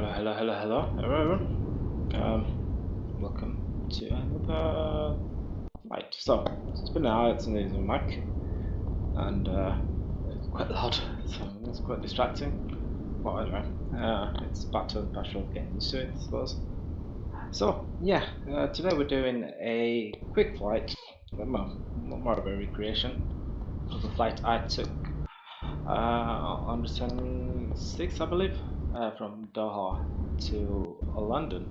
Hello, everyone. Welcome to another flight. So, it's been an hour since I'm back, and it's quite loud, so it's quite distracting. But anyway, it's part of getting used to it, I suppose. So, yeah, today we're doing a quick flight, well, more of a recreation of the flight I took on the 26th, I believe, from Doha to London,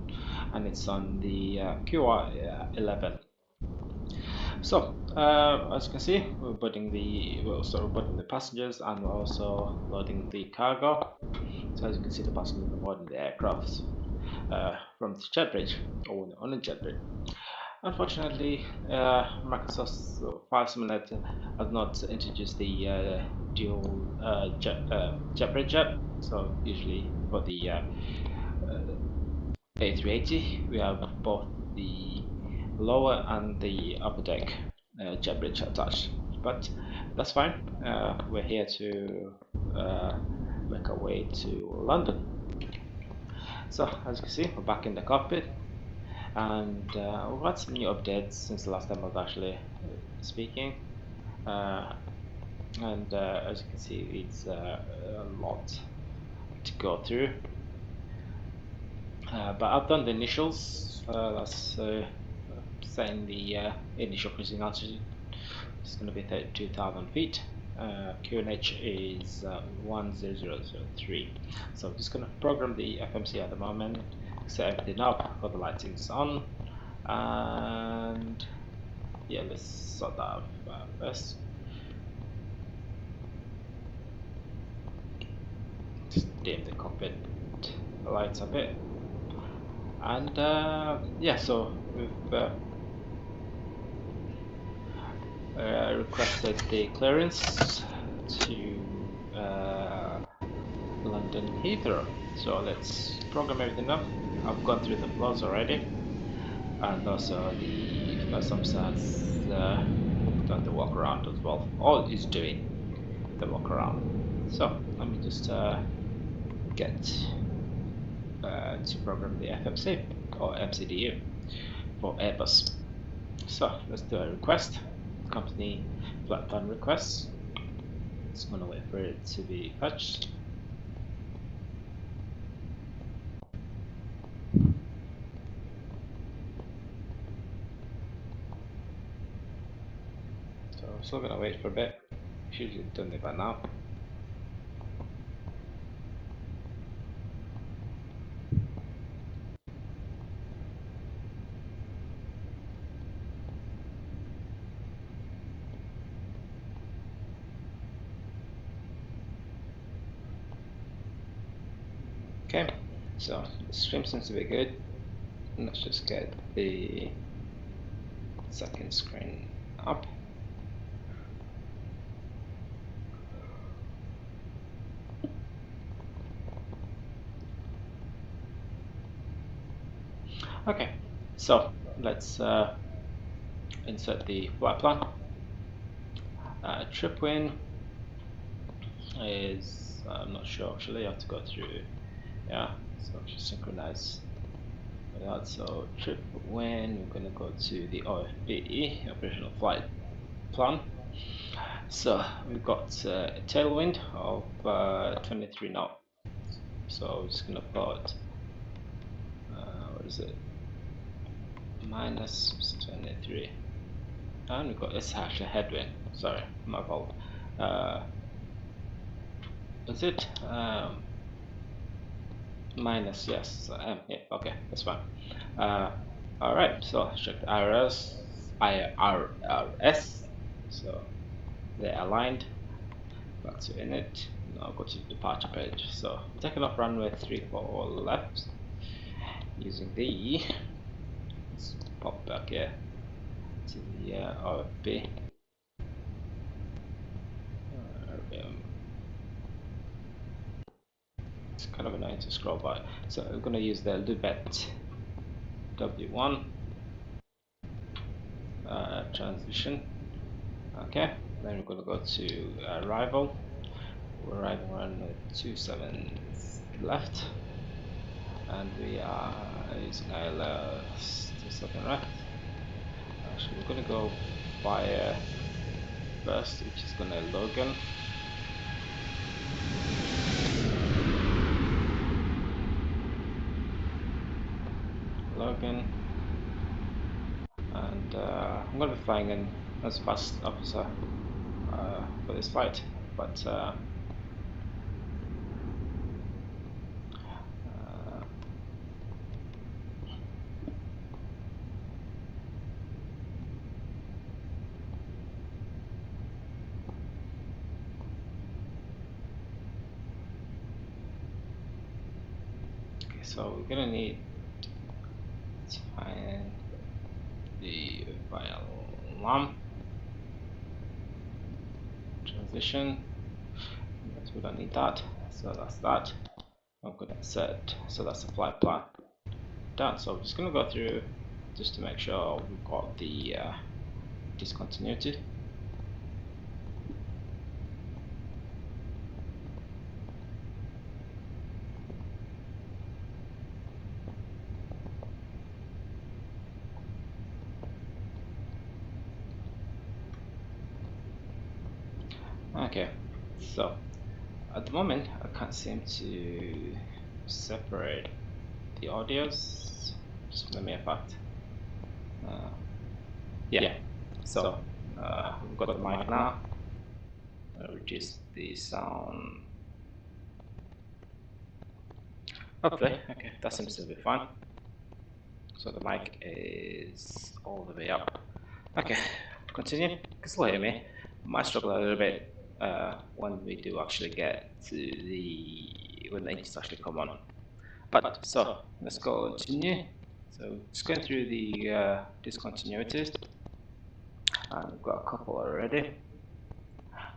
and it's on the QR11. So, as you can see, we're sort of boarding the passengers, and we're also loading the cargo. So, as you can see, the passengers are boarding the aircraft from the jet bridge, or on the jet bridge. Unfortunately, Microsoft's file simulator has not introduced the dual jet bridge yet. So usually for the A380, we have both the lower and the upper deck jet bridge attached. But that's fine. We're here to make our way to London. So as you can see, we're back in the cockpit. And we've had some new updates since the last time I was actually speaking, and as you can see, it's a lot to go through. But I've done the initials. That's saying the initial cruising altitude is going to be 32,000 feet. QNH is 10003. So I'm just going to program the FMC at the moment, set everything up, got the lighting's on, and yeah, let's sort that out first. Just dim the cockpit lights a bit, and yeah, so we've requested the clearance to London Heathrow. So let's program everything up. I've gone through the flows already, and also the first officer has done the walk around as well, or is doing the walk around. So let me just get to program the FMC or MCDU for Airbus. So let's do a request, company flight plan request. Just gonna wait for it to be fetched. So I'm still gonna wait for a bit. Should have done it by now. Okay, so the stream seems to be good. Let's just get the second screen up. Okay, so let's insert the flight plan. Trip win is, I'm not sure actually, I have to go through, yeah, so just synchronize with that. So trip win, we're going to go to the OFPE, operational flight plan. So we've got a tailwind of 23 knots. So I'm just going to put, what is it, minus 23. And we've got, it's actually headwind, sorry, my fault. Is it minus? Yes, yeah, okay, that's fine. Alright, so check the IRS, so they're aligned. Back to init, now go to the departure page. So I'm taking off runway 34 left using the, let's pop back here to the OFB. It's kind of annoying to scroll by. So we're going to use the Lubet W1 transition. Okay, then we're going to go to arrival. We're arriving on 27 left. and we are using ILS 27 right. Actually, we're gonna go via first, which is gonna Logan. And I'm gonna be flying in as fast officer for this flight, but okay, so we're gonna need to find the Ram transition. But we don't need that, so that's that. I'm gonna set, so that's the flight plan done. So I'm just gonna go through just to make sure we've got the discontinuity. Okay, so at the moment I can't seem to separate the audios. Just let me a fact. Yeah, so we've got the mic now. Reduce the sound. Okay, that seems to be fine. So the mic is all the way up. Okay, continue. Still hear me. Might struggle a little bit when we do actually get to when the engines actually come on. But so let's go continue. So just going through the discontinuities, and we've got a couple already.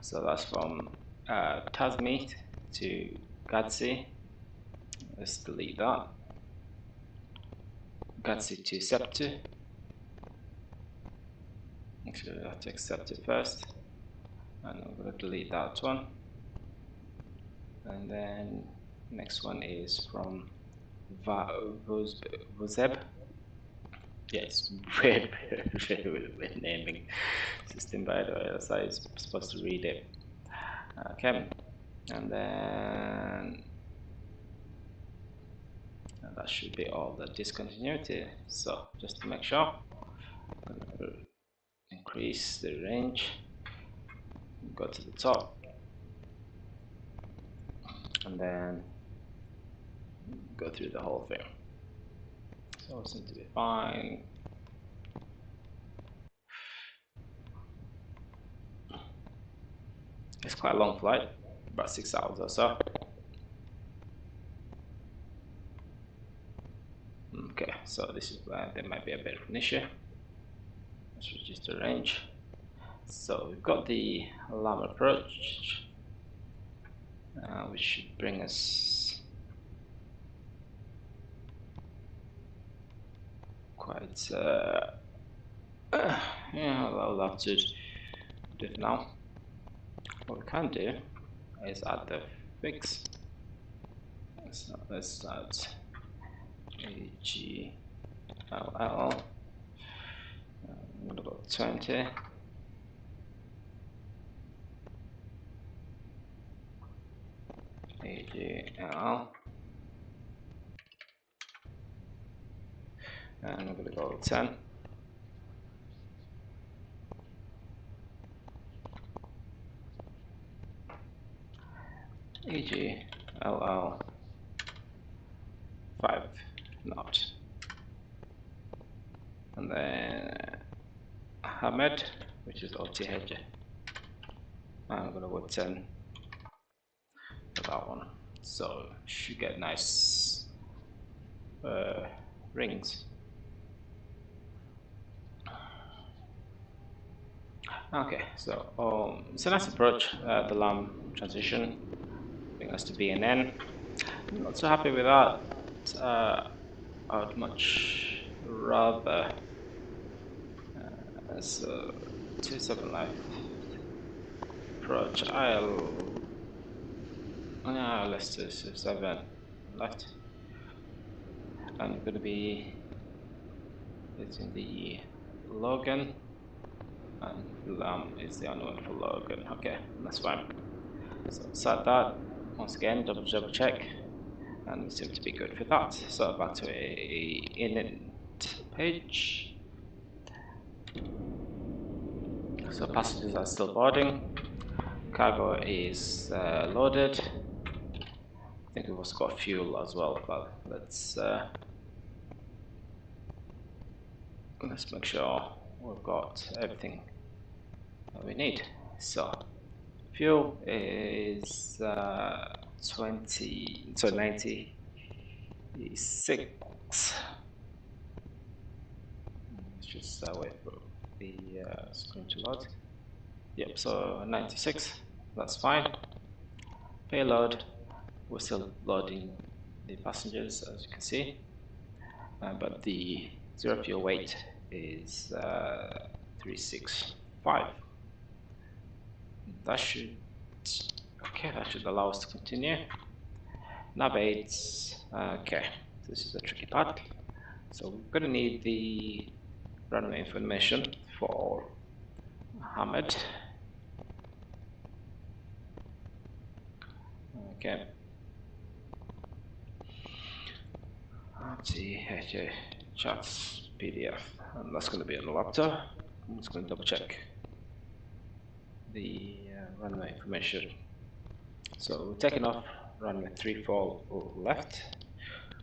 So that's from Tasmeet to Gadsy. Let's delete that. Gadsy to Septu. Actually, I have to accept it first, and I'm going to delete that one. And then next one is from Vozeb. Yes, very weird naming system, by the way. That's how you're supposed to read it. Okay, and then that should be all the discontinuity. So just to make sure, I'm gonna increase the range, go to the top, and then go through the whole thing. So it seems to be fine. It's quite a long flight, about 6 hours or so. Okay, so this is where there might be a bit of an issue. Let's reduce the range. So we've got the alarm approach, which should bring us quite yeah, I'll have to do it now. What we can do is add the fix. Let's start AGLL. I'm gonna go 20. AGL, and I'm gonna go 10. AGLL 5 knot, and then Hamed, which is OTH. I'm gonna go 10 for that one. So should get nice rings. Okay, so it's a nice approach, the lamb transition, bring us to BNN. I'm not so happy with that. I would much rather so 27 left approach. Let's do 7 left. I'm going to be using the Logan, and Ram is the only one for Logan. Okay, that's fine. So set that once again, double check, and we seem to be good for that. So back to a init page. So passengers are still boarding. Cargo is loaded. I think we've also got fuel as well, but let's make sure we've got everything that we need. So fuel is 96. Let's just wait for the screen to load. Yep, so 96, that's fine. Payload, we're still loading the passengers, as you can see, but the zero fuel weight is 365. That should allow us to continue. Nav aids, okay, this is the tricky part. So we're going to need the runway information for Mohammed. Okay. Let's see, chats PDF, and that's going to be on the laptop. I'm just going to double check the runway information. So we're taking off runway 34 left,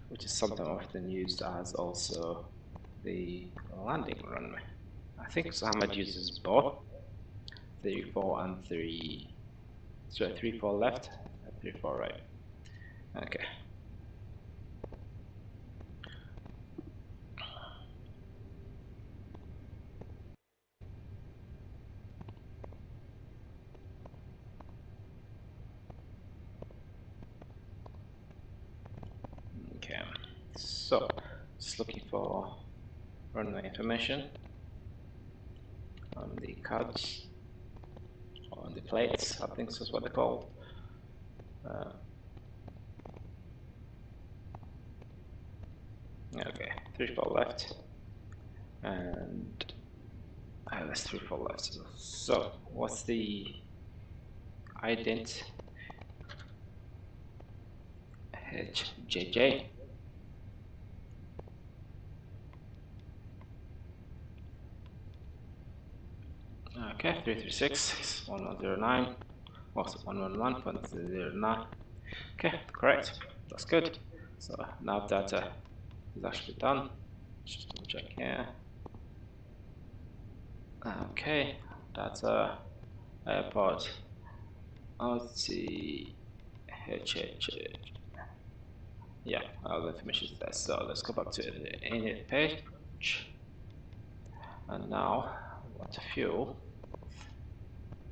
which is something often used as also the landing runway. I think Mohammed uses both 34 and 34 left and 34 right. Okay. Okay, so just looking for runway information on the cards, or on the plates, I think that's what they're called. Okay, 34 left, and that's 34 left. So what's the ident? HJJ. Okay, 336 1109. Also 111 109. Okay, correct. That's good. So now data is actually done. Just double check here. Okay, data airport. Let's see. Yeah, all the information is there. So let's go back to the init page. And now we want to fuel.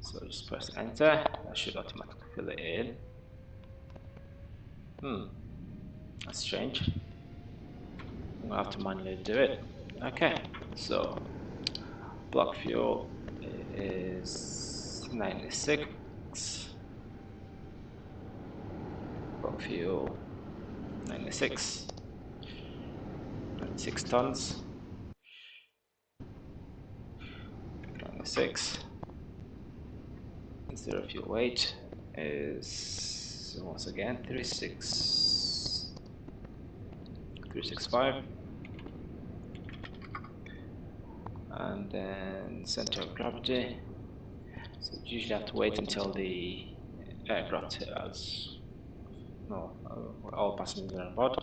So just press enter. That should automatically fill it in. That's strange. I'm gonna have to manually do it. Okay, so block fuel is 96. Block fuel 96 tons. 96. Zero fuel weight is once again 365, and then center of gravity. So you usually have to wait until the aircraft has all passengers are on board.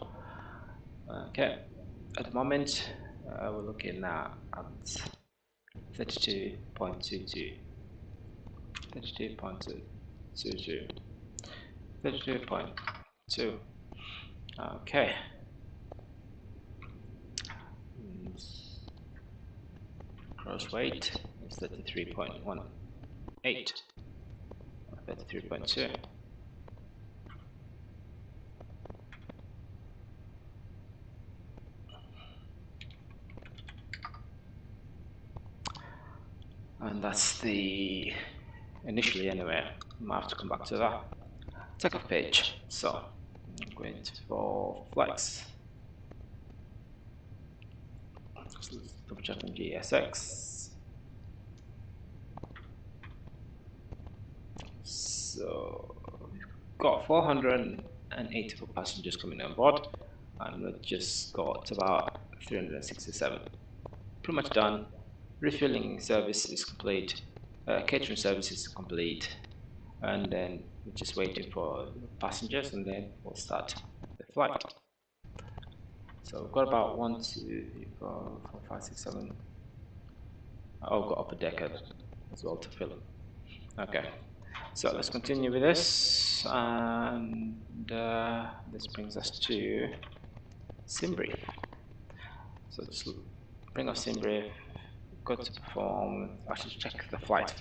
Okay, at the moment we're looking at 32.22. 32.2. Okay. Gross weight is 33.18. 33.2. And that's the initially anyway. I might have to come back to that. Takeoff page. So I'm going for flex. So let's double check on GSX. So we've got 484 passengers coming on board, and we've just got about 367. Pretty much done. Refueling service is complete. Catering service is complete, and then we're just waiting for passengers, and then we'll start the flight. So we've got about 1, 2, 3, 4, 5, 6, 7. Oh, we've got upper deck as well to fill. Okay, so let's continue with this, and this brings us to sim brief. So just bring us sim brief. We've got to perform. Actually, check the flight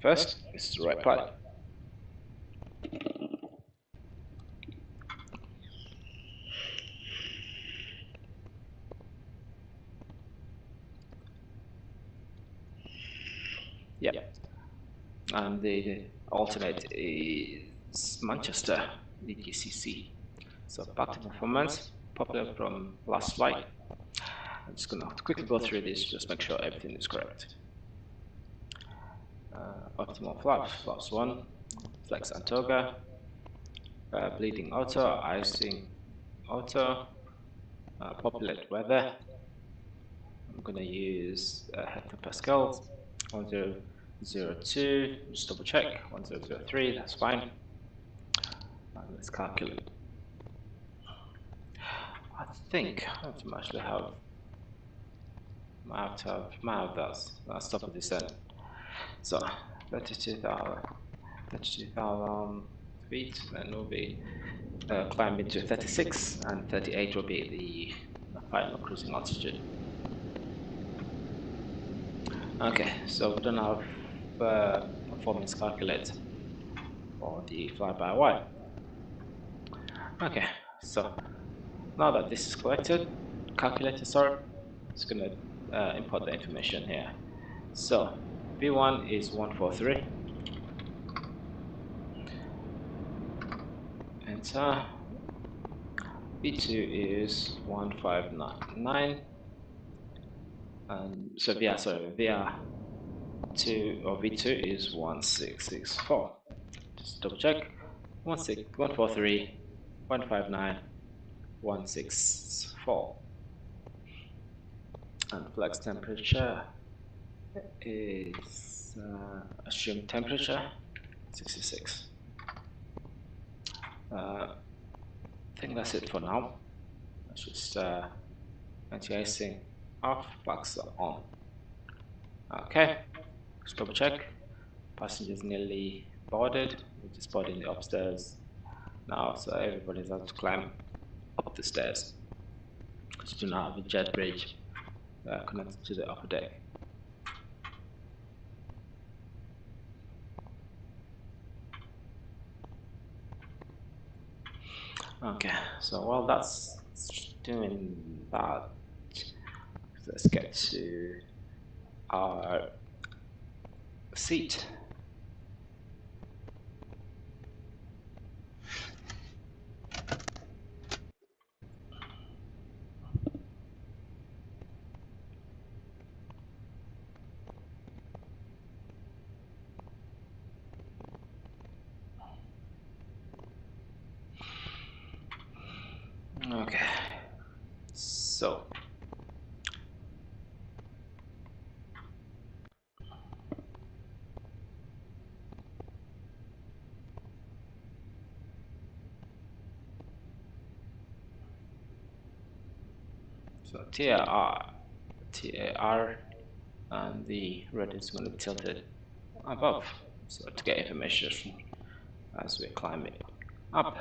first. This is the right flight. Yep. And the alternate is Manchester DGCC. So back to performance, popular from last flight. I'm just going to quickly go through this, just make sure everything is correct. Optimal flaps 1, flex and toga, bleeding auto, icing auto, populate weather. I'm going to use hectopascals, 1002, just double check, 1003, that's fine. And let's calculate. I think I actually have, might have that stop at this end. So 32,000 feet, then we'll be climbing to 36, and 38 will be the final cruising altitude. Okay, so we don't have performance calculator for the fly-by-wire. Okay, so now that this is collected, calculator, sorry, it's going to import the information here. So V1 is 143. Enter. V2 is 1599. And so VR2 or V2 is 1664. Just double check. 143, 159, 164. And flex temperature is assumed temperature 66. I think that's it for now. Let's just anti-icing off, flags on. Okay, just double check. Passengers nearly boarded. We're just boarding the upstairs now, so everybody's has to climb up the stairs. Because you do not have a jet bridge connected to the upper deck. Okay, so while that's doing that, let's get to our seat. Okay, so TAR, and the red is going to be tilted above, so to get information as we're climbing up.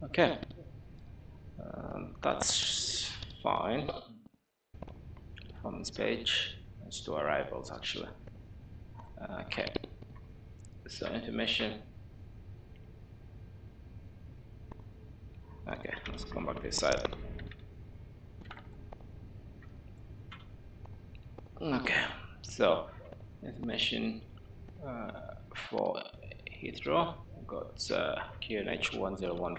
Okay, that's fine. Performance page. Let's do arrivals actually. Okay, so information. Okay, let's come back this side. Okay, so information for Heathrow. We've got QNH 101,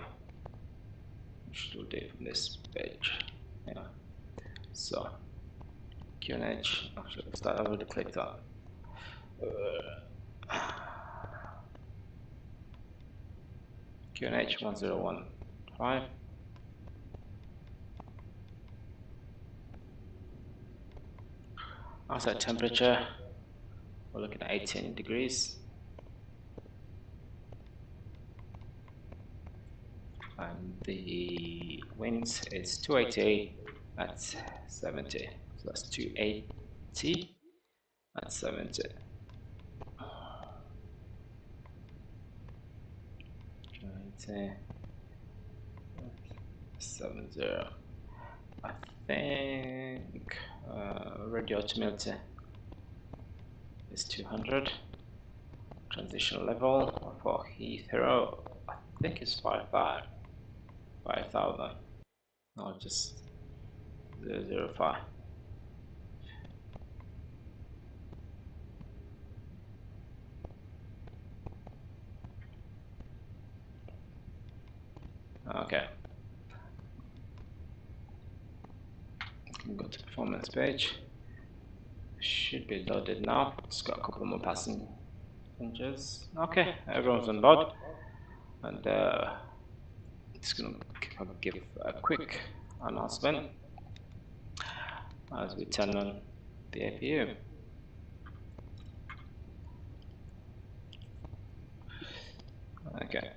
which will do from this page. Yeah. So QNH. Actually, because I already clicked that. QNH 1015. Outside temperature, we're looking at 18 degrees. And the winds is 280 at 70. So that's 280 at 70. 280 at 70. I think radio humidity is 200. Transition level for Heathrow, I think it's 5,000. No, just 005. Okay. Go to performance page. Should be loaded now. It's got a couple more passengers. Okay, everyone's on board, and it's gonna give a quick announcement as we turn on the APU. Okay.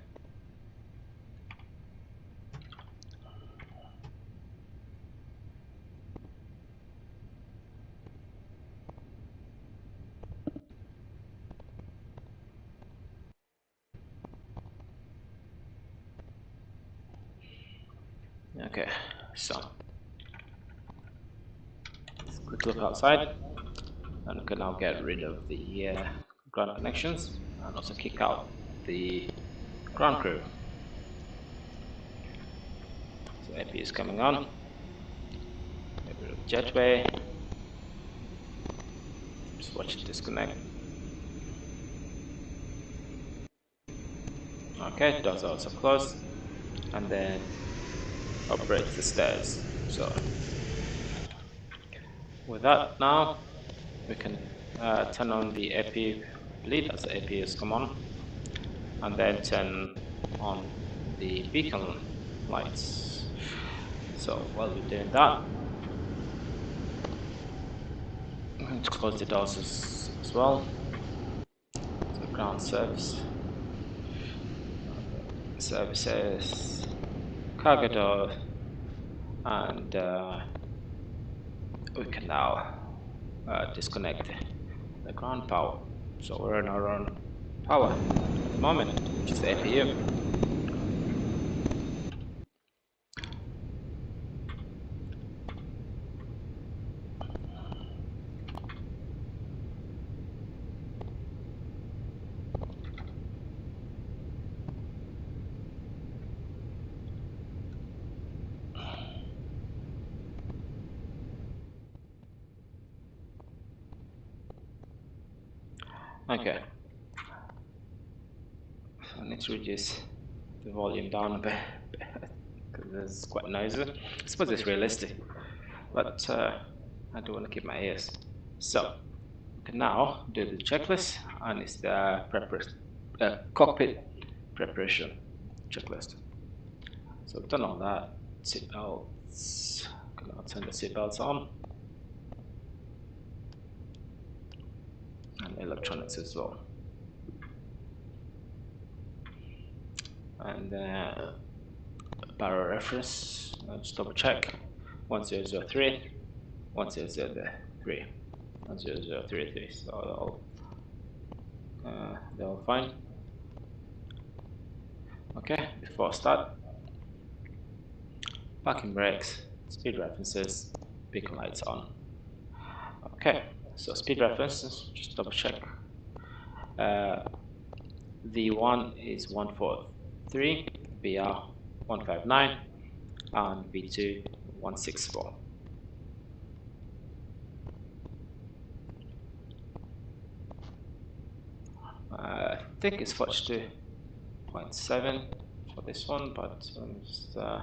Okay, so let's quick look outside, and we can now get rid of the ground connections and also kick out the ground crew. So AP is coming on. Get rid of the jetway. Just watch it disconnect. Okay, doors are also closed, and then operate the stairs. So with that, now we can turn on the AP bleed as the APUs come on, and then turn on the beacon lights. So while we're doing that, I'm going to close the doors as well. So ground services, cargo door, and we can now disconnect the ground power. So we're on our own power at the moment, which is the APU. Okay, so I need to reduce the volume down a bit because it's quite noisy. I suppose it's realistic, but I do want to keep my ears. So we can now do the checklist, and it's the cockpit preparation checklist. So we've done all that. Seatbelts. Can now turn the seatbelts on, and electronics as well. And barrel reference, just double check 1003, 1003, 1033. So they're all fine. Okay, before I start, parking brakes, speed references, beacon lights on. Okay, so speed references, just double check. V1 is 143, BR 159, and V2 164. I think it's 42.7 for this one, but just where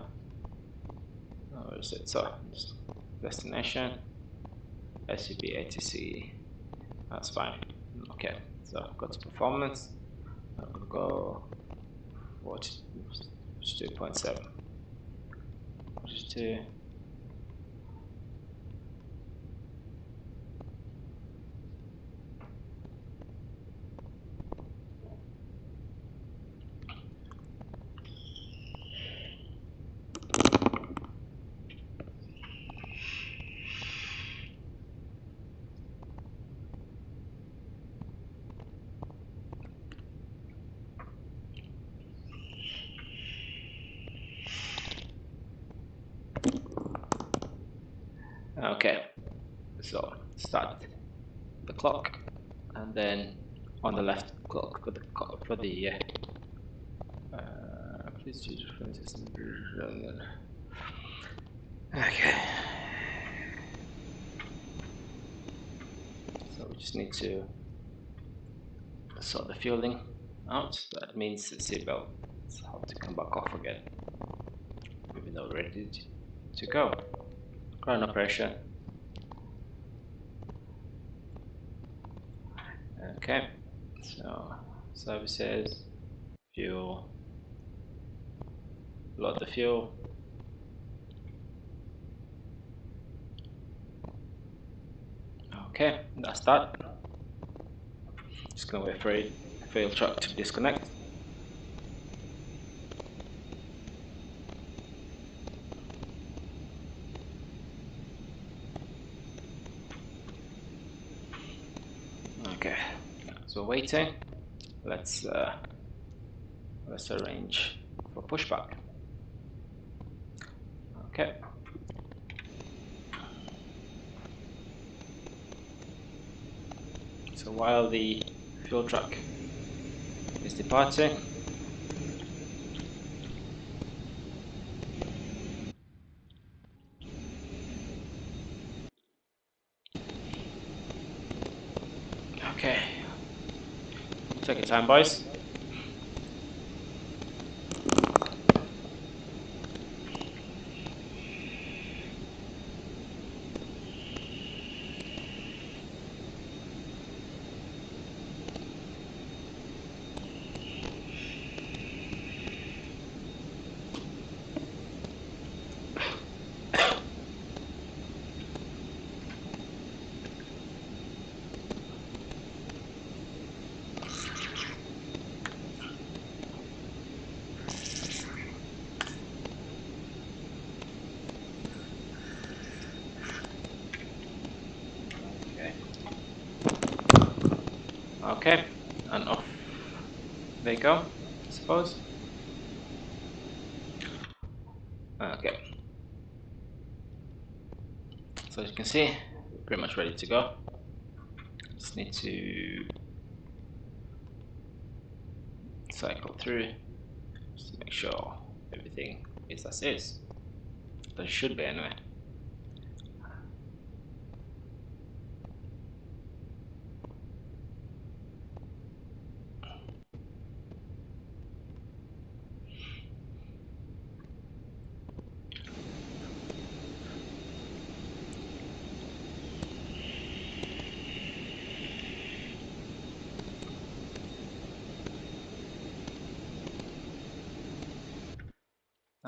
is it? So just destination. SUB ATC. That's fine. Okay, so go to performance. I'm gonna go 42.7. 42. Okay, so start the clock, and then on the left clock for the please choose references. Okay, so we just need to sort the fueling out. That means the seatbelt have to come back off again, even though we're ready to go. Ground operation. Okay, so services, fuel, load the fuel. Okay, that's that. Just gonna wait for it, fuel truck to disconnect. Okay, so waiting. Let's arrange for pushback. Okay. So while the fuel truck is departing, okay, take your time, boys. Okay, and off they go, I suppose. Okay, so as you can see, pretty much ready to go. Just need to cycle through just to make sure everything is as is. But it should be anyway.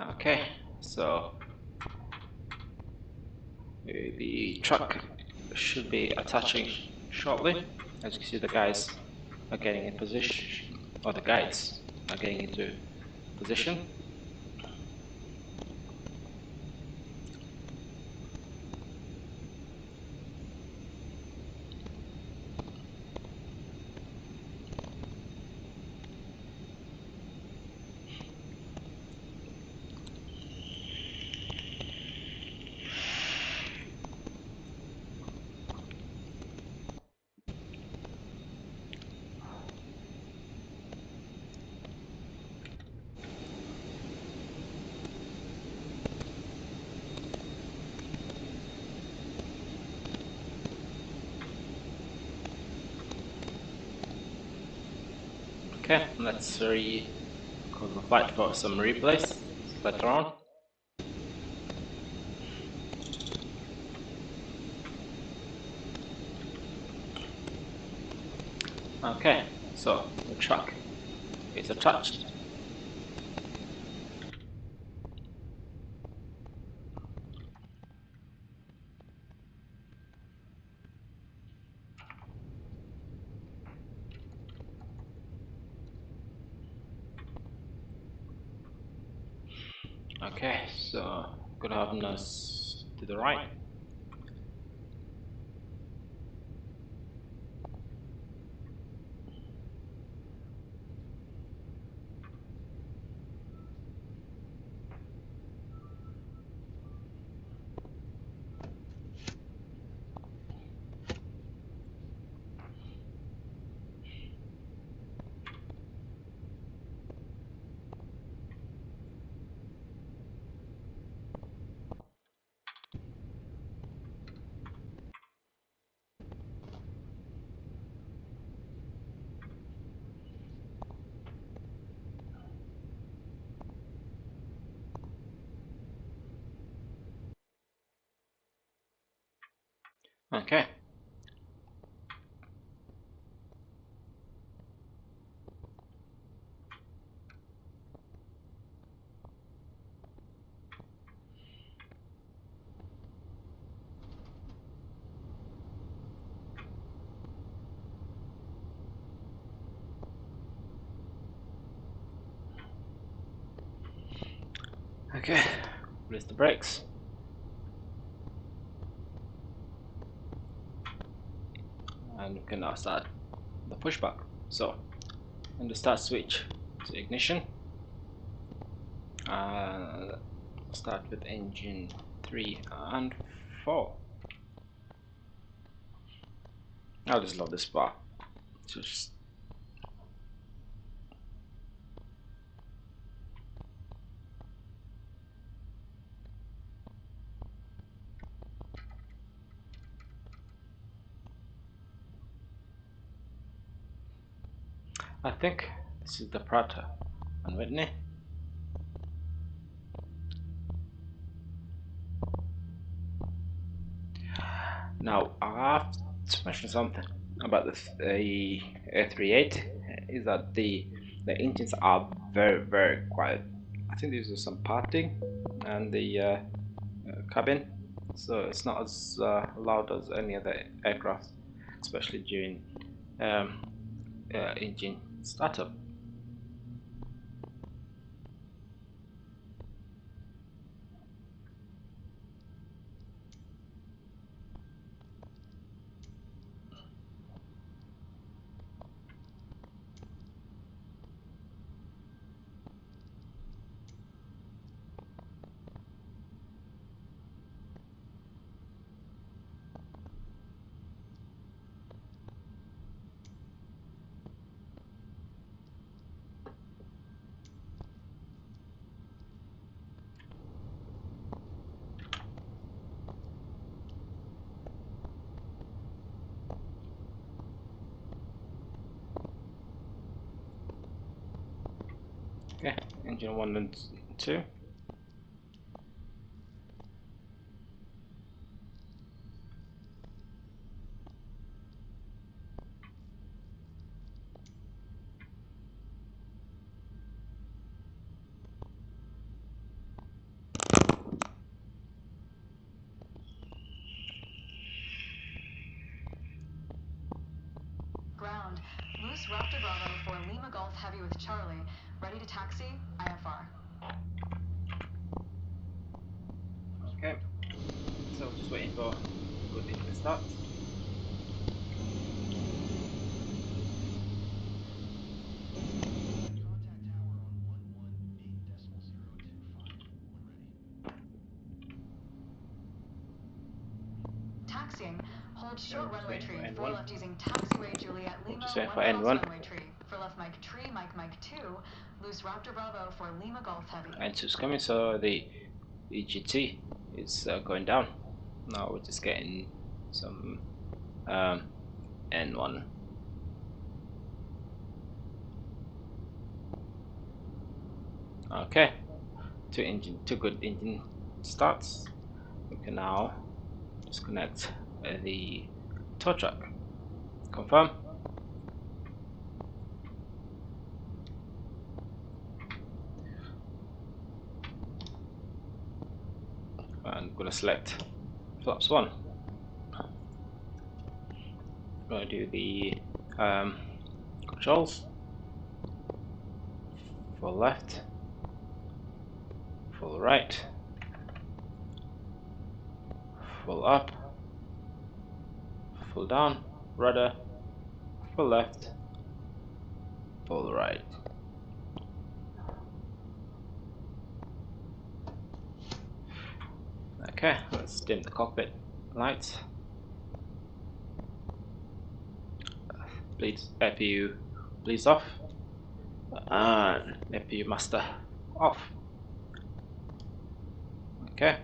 Okay, so the truck should be attaching shortly. As you can see, the guys are getting in position, or the guides are getting into position. Okay, let's call the flight for some replays later on. Okay, so the truck is attached. Okay, so gonna have nose to the right. Okay. Okay, release the brakes. And we can now start the pushback. So, in the start switch to ignition, start with engine 3 and 4. I just love this bar. Just I think this is the Prata and Whitney. Now I have to mention something about this A380 is that the engines are very quiet. I think there's some parting and the cabin, so it's not as loud as any other aircraft, especially during engine startup. Okay, engine 1 and 2. Ground. Loose Raptor Bravo for Lima Golf Heavy with Charlie. Ready to taxi, IFR. Okay, so just waiting for good engine start. Taxiing. Hold short Just runway waiting for tree. end For one. left using taxiway Juliet Lima. Just waiting 1 for end miles one. runway tree. For left Mike tree, Mike 2. Loose Raptor Bravo for Lima Golf Heavy. And two's coming, so the EGT is going down. Now we're just getting some N1. Okay, two good engine starts. We can now disconnect the tow truck. Confirm. gonna select flaps 1. I'm gonna do the controls. Full left, full right, full up, full down, rudder, full left, full right. Okay, let's dim the cockpit lights. FPU bleeds off, and FPU master off. Okay.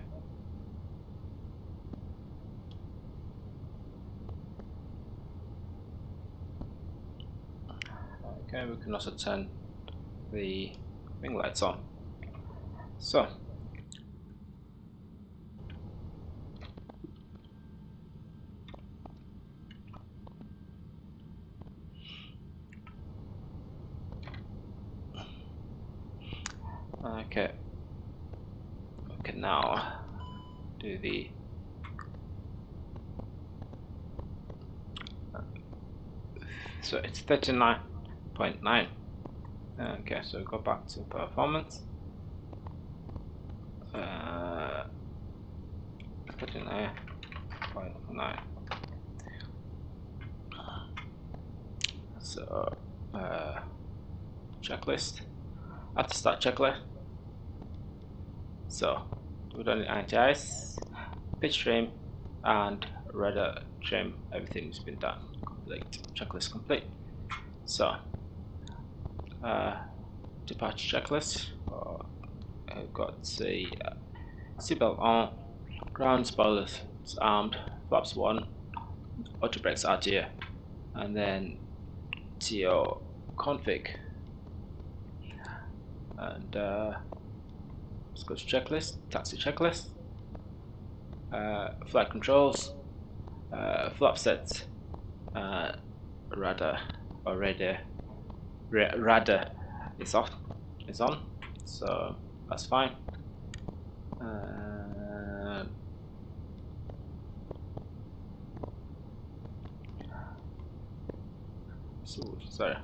Okay, we can also turn the wing lights on. So, okay, we can now do the so it's 39.9. Okay, so go back to performance. 39.9. So checklist. At the start checklist. So we've done the anti-ice, pitch trim, and rudder trim. Everything's been done. Complete. Checklist complete. So departure checklist. I've got the seatbelt on, ground spoilers armed, flaps 1, auto brakes out here, and then TO config. And let's go to checklist, taxi checklist, flight controls, flap sets, rudder already, rudder is off, is on, so that's fine. So sorry.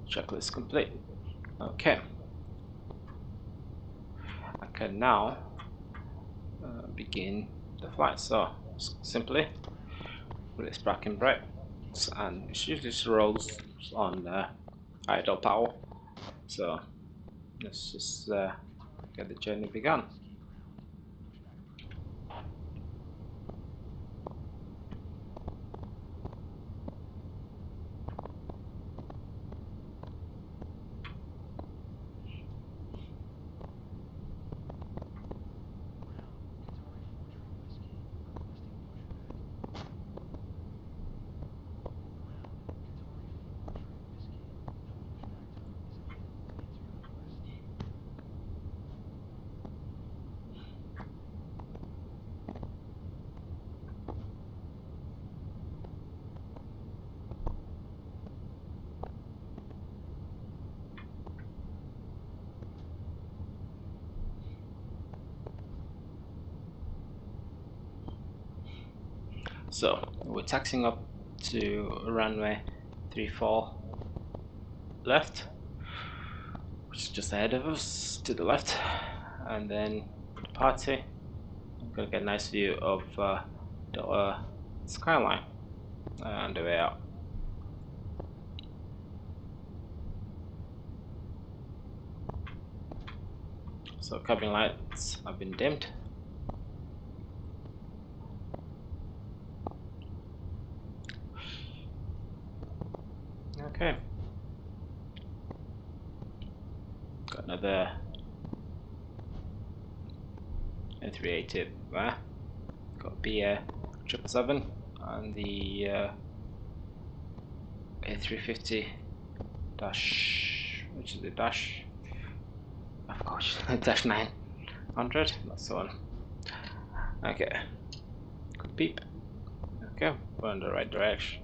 Checklist complete. Okay. I can now begin the flight. So simply release braking brakes, and it just rolls on idle power. So let's just get the journey begun. So we're taxiing up to runway 34 left, which is just ahead of us to the left, and then departing. I'm gonna get a nice view of the skyline on the way out. So cabin lights have been dimmed. Okay. Got another A380 there. Got BA 777 and the A350 dash, which is the dash, of course, dash 900. That's the one. Okay. Good peep. Okay, we're in the right direction.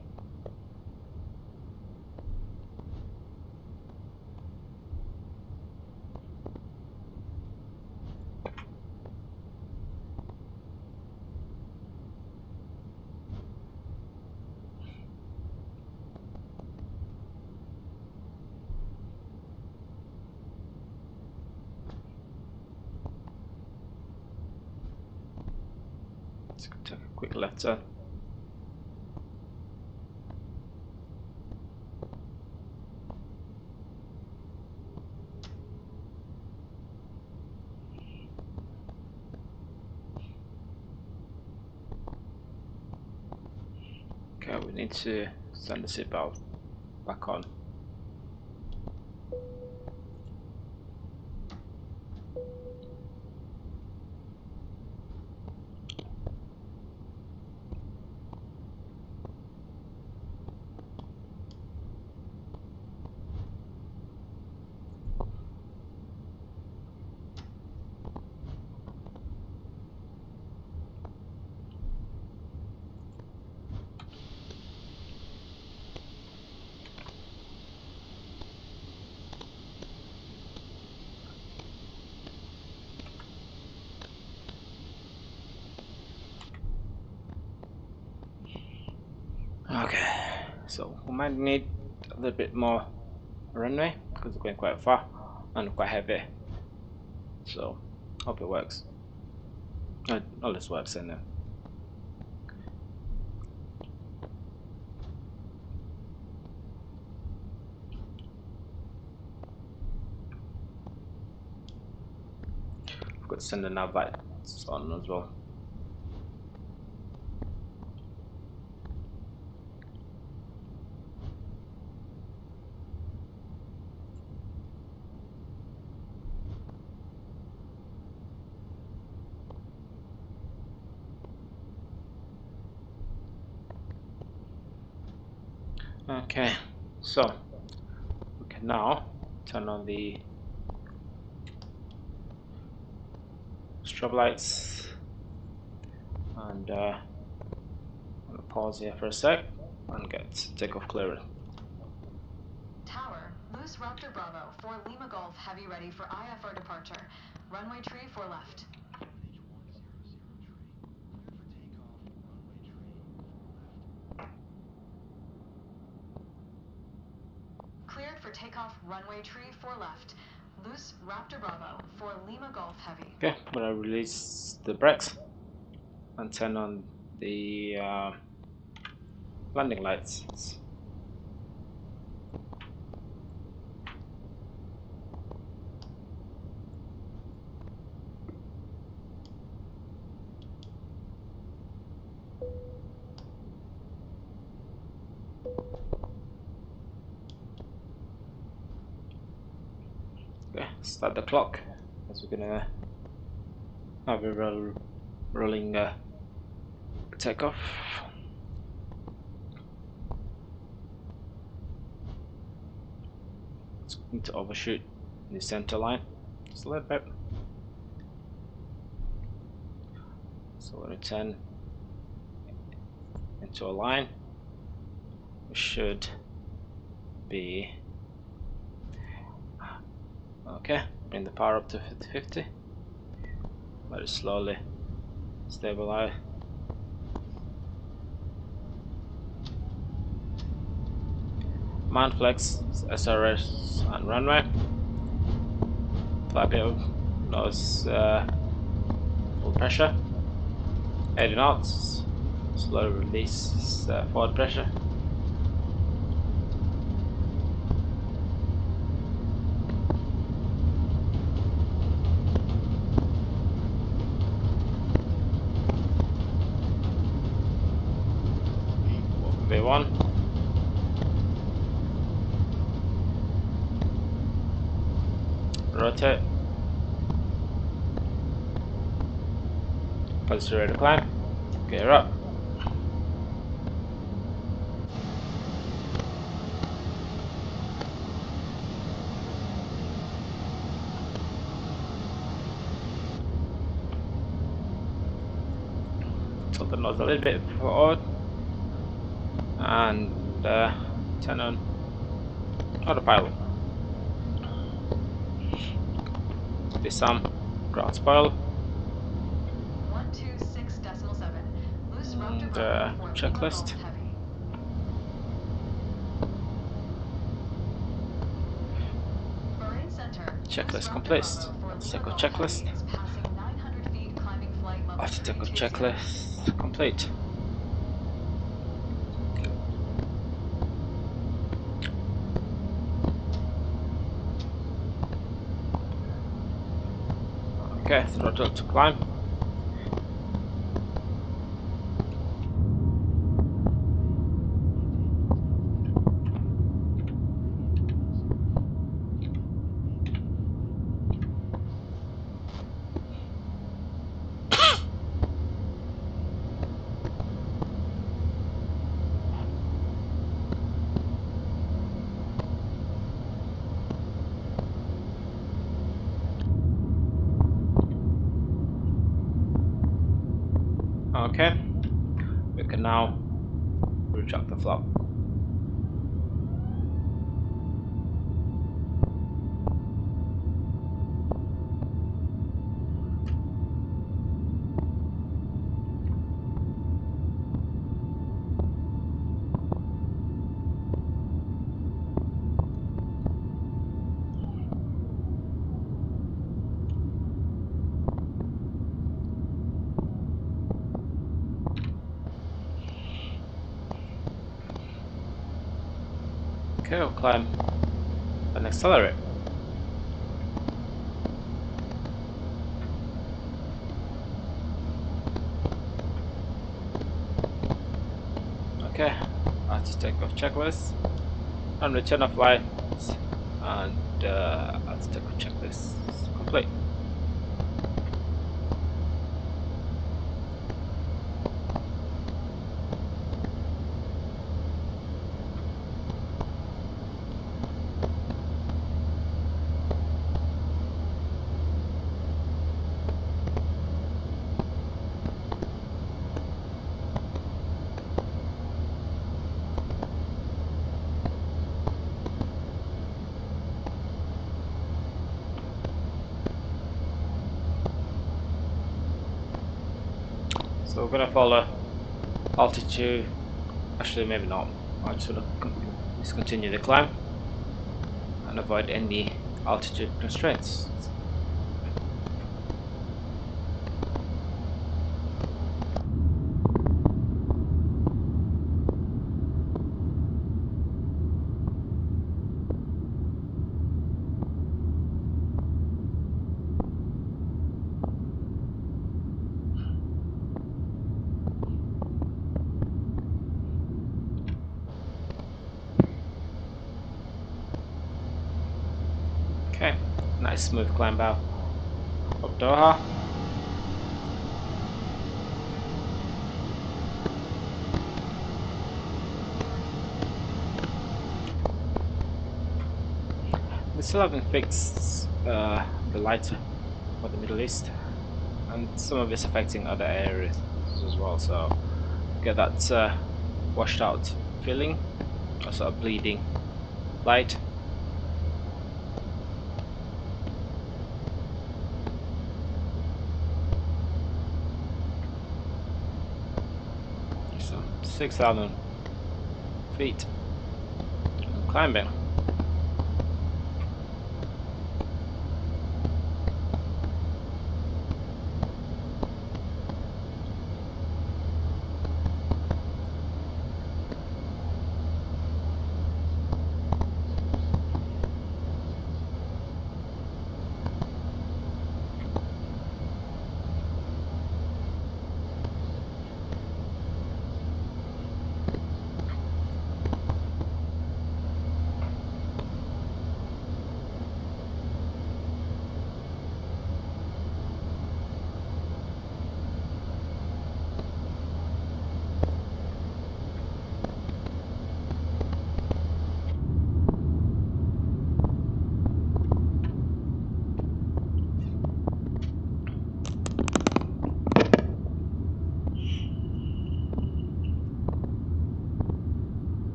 take a quick left turn. Okay, we need to send the seatbelt back on. Okay, so we might need a little bit more runway because we're going quite far and quite heavy. So hope it works. All this works in there. I've got to send the nav lights on as well. Okay, so we can now turn on the strobe lights, and I'm gonna pause here for a sec and get takeoff clearance. Tower, loose Raptor Bravo, 4 Lima Golf, heavy ready for IFR departure. Runway tree 4 left. Cleared for takeoff, runway tree 4 left. Loose Raptor Bravo, 4 Lima Golf, heavy. Okay, I'm gonna release the brakes and turn on the landing lights. Okay, start the clock as we're gonna have a rolling takeoff. Need to overshoot the center line just a little bit. So we're going to turn into a line. We should be okay. Bring the power up to 50. Let it slowly stabilize. Mount flex, SRS and runway. Flag it nose full pressure. 80 knots. Slow release forward pressure. V1. Rotate. Position ready to climb. Gear up. Tilt the nose a little bit forward and turn on autopilot. Be some ground spoil. 126.7. Loose Raptor And Bravo, 4 Lima checklist. Golf, heavy. Marine Center. Checklist complete. Let's check our checklist. After check our checklist complete. Okay, throttle to climb. Okay, we can now retract the flap. Okay, we'll climb and accelerate. Okay, let's take off checklist and return of flights, and let's take off checklist complete. So we're gonna follow altitude. Actually, maybe not. I'm just gonna discontinue the climb and avoid any altitude constraints. Okay, nice smooth climb out of Doha. We still haven't fixed the lights for the Middle East, and some of it's affecting other areas as well, so get that washed out feeling, or sort of bleeding light. So 6,000 feet and climbing.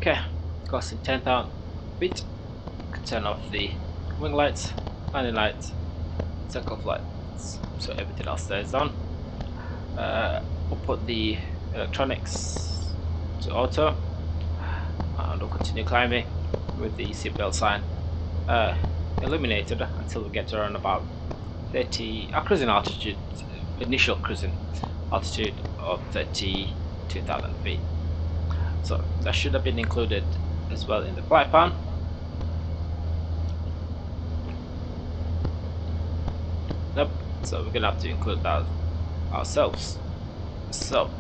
Okay, costing 10,000 feet. Can turn off the wing lights, landing lights, takeoff lights, so everything else stays on. We'll put the electronics to auto, and we'll continue climbing with the seatbelt sign illuminated until we get to around about 30, our cruising altitude, initial cruising altitude of 32,000 feet. So that should have been included as well in the flight plan. Nope, so we're gonna have to include that ourselves. So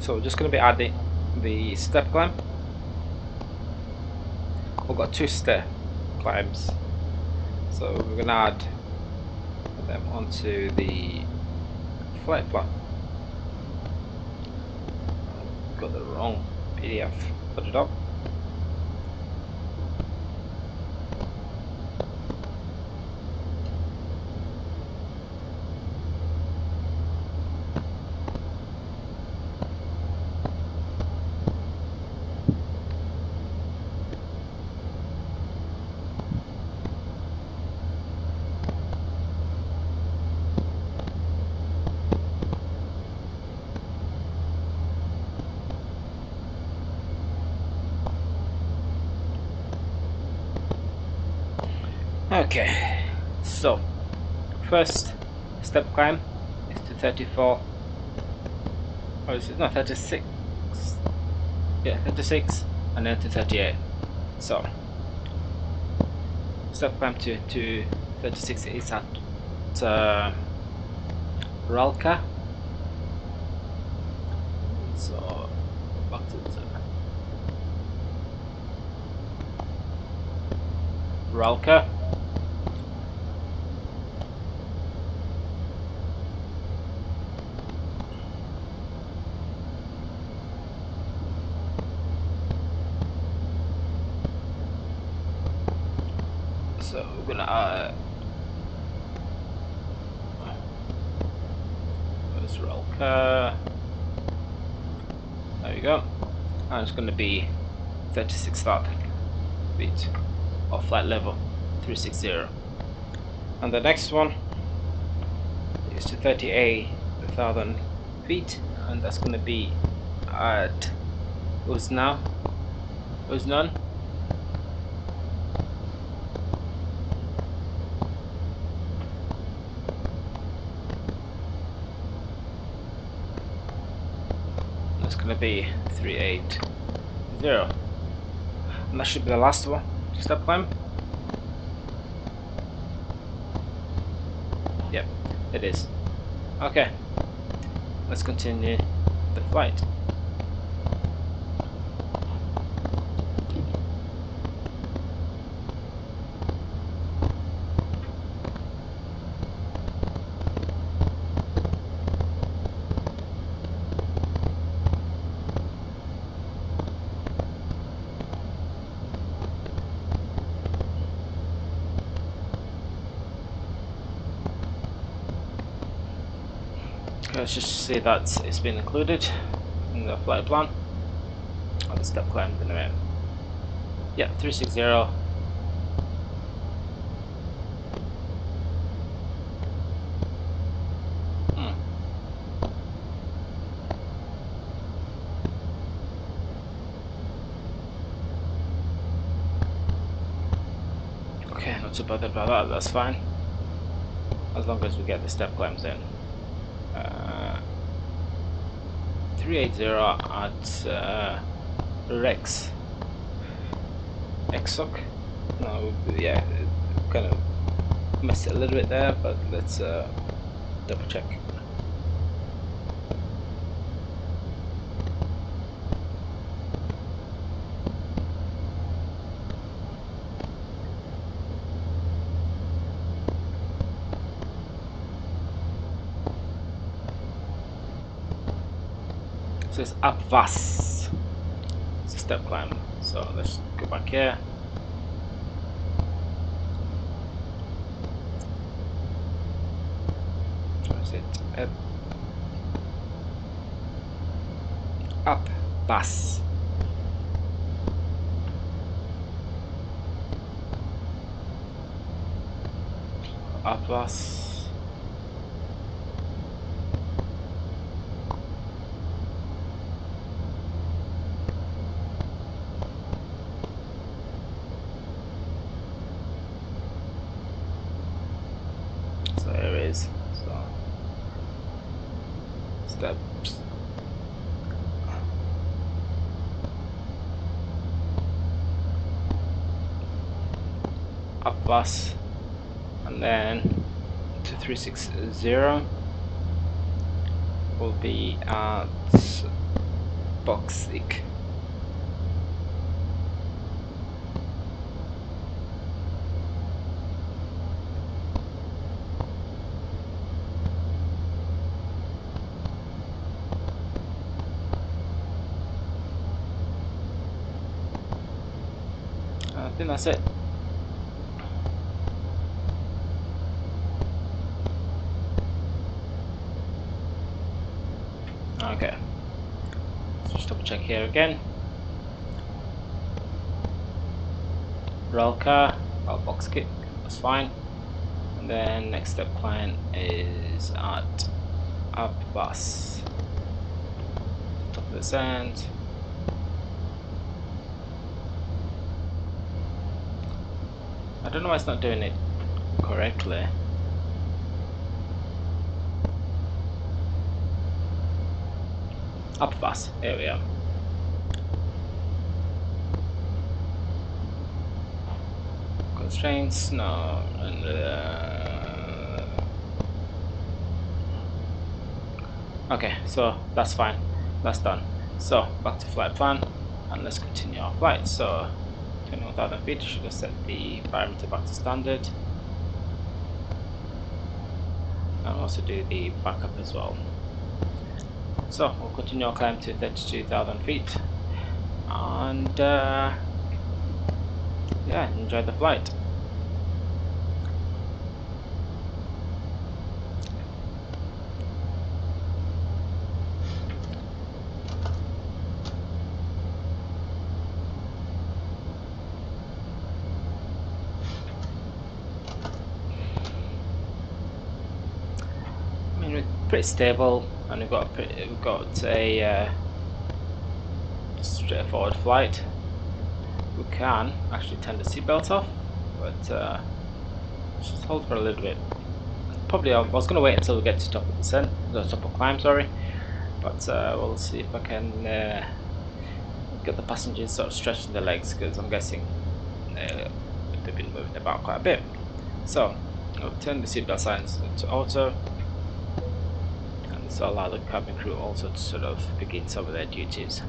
we're just gonna be adding the step climb. We've got 2 step climbs, so we're gonna add them onto the flight plan. Got the wrong PDF. Put it up. Okay, so first step climb is to 34, or is it not 36? Yeah, 36, and then to 38. So step climb to 36 is at Ralka. So back to the Ralka. So we're gonna where's Ralka? There you go. And it's gonna be 36,000 feet of flight level 360. And the next one is to 38,000 feet, and that's gonna be at Uznan. That's gonna be 380, and that should be the last one. Step climb. Yep, it is. Okay, let's continue the flight. Let's just see that it's been included in the flight plan. Oh, the step climb in a minute. Yeah, 360. Okay, not too bothered about that, that's fine. As long as we get the step climbs in. 380 at Rex. Exoc. No, yeah, kind of messed it a little bit there, but let's double check. So it's up Vas. It's a step climb. So let's go back here. Where is it? up bus. Up bus. So here it is. So steps. Up bus, and then 2360 will be at Boxic. I think that's it. Okay, let's just double check here again. Roll car, box kick, that's fine. And then next step client is at up bus. Top of this end. I don't know why it's not doing it correctly. Up bus, here we are. Constraints, no, and okay, so that's fine, that's done. So back to flight plan, and let's continue our flight. So 21,000 feet, should have set the parameter back to standard, and also do the backup as well. So we'll continue our climb to 32,000 feet, and yeah, enjoy the flight. I mean, we're pretty stable, and we've got a straightforward flight. We can actually turn the seatbelt off, but just hold for a little bit. Probably I was going to wait until we get to top of the top of climb, sorry. But we'll see if I can get the passengers sort of stretching their legs, because I'm guessing they've been moving about quite a bit. So I'll turn the seatbelt signs to auto, and this will allow the cabin crew also to sort of begin some of their duties.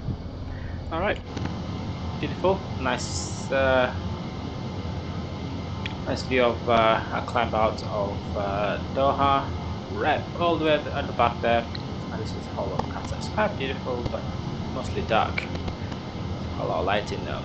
Alright, beautiful, nice nice view of a climb out of Doha, right all the way at the back there, and this is the whole of Qatar. It's quite beautiful, but mostly dark. A lot of lighting now.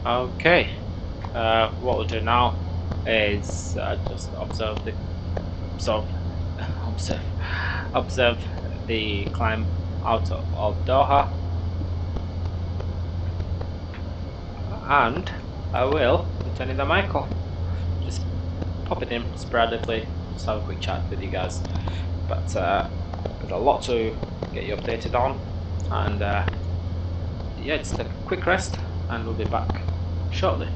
Okay, what we'll do now is just observe the climb out of Doha, and I will be turning the mic on, just pop it in sporadically, just have a quick chat with you guys. But there's a lot to get you updated on, and yeah, just take a quick rest and we'll be back shortly.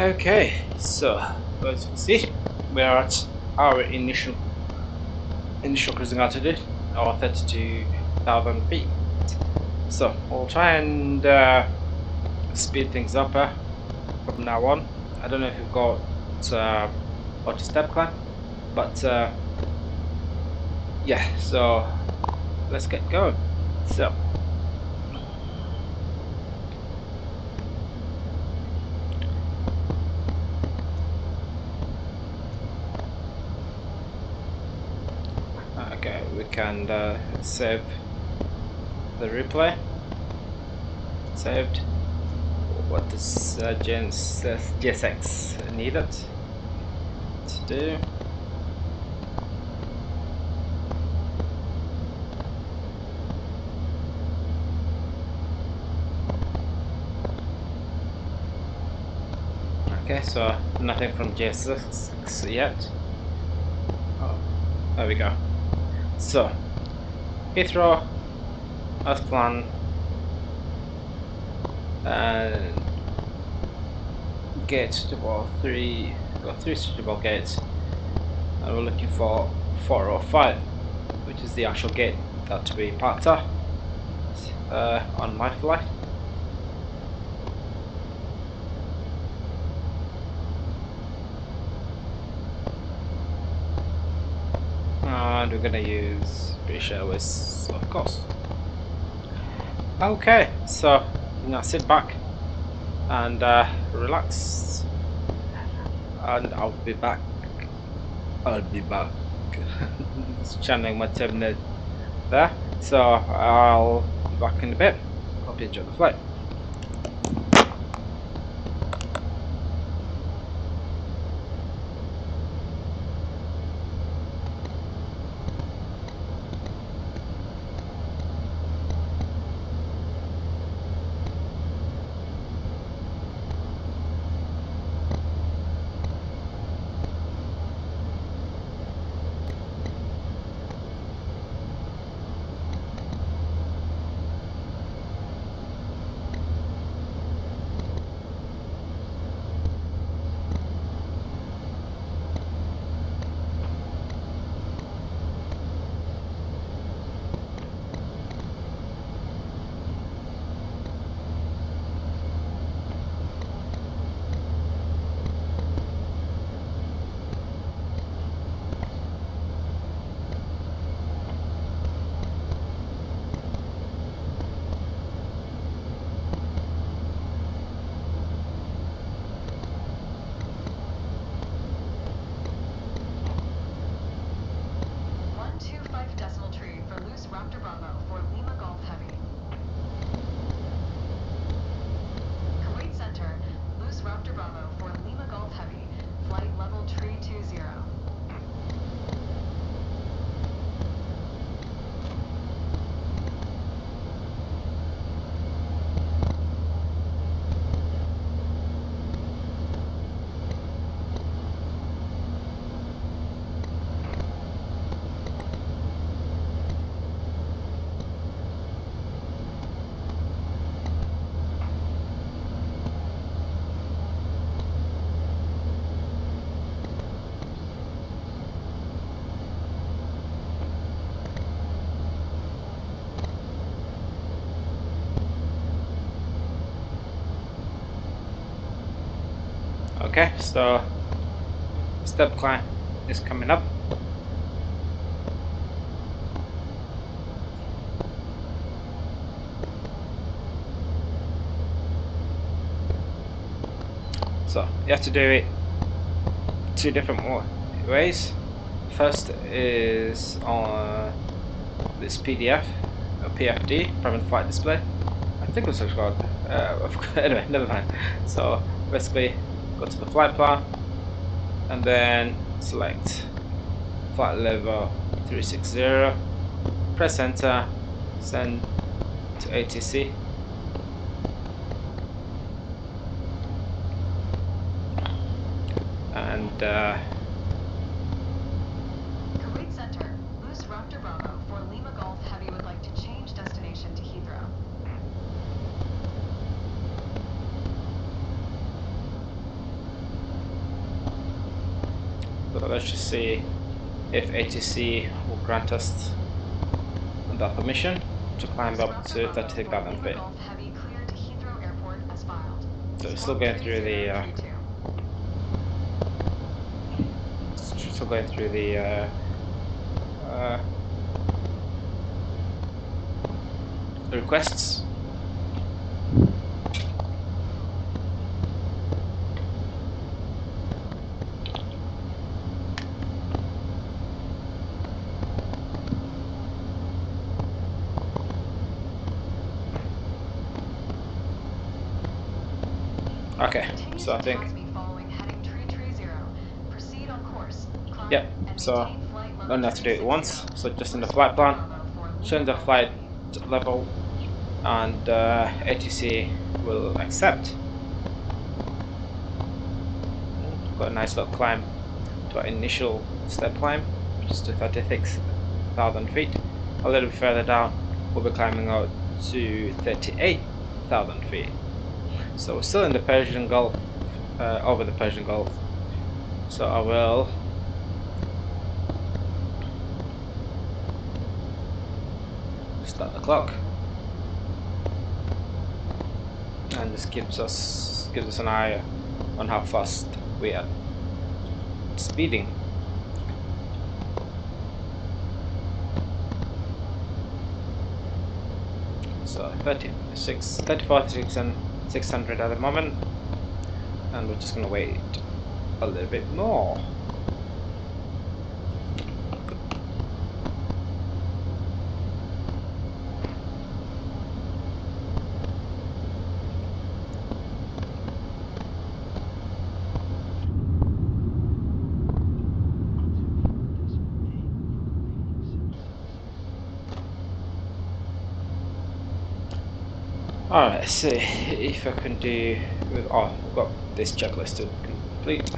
Okay, so as you can see, we are at our initial cruising altitude of 32,000 feet. So we'll try and speed things up from now on. I don't know if you've got auto step climb, but yeah. So let's get going. So. Okay, we can save the replay. Saved. What does GSX needed to do? Okay, so nothing from GSX yet. Oh, there we go. So Heathrow, as planned, and gate suitable three suitable gates, and we're looking for 405, which is the actual gate that we parked at on my flight. And we're gonna use British Airways, of course. Okay, so now sit back and relax, and I'll be back. Channeling my terminal there, so I'll be back in a bit. Hope you enjoy the flight. Okay, so step climb is coming up. So you have to do it two different ways. First is on this PDF, or PFD, private flight display. I think it's called. Anyway, never mind. So basically, go to the flight plan and then select flight level 360. Press enter, send to ATC. And Kuwait Center, Loose Raptor Bravo for Lima Golf Heavy would like to change destination to Heathrow. So let's just see if ATC will grant us that permission to climb up to 30,000 feet. So it's still going through the requests. Okay, so I think, yep, so don't have to do it once, so just in the flight plan, change the flight level, and ATC will accept. Got a nice little climb to our initial step climb, which is to 36,000 feet. A little bit further down, we'll be climbing out to 38,000 feet. So we're still in the Persian Gulf, over the Persian Gulf. So I will start the clock, and this gives us an eye on how fast we are speeding. So 34,600 and 600 at the moment, and we're just going to wait a little bit more. Alright, let's see if I can do with, oh, I've got this checklist to complete.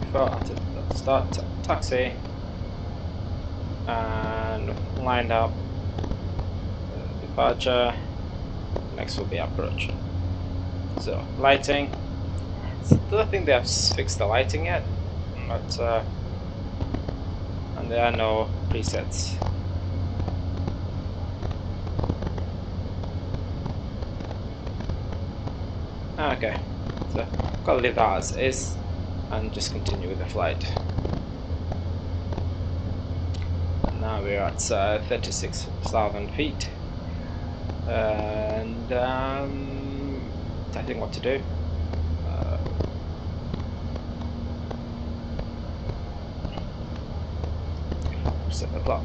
Before I have to start taxi and line up departure. Next will be approach. So lighting. Still don't think they have fixed the lighting yet. But and there are no presets. Okay, so gotta leave that as is and just continue with the flight. And now we're at 36,000 feet, and I think what to do. Set the clock,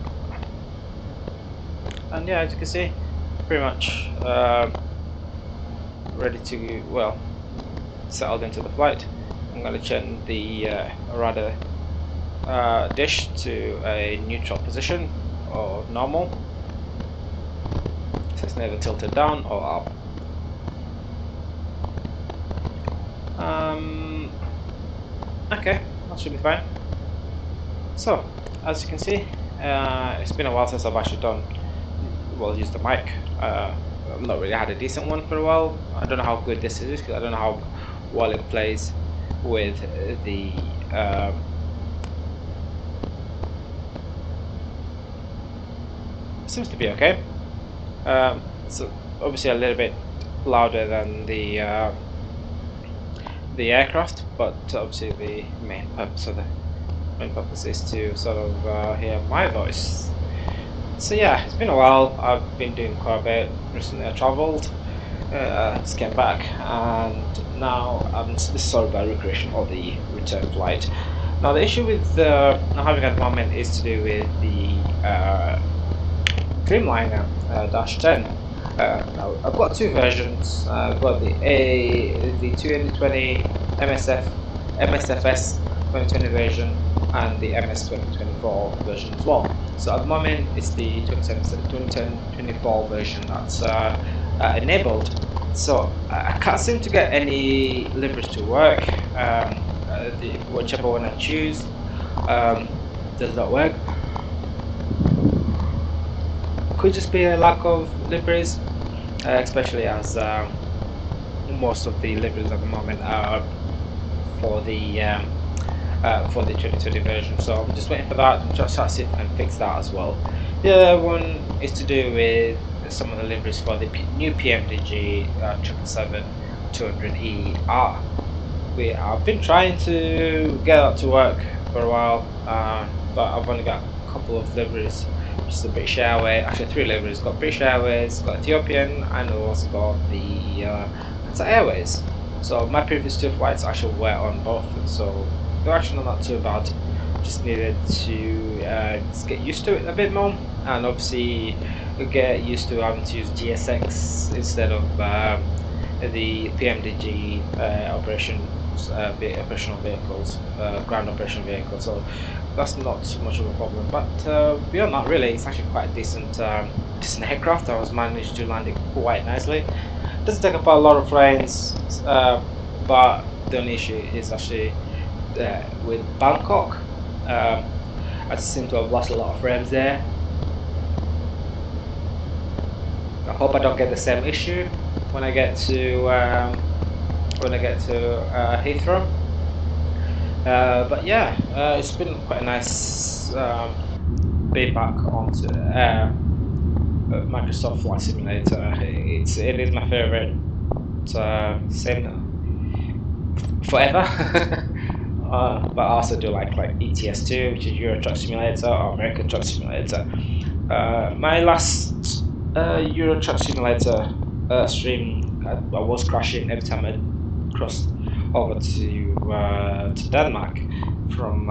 and yeah, as you can see, pretty much ready to, well, settled into the flight. I'm going to change the rudder dish to a neutral position or normal, so it's neither tilted down or up. Okay, that should be fine. So as you can see, it's been a while since I've actually used the mic. I've not really had a decent one for a while. I don't know how good this is, because I don't know how well it plays with the seems to be okay. So obviously a little bit louder than the aircraft, but obviously the main purpose is to sort of hear my voice. So yeah, it's been a while. I've been doing quite a bit. Recently I travelled, just came back, and now this is sort of a recreation of the return flight. Now the issue with I'm having at the moment is to do with the Dreamliner Dash 10. Now I've got two versions. I've got the 2020 MSFS 2020 version and the MS 2024 version as well. So at the moment it's the 2024 version that's enabled. So I can't seem to get any liveries to work. Whichever one I choose does not work. Could just be a lack of liveries. especially as most of the liveries at the moment are for the 2020 version. So I'm just waiting for that, just to see if I can fix that as well. The other one is to do with some of the liveries for the new PMDG 777-200ER. I've been trying to get that to work for a while, but I've only got a couple of liveries, which is the British Airways, actually 3 liveries. Got British Airways, got Ethiopian, and also got the Qatar Airways. So my previous 2 flights actually were on both, so they're actually not too bad. Just needed to just get used to it a bit more, and obviously get used to having to use GSX instead of the PMDG operational vehicles, ground operational vehicles. So that's not so much of a problem. But beyond that, really, it's actually quite a decent aircraft. I was managed to land it quite nicely. It doesn't take up a lot of planes, but the only issue is actually with Bangkok. I seem to have lost a lot of frames there. I hope I don't get the same issue when I get to Heathrow. But yeah, it's been quite a nice being back onto Microsoft Flight Simulator. It is my favorite sim forever. But I also do like ETS2, which is Euro Truck Simulator, or American Truck Simulator. My last Euro Truck Simulator stream, I was crashing every time I crossed over to Denmark from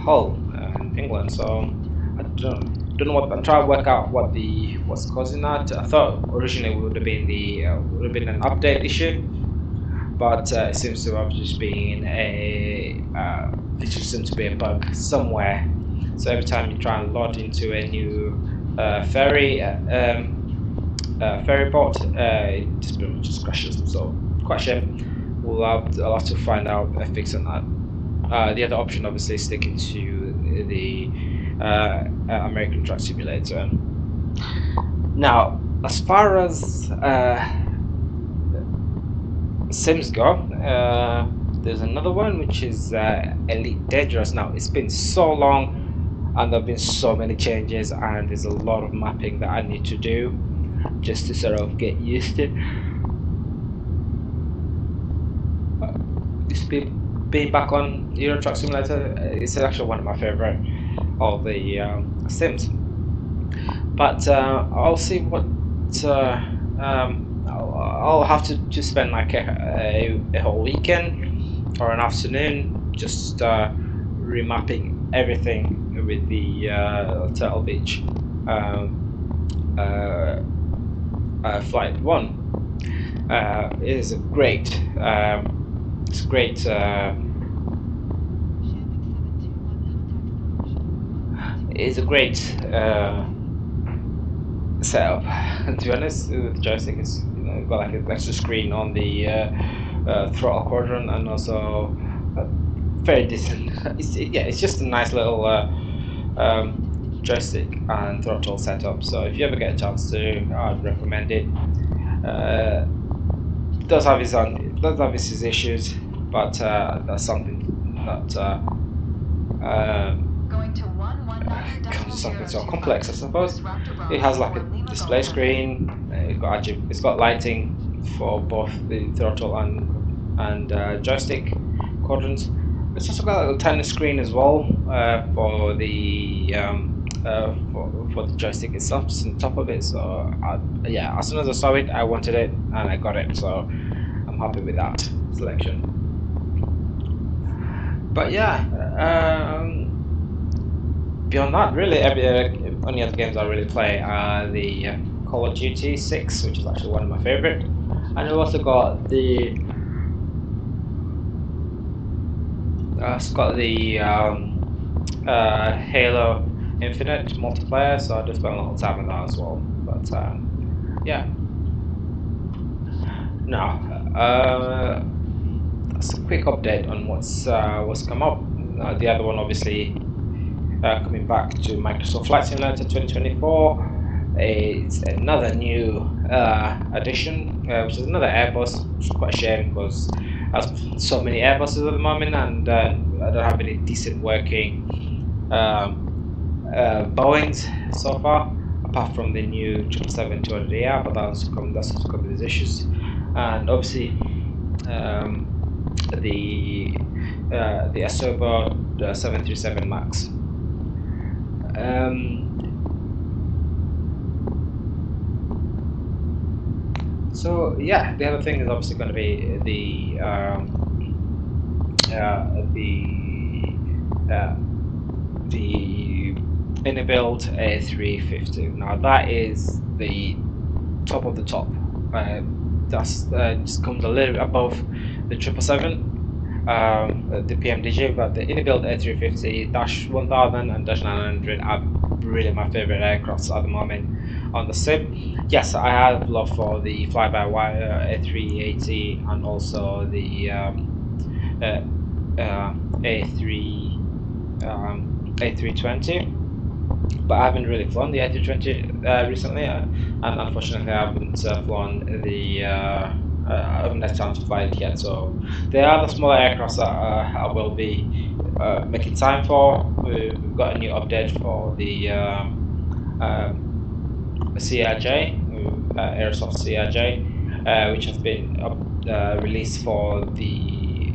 Hull in England. So I don't know what, I'm trying to work out what's causing that. I thought originally it would have been an update issue, but it seems to have just been it just seems to be a bug somewhere. So every time you try and log into a new ferry port, it just crashes. So quite a shame. I'll have to find out a fix on that. The other option, obviously, is sticking to the American Truck Simulator. Now, as far as sims go, there's another one which is Elite Dangerous. Now, it's been so long and there have been so many changes, and there's a lot of mapping that I need to do just to sort of get used to. This being back on Euro Truck Simulator is actually one of my favorite of the sims. But I'll see what I'll have to just spend like a whole weekend or an afternoon just remapping everything with the Turtle Beach Flight 1. It is a great it's great it's a great setup. To be honest, with the joystick, it's got like an extra screen on the throttle quadrant, and also very decent. It's just a nice little joystick and throttle setup. So if you ever get a chance to, I'd recommend it. It does have its issues, but that's something that comes to something so complex, I suppose. It has like a display screen. It's got lighting for both the throttle and joystick quadrants. It's also got a little tiny screen as well for the joystick itself, just on top of it. So yeah, as soon as I saw it, I wanted it and I got it. So I'm happy with that selection. But yeah, beyond that, really, only other games I really play are the Call of Duty 6, which is actually one of my favorite, and I've also got the Halo Infinite multiplayer, so I just spent a lot of time on that as well. But yeah. Now, that's a quick update on what's come up. The other one, obviously, coming back to Microsoft Flight Simulator 2024. is another new addition, which is another Airbus. It's quite a shame because I have so many Airbuses at the moment, and I don't have any decent working Boeings so far, apart from the new 777-200ER, but that's also come with these issues, and obviously the Asobo 737 Max. So yeah, the other thing is obviously going to be the in-built A350. Now that is the top of the top. That's just comes a little bit above the 777, the PMDG, but the in-built A350-1000 and -900 are really my favorite aircrafts at the moment on the sim. Yes, I have love for the fly-by-wire A380 and also the A320, but I haven't really flown the A320 recently, and unfortunately I haven't flown the I haven't had time to fly it yet. So there are the smaller aircrafts that I will be making time for. We've got a new update for the CRJ, Aerosoft CRJ, which has been released for the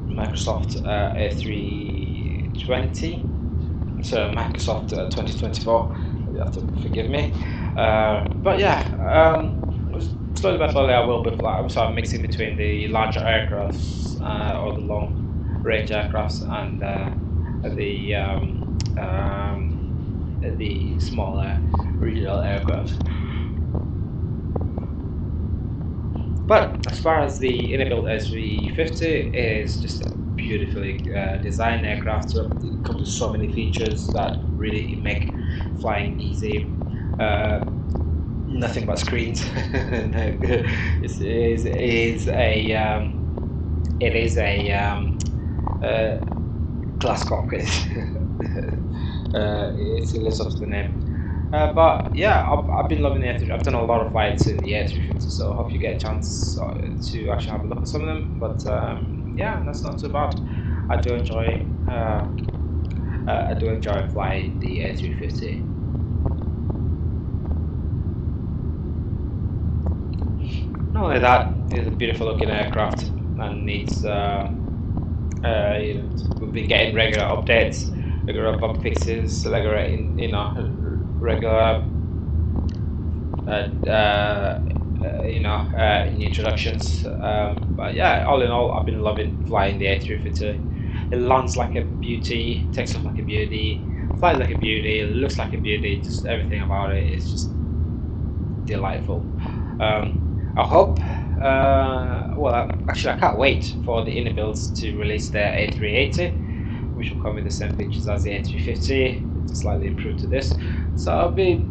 Microsoft A320, so Microsoft 2024. You have to forgive me, but yeah, slowly but slowly I will be flying. So I'm mixing between the larger aircrafts or the long range aircrafts and the smaller regional aircraft. But as far as the in-built A350 is just a beautifully designed aircraft. So it comes with so many features that really make flying easy. Nothing but screens. It is a glass cockpit. It lives up to the name. But yeah, I've been loving the A350. I've done a lot of flights in the A350, so I hope you get a chance to actually have a look at some of them. But yeah, that's not too bad. I do enjoy flying the A350. Not only that, it's a beautiful looking aircraft, and it's we've been getting regular updates, regular bug fixes, regular regular introductions. But yeah, all in all, I've been loving flying the A350. It lands like a beauty, takes off like a beauty, flies like a beauty, looks like a beauty. Just everything about it is just delightful. I hope. Well, actually, I can't wait for the in-builds to release their A380, which will come with the same features as the A350, it's slightly improved to this. So I'll be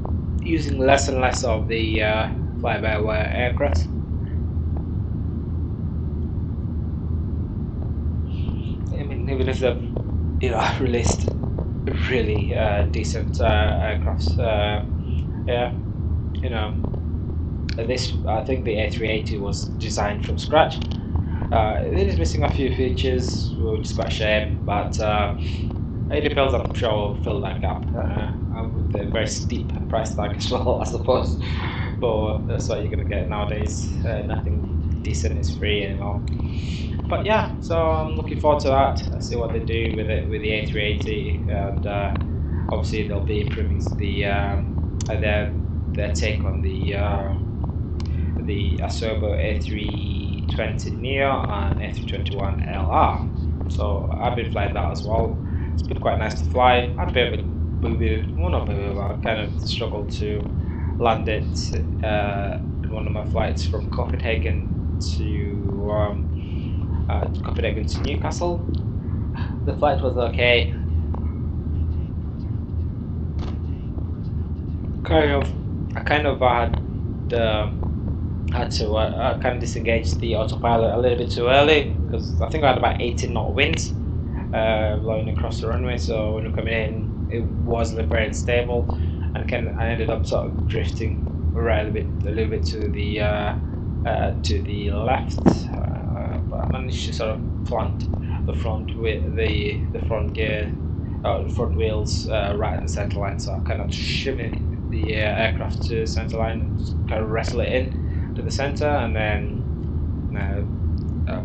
using less and less of the fly-by-wire aircraft. I mean, even if they've released really decent aircrafts, yeah, this, I think the A380 was designed from scratch. It is missing a few features, which is quite a shame, but it depends. I'm sure will fill that gap with a very steep price tag as well, I suppose. But that's what you're gonna get nowadays. Nothing decent is free anymore. But yeah, so I'm looking forward to that. Let's see what they do with it with the A380, and obviously they'll be improving their take on the Asobo A320 Neo and A321 LR. So I've been flying that as well. It's been quite nice to fly. I had a bit of a boo-boo, well not boo-boo, but I kind of struggled to land it in one of my flights from Copenhagen to Newcastle. The flight was okay. I kind of had to kind of disengage the autopilot a little bit too early, because I think I had about 18 knot winds, blowing across the runway. So when we coming in, it wasn't very unstable, and I ended up sort of drifting right a little bit to the left, but I managed to sort of plant the front with the front gear, the front wheels right in the center line. So I kind of shimmy the aircraft to the center line, just kind of wrestle it in to the center, and then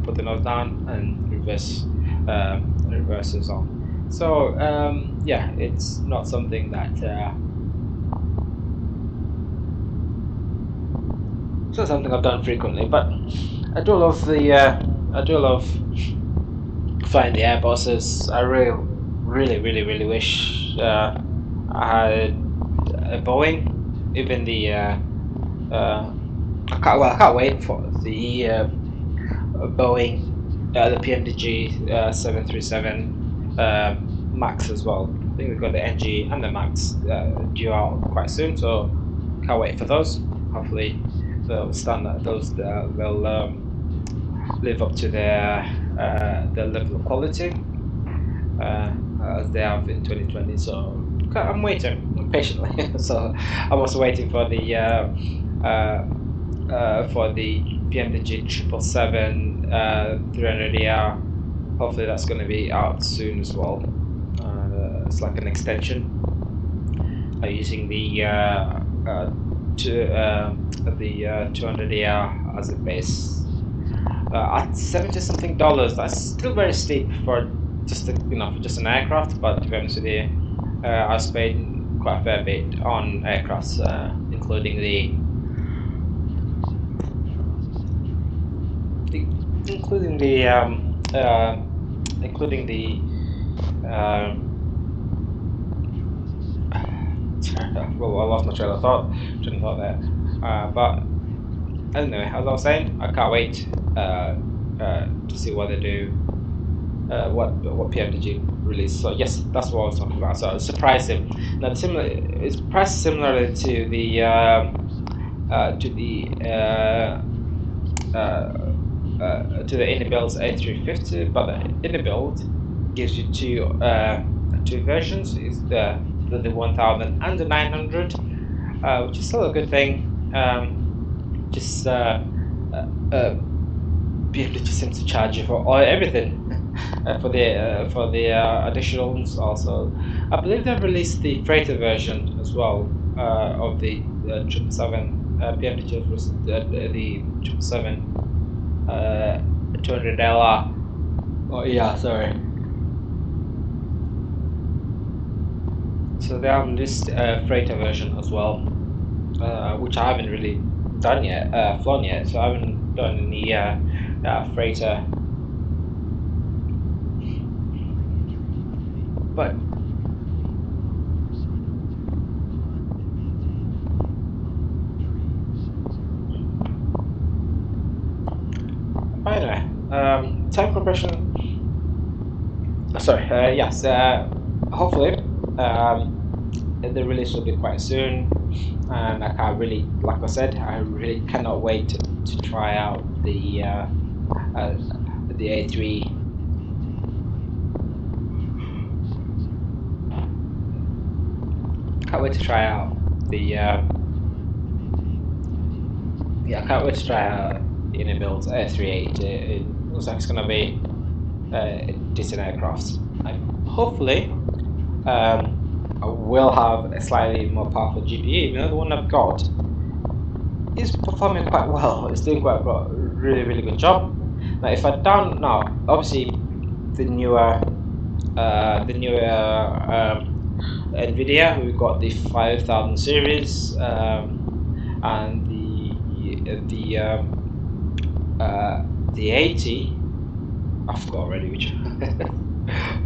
put the nose down and reverses on. So yeah, it's not something that it's not something I've done frequently, but I do love flying the Airbuses. I really wish I had a Boeing. Even the I can't wait for the Boeing, the PMDG 737 Max as well. I think we've got the NG and the Max due out quite soon, so can't wait for those. Hopefully they'll they'll live up to their level of quality as they have in 2020. So I'm waiting patiently. So I'm also waiting for the PMDG 777 300ER. Hopefully that's going to be out soon as well. It's like an extension using the 200ER as a base. At $70 something, that's still very steep for just just an aircraft. But to be honest with you, I spent quite a fair bit on aircrafts, including the well, I lost my train of thought there. But anyway, as I was saying, I can't wait to see what they do, what PMDG release. So yes, that's what I was talking about. So it's surprising. Now it's priced similarly to the Innobuild's A350, but the Innobuild gives you two versions. Is the 1000 and the 900, which is still a good thing. PMDG just seems to charge you for everything. For the additionals also. I believe they've released the freighter version as well of the 777 PMDG was the 777 200LR. Oh yeah, sorry. So they have released freighter version as well, which I haven't really done yet, flown yet. So I haven't done any freighter. But anyway, time compression. Sorry, yes. Hopefully, the release will be quite soon, and I can't really, like I said, I really cannot wait to try out the A3. Can't wait to try out the I can't wait to try out the Innobuild's A380. It looks like it's gonna be decent aircraft. Hopefully, I will have a slightly more powerful GPU. You know, the one I've got is performing quite well. It's doing quite well, really good job. Now, if I down now, obviously the newer NVIDIA, we've got the 5000 series and the 80. I forgot already which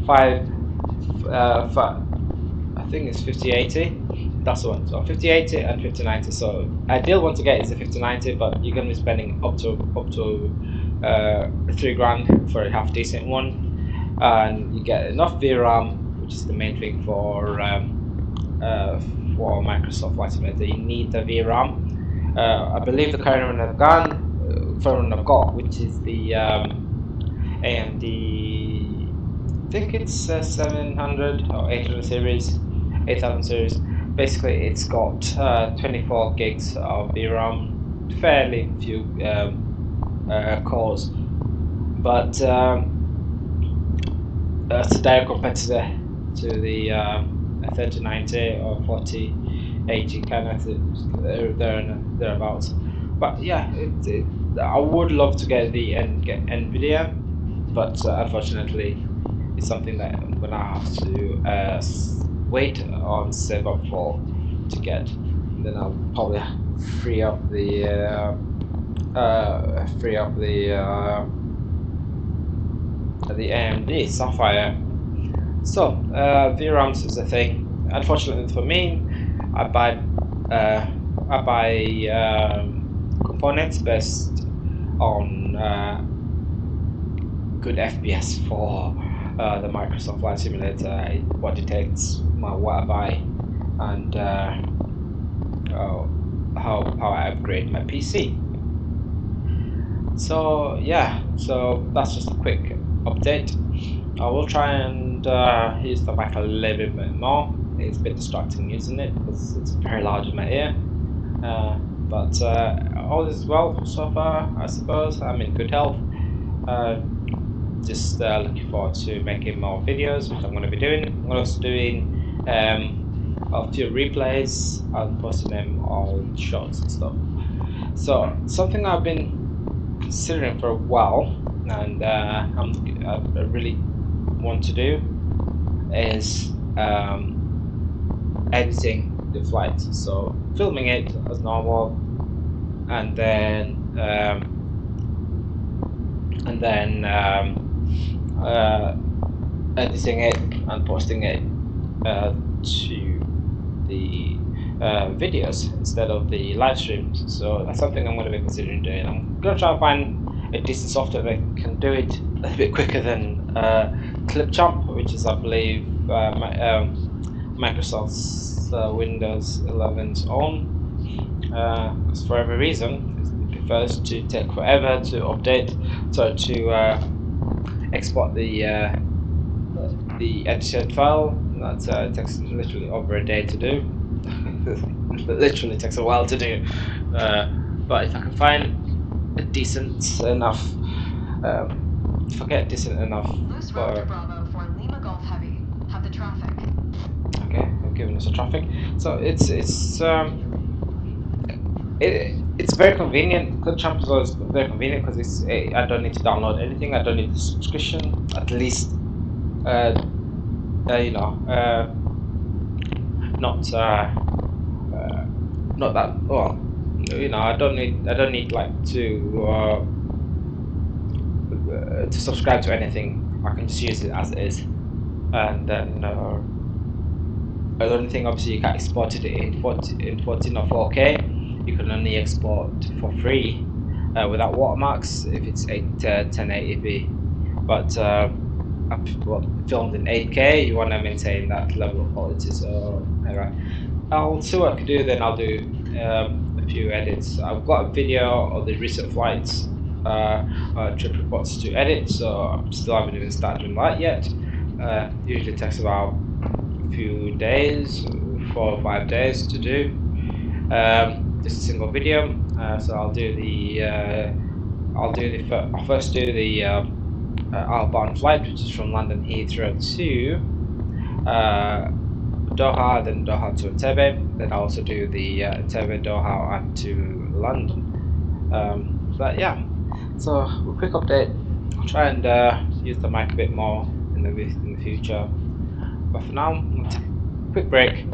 I think it's 5080. That's the one. So 5080 and 5090. So ideal one to get is the 5090, but you're going to be spending up to $3,000 for a half decent one, and you get enough VRAM, which is the main thing for Microsoft Flight Simulator. You need the VRAM. I believe the current one I've got, which is the AMD think it's 700 or 800 series, 8000 series. Basically, it's got 24 gigs of VRAM, fairly few cores, but it's a direct competitor to the 3090 or 4080 kind of thereabouts. But yeah, I would love to get the NVIDIA, but unfortunately, it's something that I'm gonna have to wait on save up for to get. And then I'll probably free up the AMD Sapphire. So VRAMs is a thing. Unfortunately for me, I buy components based on good FPS for the Microsoft Flight Simulator. What detects what I buy and how I upgrade my PC. So yeah, so that's just a quick update. I will try and use the mic a little bit more. It's a bit distracting using it because it's very loud in my ear. But all is well so far, I suppose. I'm in good health. Just looking forward to making more videos, which I'm going to be doing. I'm also doing a few replays and posting them on shorts and stuff. So something I've been considering for a while, and I really want to do is editing the flight. So filming it as normal, and then editing it and posting it to the videos instead of the live streams. So that's something I'm going to be considering doing. I'm going to try and find a decent software that can do it a little bit quicker than Clipchamp, which is, I believe, Microsoft's Windows 11's own. Because for every reason, it prefers to take forever to update, so to export the edited file. That takes literally over a day to do. It literally takes a while to do. But if I can find a decent enough, if I get decent enough for Bravo for Lima Golf Heavy. Have the traffic. Okay, they've given us a traffic. So it's very convenient. Clipchamp is always very convenient because I don't need to download anything. I don't need the subscription. At least, you know, not that well. You know, I don't need like to subscribe to anything. I can just use it as it is, and then. The only thing, obviously, you can't export it in 14 or 4K. You can only export for free without watermarks if it's 1080p. But filmed in 8K, you want to maintain that level of quality. So anyway, I'll see what I can do. Then I'll do a few edits. I've got a video of the recent flights, trip reports to edit. So I still haven't even started doing that yet. Usually takes about few days, 4 or 5 days to do just a single video. So I'll first do the outbound flight, which is from London Heathrow to Doha, then Doha to Entebbe. Then I'll also do the Entebbe, Doha, and to London. But yeah, so a quick update. I'll try and use the mic a bit more in the future. But for now, I'm gonna take a quick break.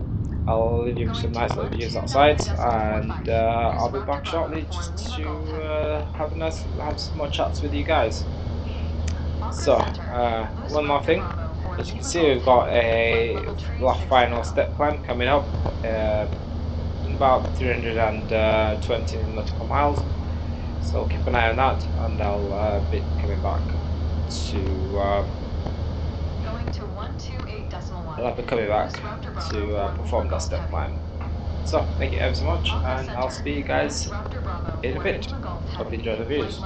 I'll leave you with some nice little views outside, and I'll be back shortly just to have some more chats with you guys. So, one more thing. As you can see, we've got a final step climb coming up in about 320 nautical miles. So keep an eye on that, and I'll be coming back to. I'll be coming back to perform that step climb. So thank you ever so much, and I'll see you guys in a bit. Hope you enjoy the views.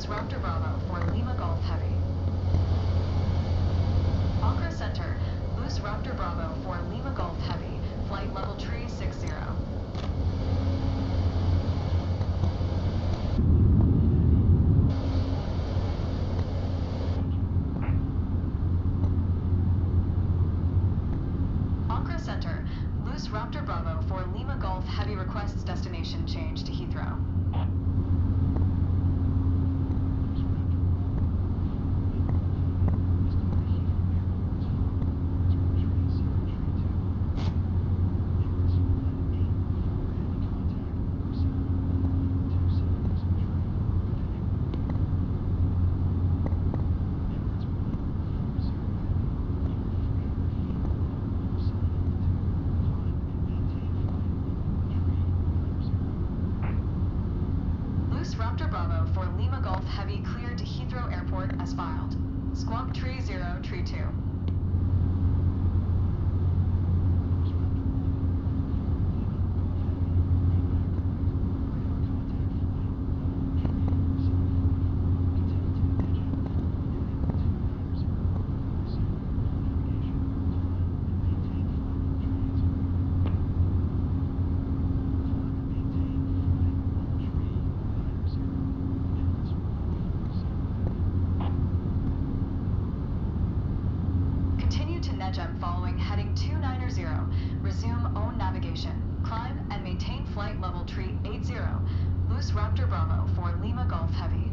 Loose Raptor Bravo for Lima Golf Heavy. Accra Center, Loose Raptor Bravo for Lima Golf Heavy, flight level tree 60. Accra Center, Loose Raptor Bravo for Lima Golf Heavy requests destination change to Heathrow. Loose Raptor Bravo for Lima Golf Heavy cleared to Heathrow Airport as filed. Squawk tree 0, tree 2. Continue to Nejam following heading 290. Resume own navigation. Climb and maintain flight level tree 80. Loose Raptor Bravo for Lima Golf Heavy.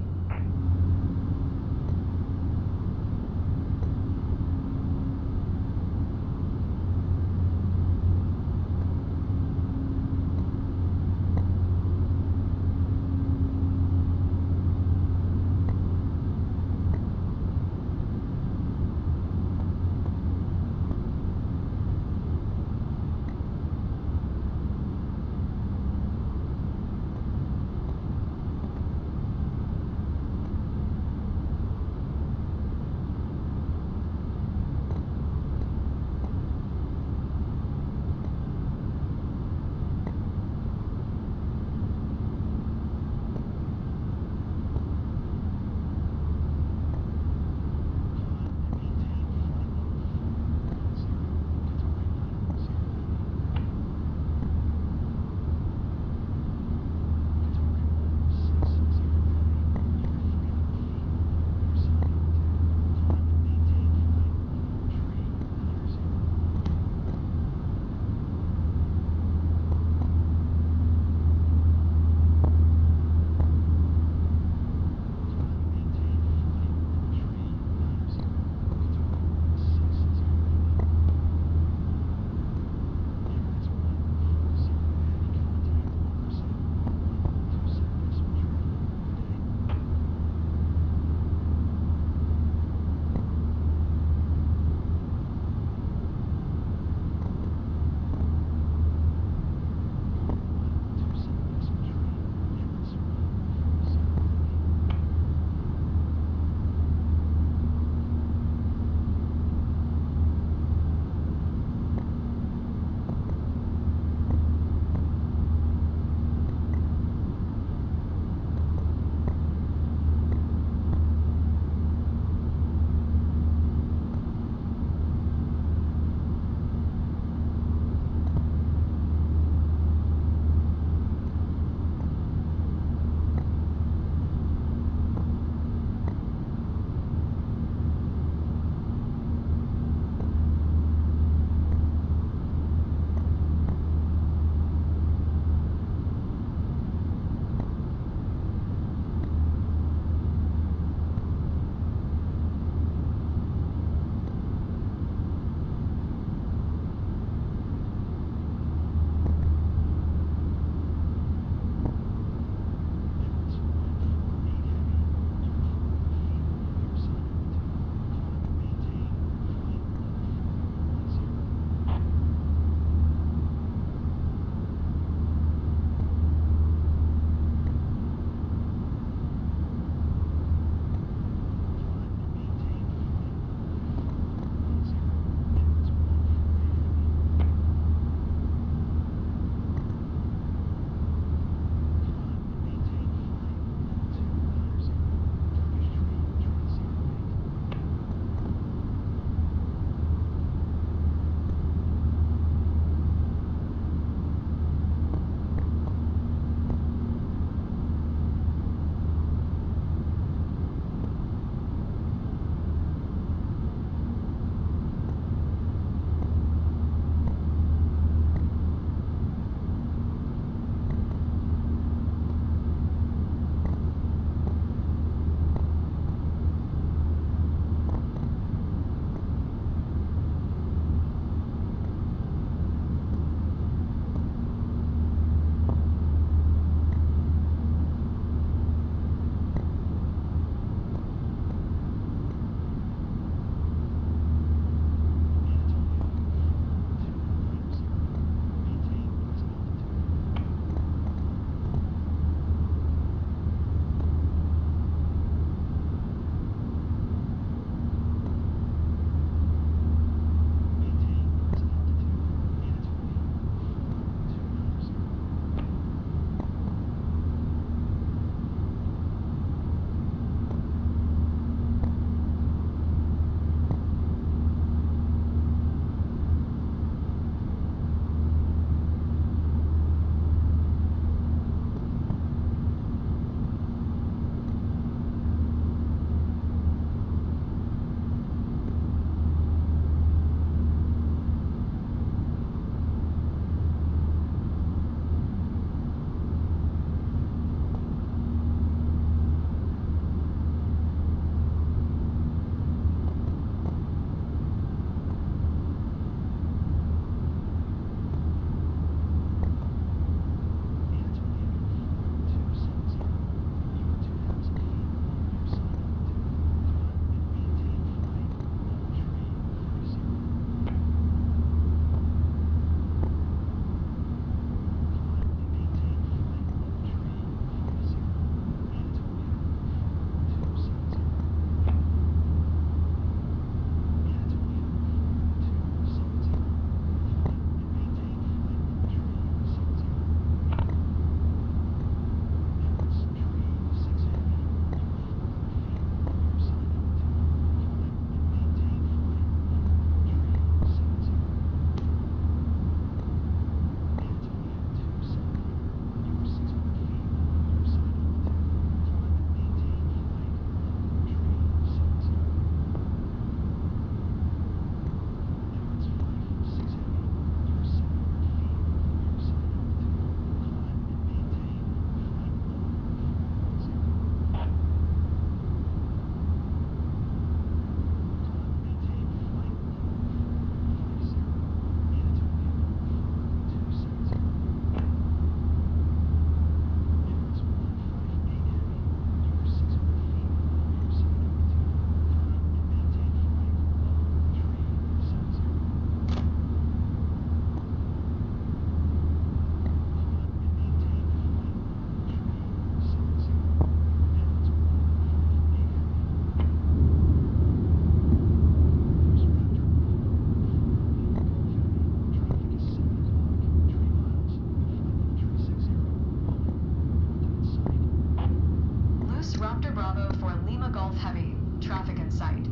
Loose Raptor Bravo for Lima Golf Heavy. Traffic in sight.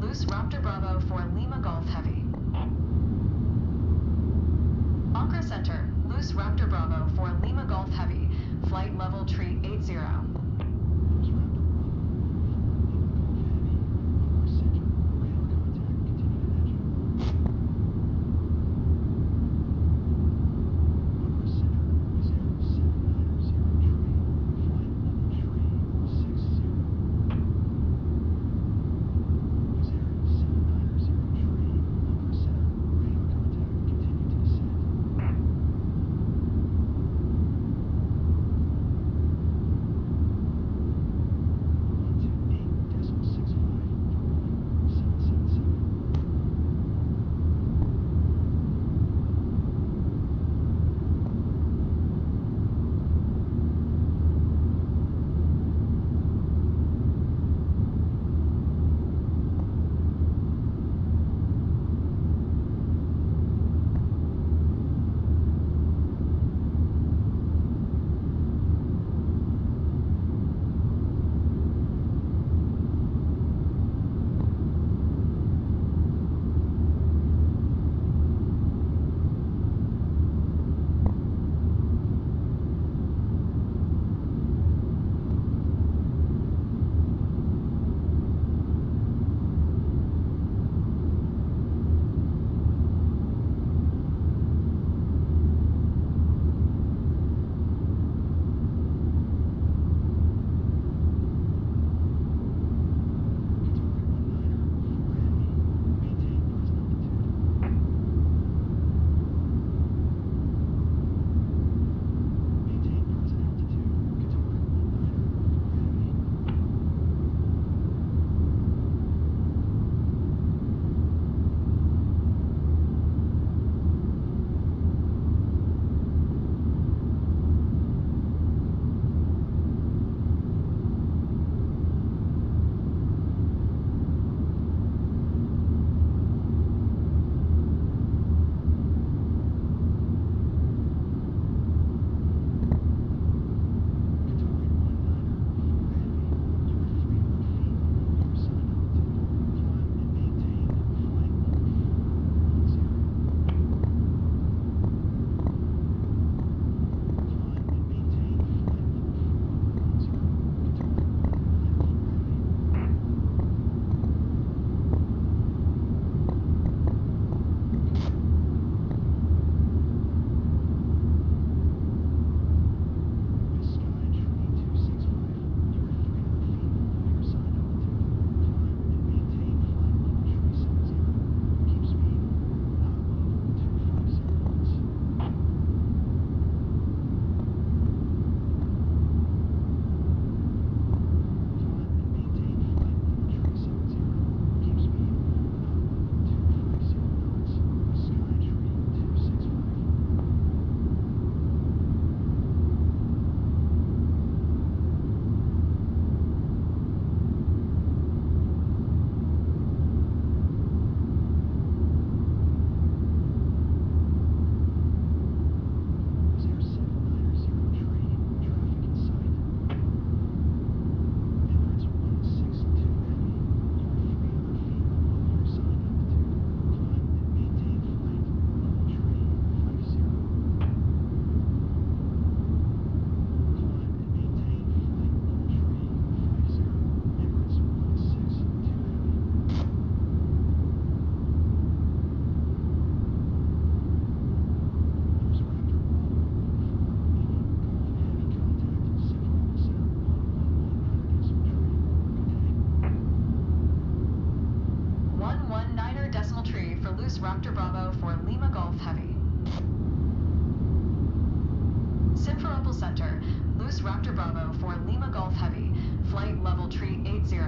Loose Raptor Bravo for Lima Golf Heavy. Accra Center, Loose Raptor Bravo for Lima Golf Heavy. Flight level tree 80. Loose Raptor Bravo for Lima Golf Heavy. Simferopol Center, Loose Raptor Bravo for Lima Golf Heavy, flight level tree 80.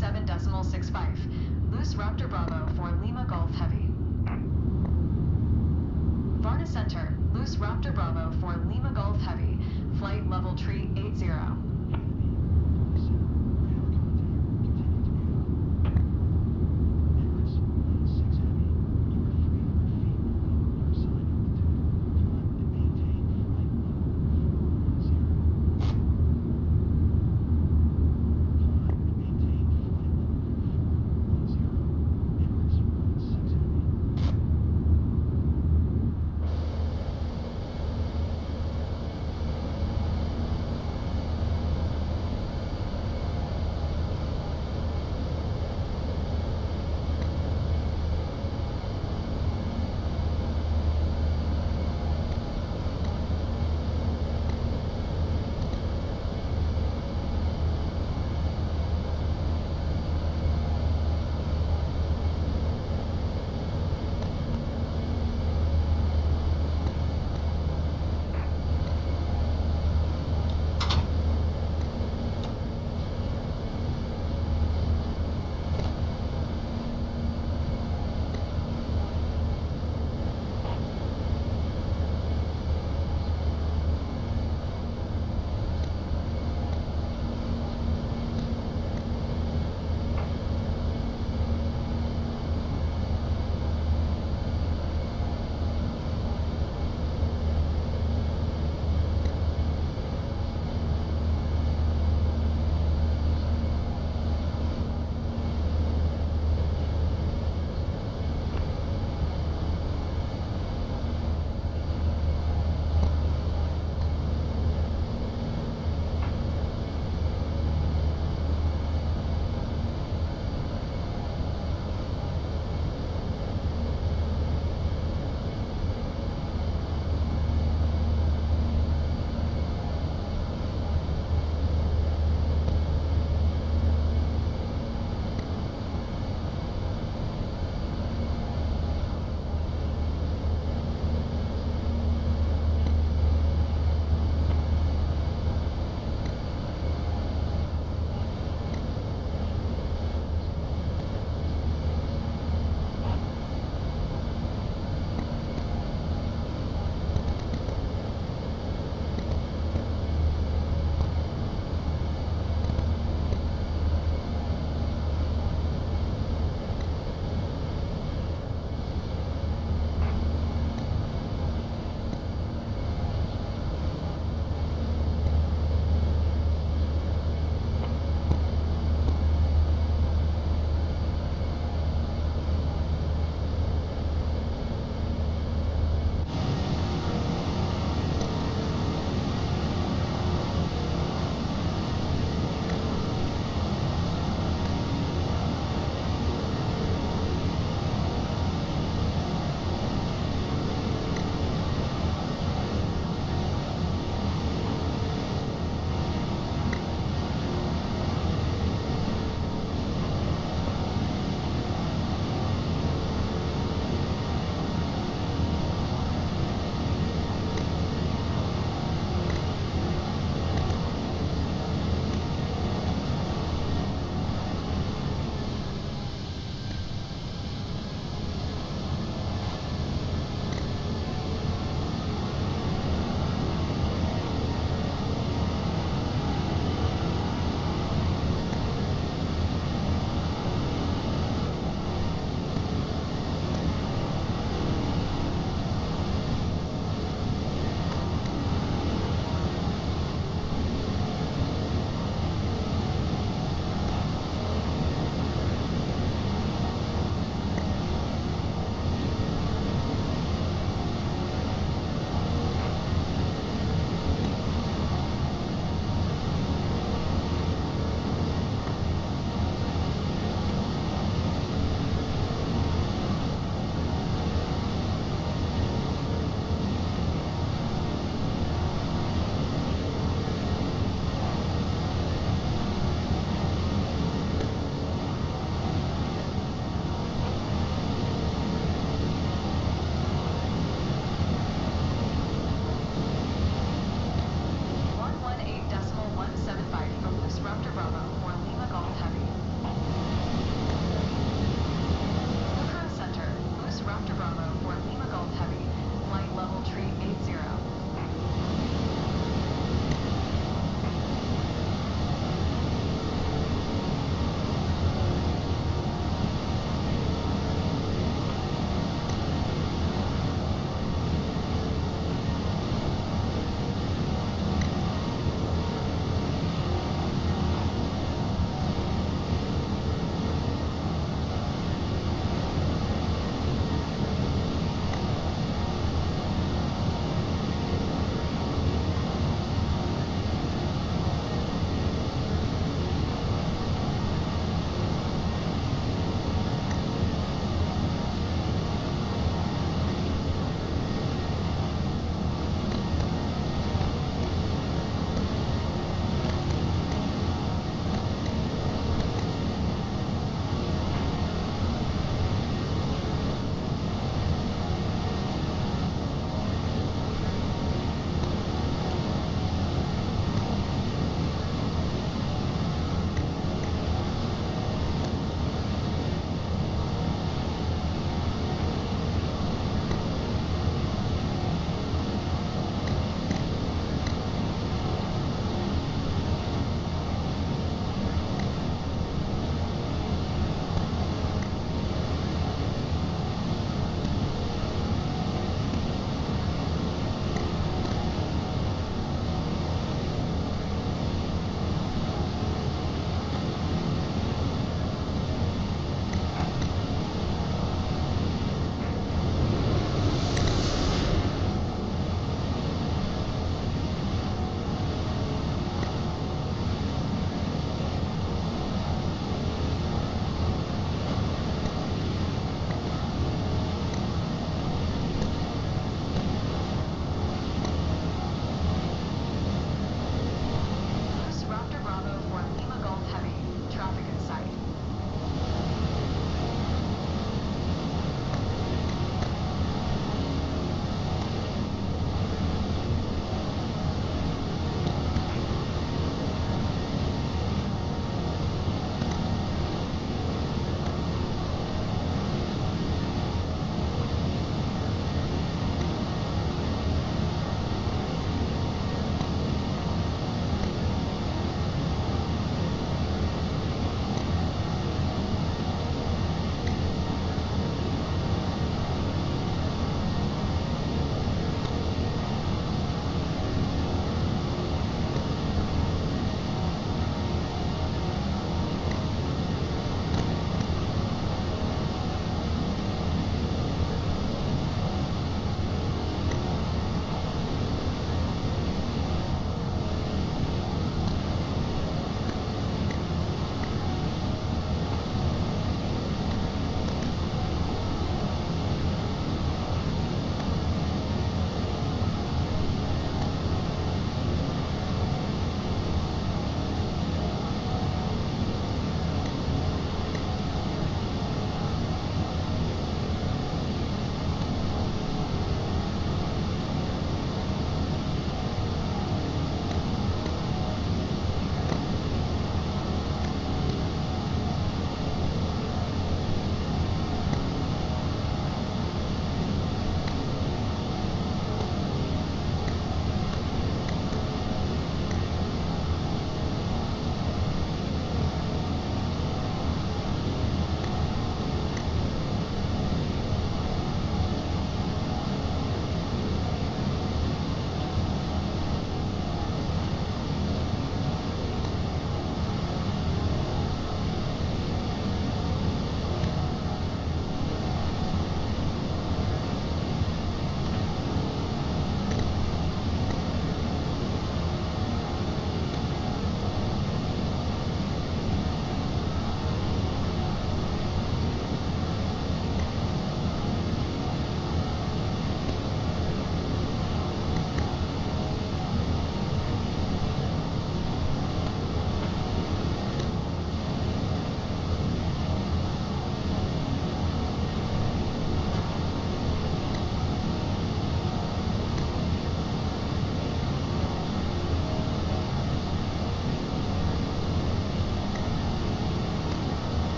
27.65. Loose Raptor Bravo for Lima Golf Heavy. Varna Center, loose Raptor Bravo for Lima Golf Heavy. Flight level tree 80.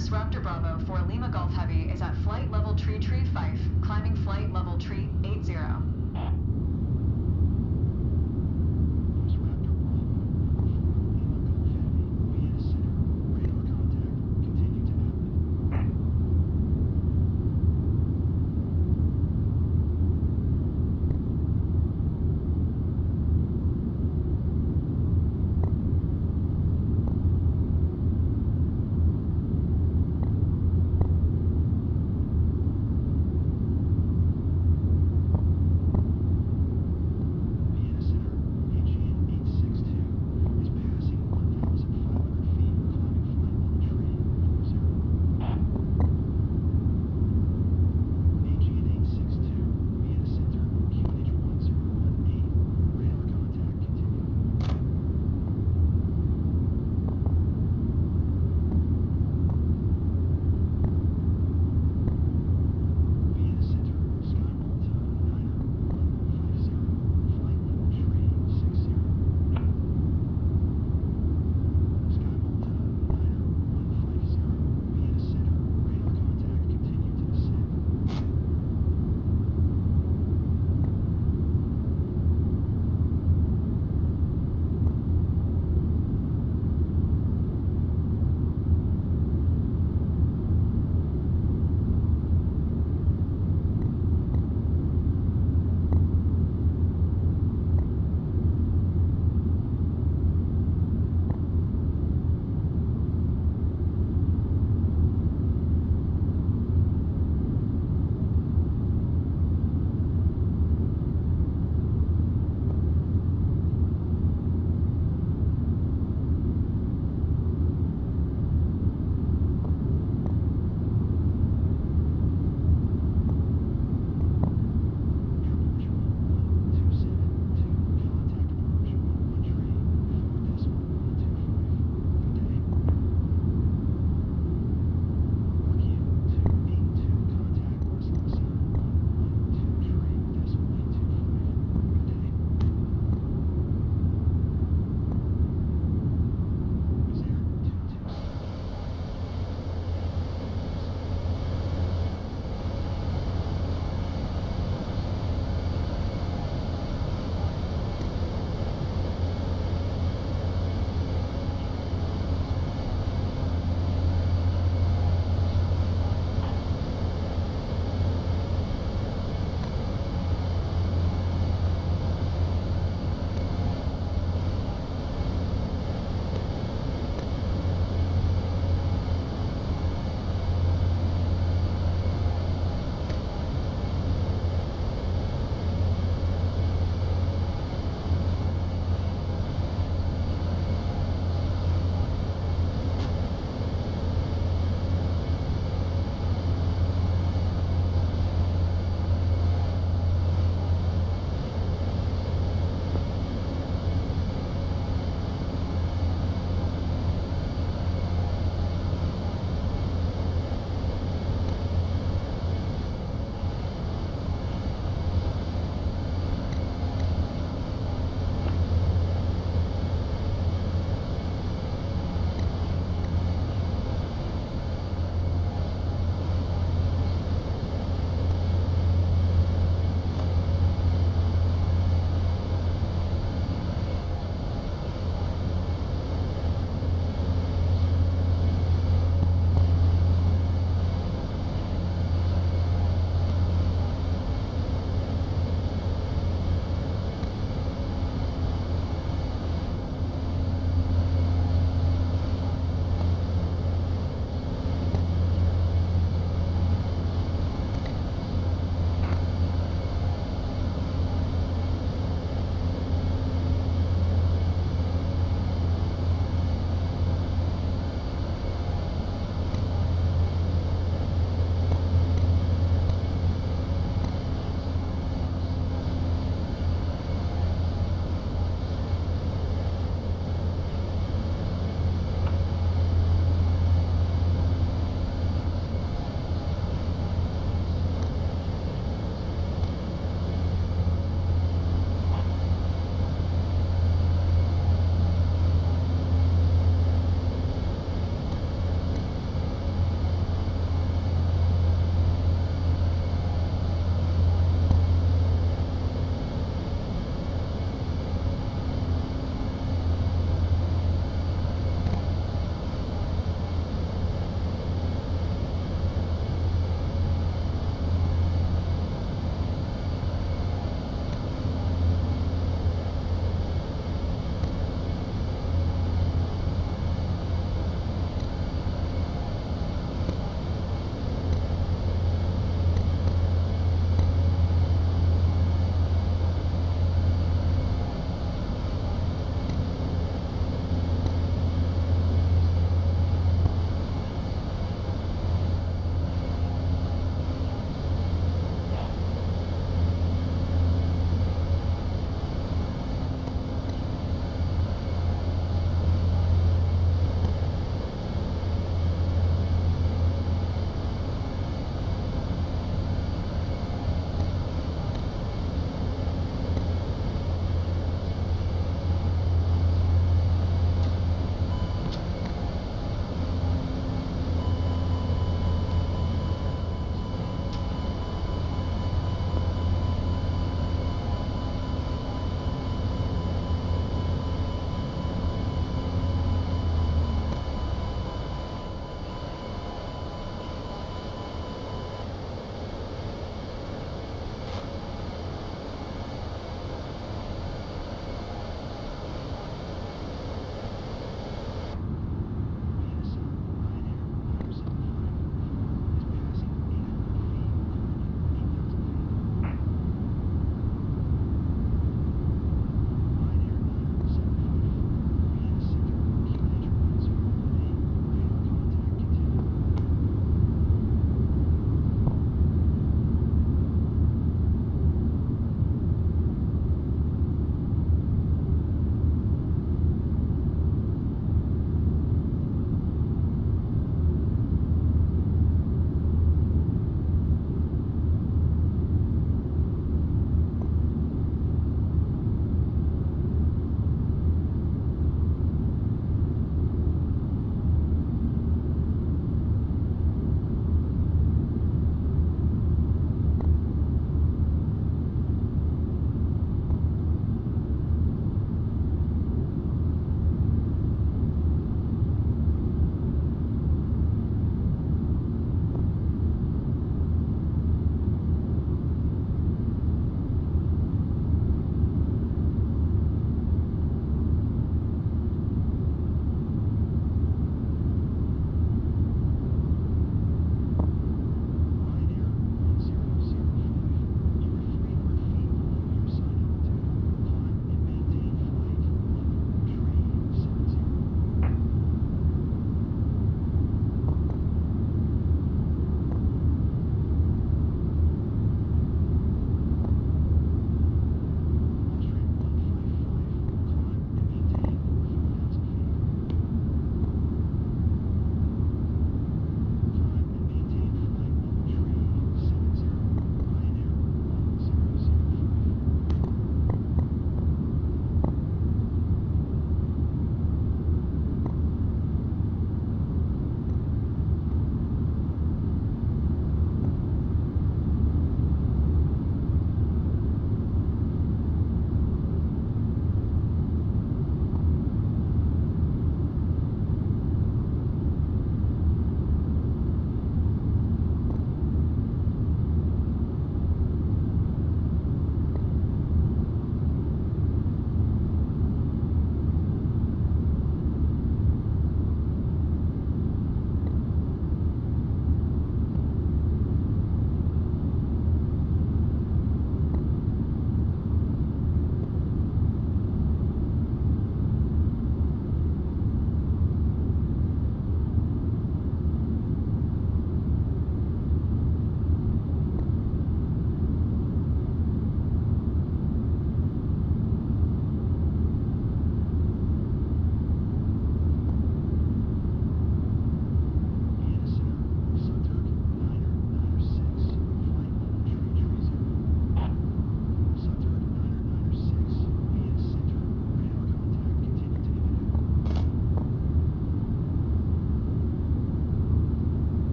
Loose Raptor Bravo for Lima Golf Heavy is at flight level tree 5, climbing flight level tree 80.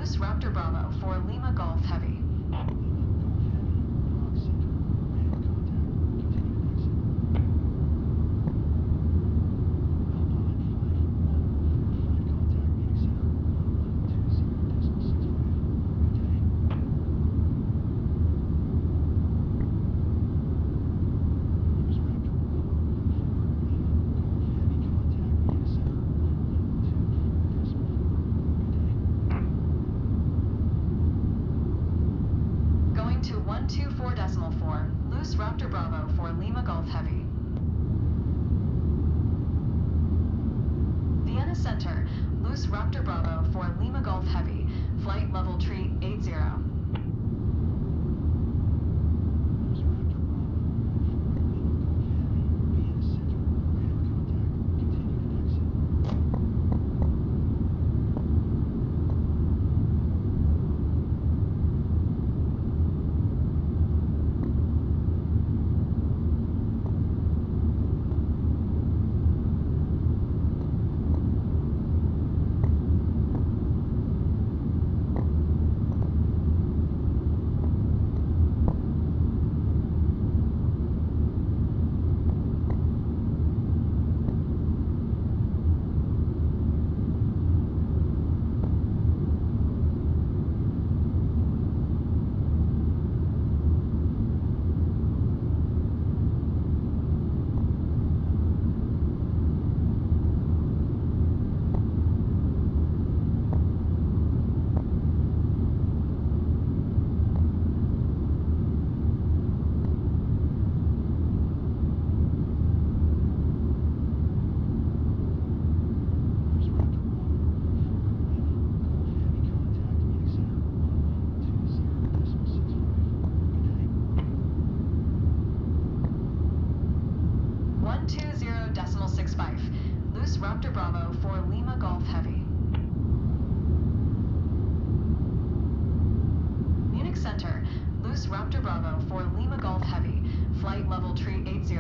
Loose Raptor Bravo for Lima Golf Heavy. Going to 124.4, Loose Raptor Bravo for Lima Golf Heavy. Vienna Center, Loose Raptor Bravo for Lima Golf Heavy, flight level tree 80. Loose Raptor Bravo for Lima Golf Heavy. Munich Center, Loose Raptor Bravo for Lima Golf Heavy, flight level tree 80.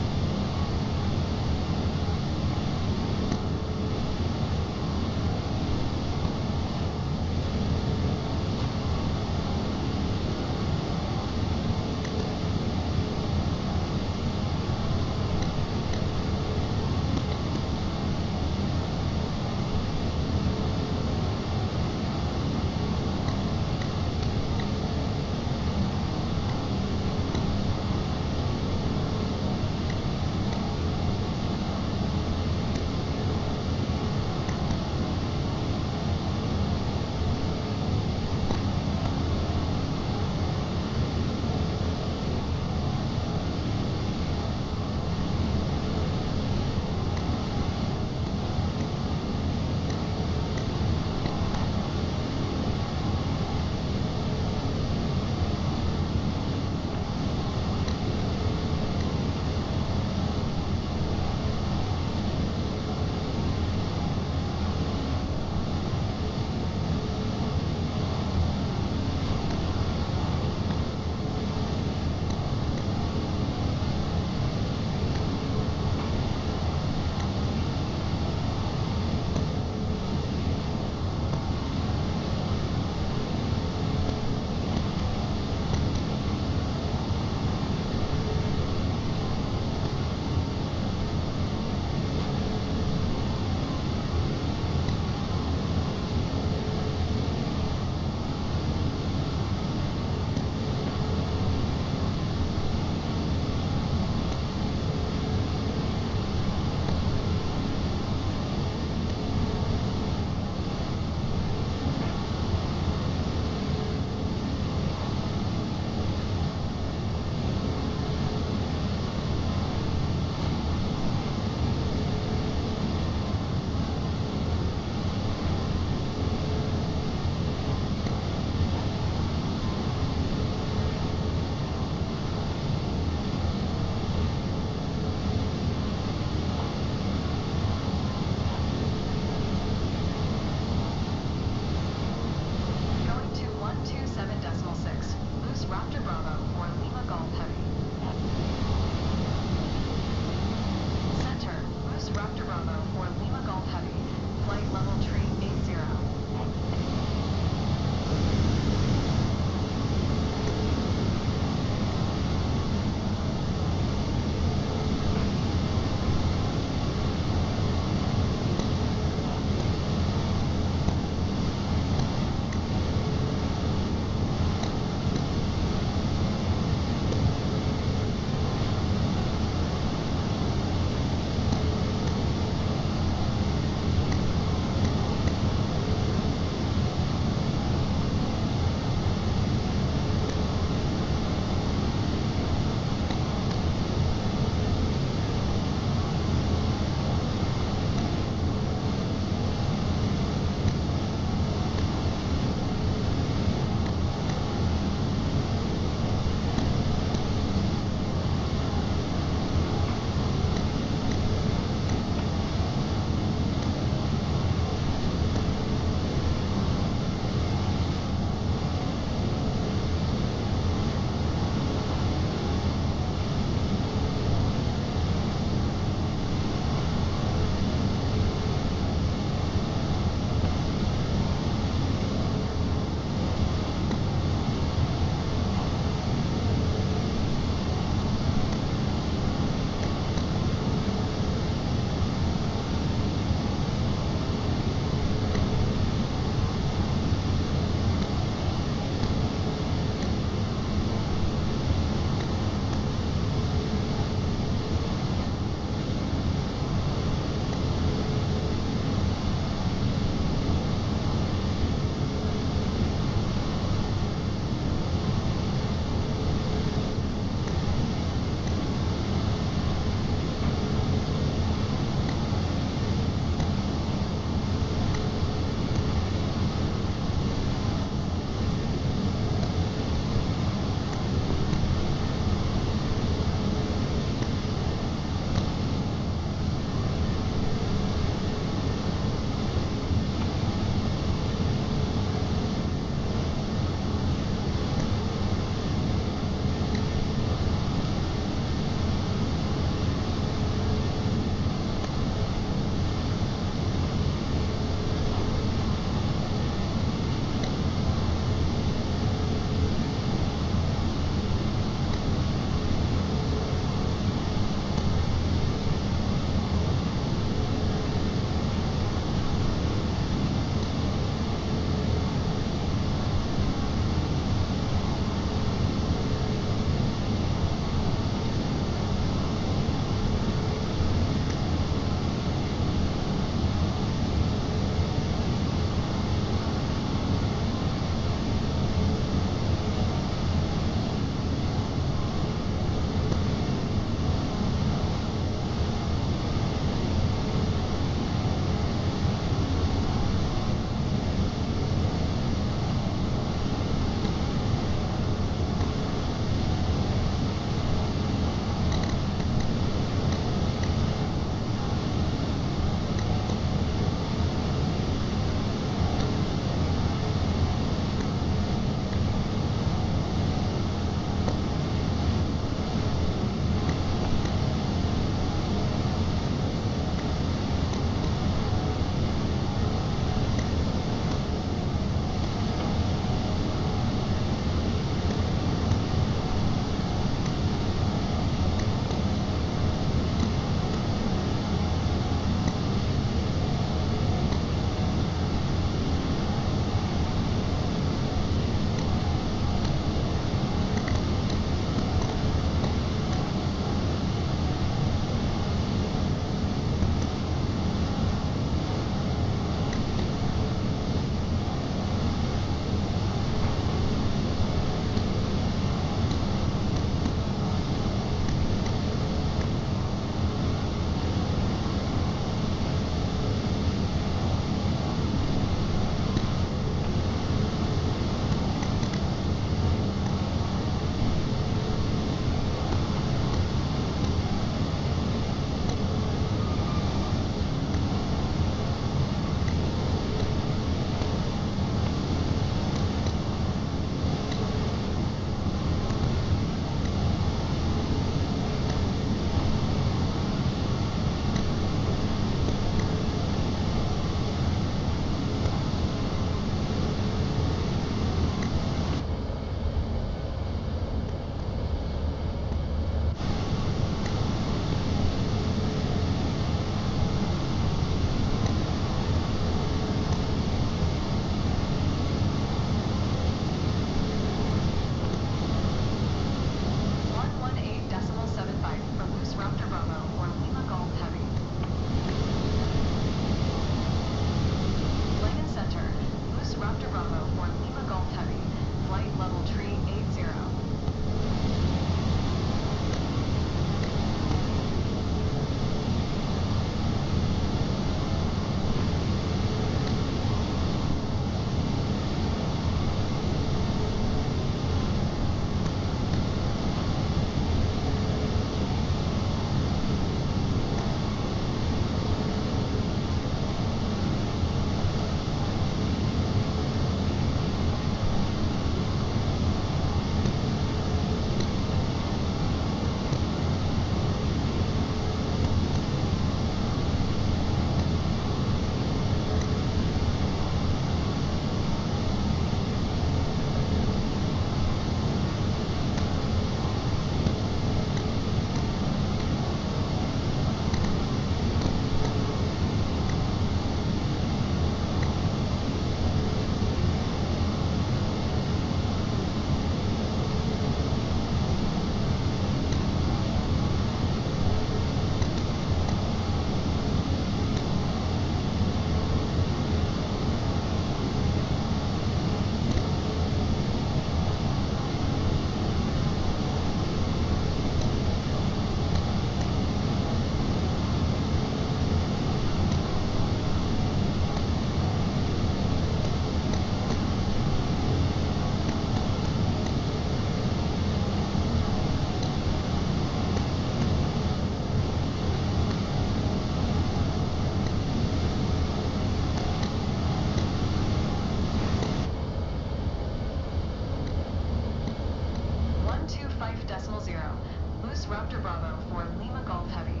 Bravo for Lima Golf Heavy.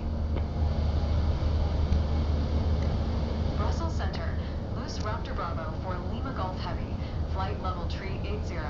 Brussels Center, loose Raptor Bravo for Lima Golf Heavy, flight level tree 80.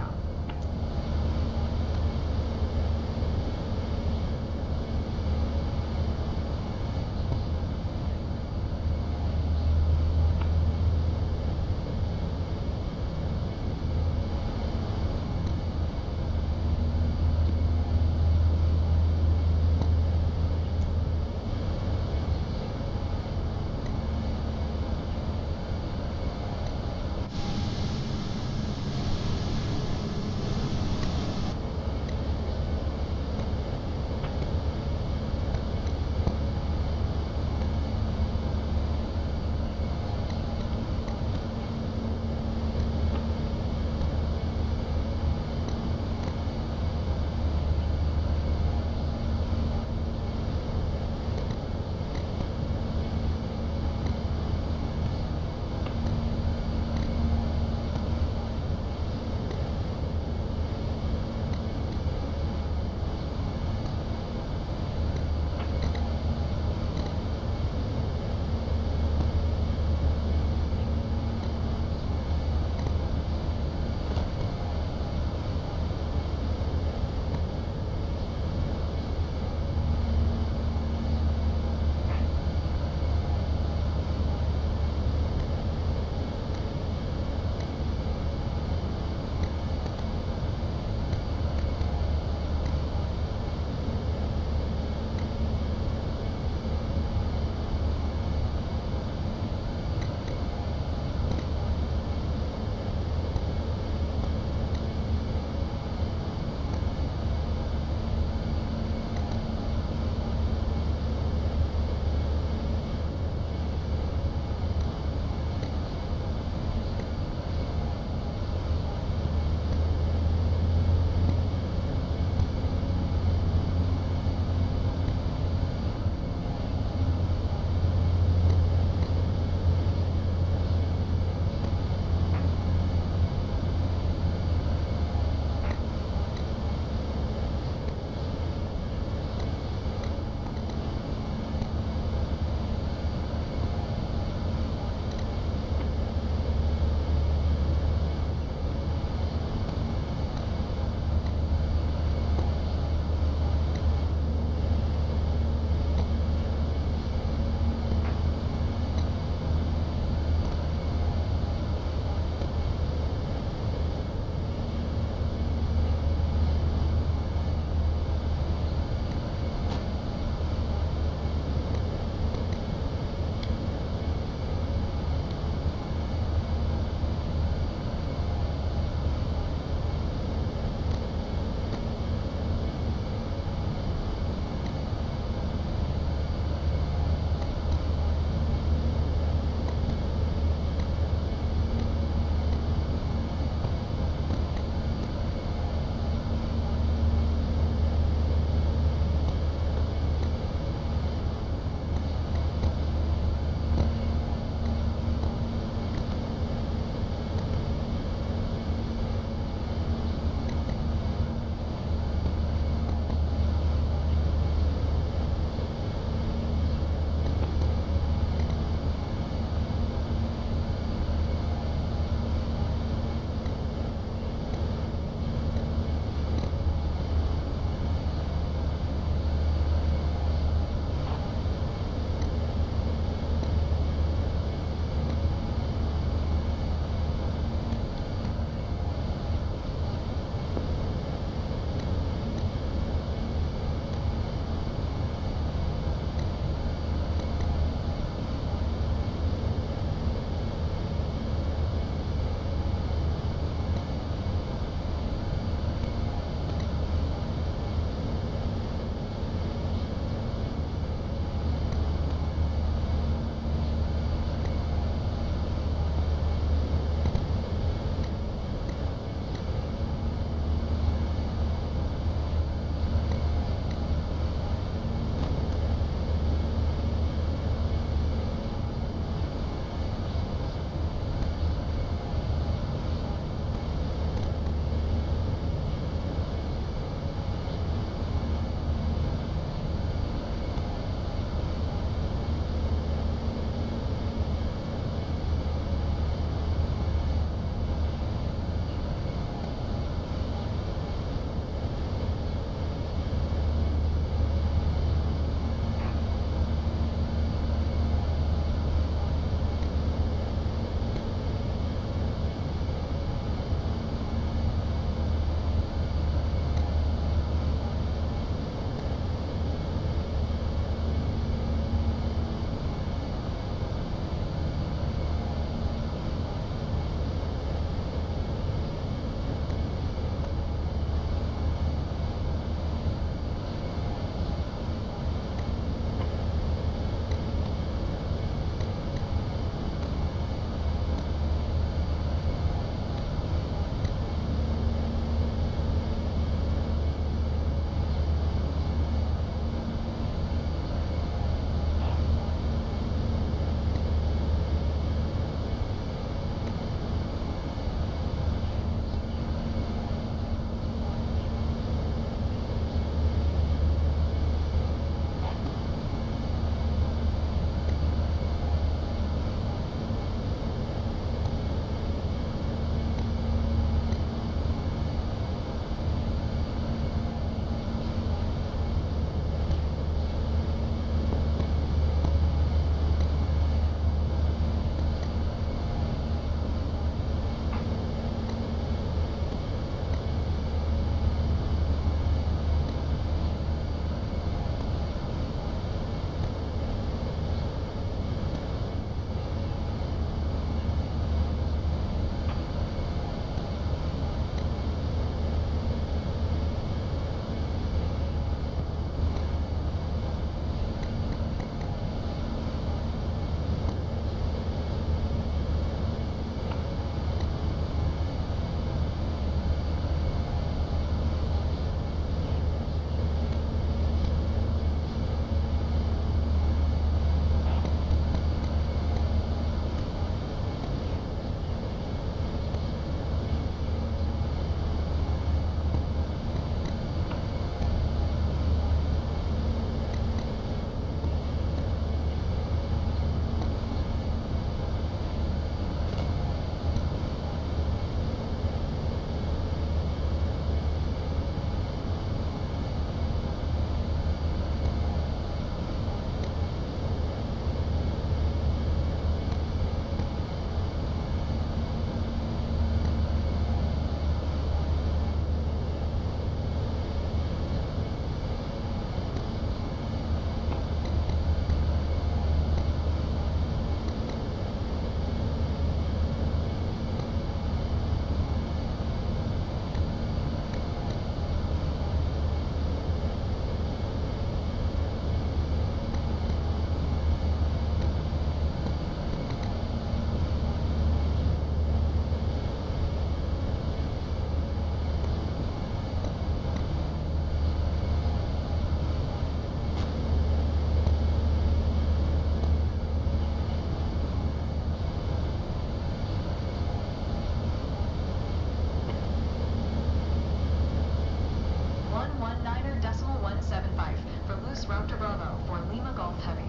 Raptor Bravo for Lima Golf Heavy.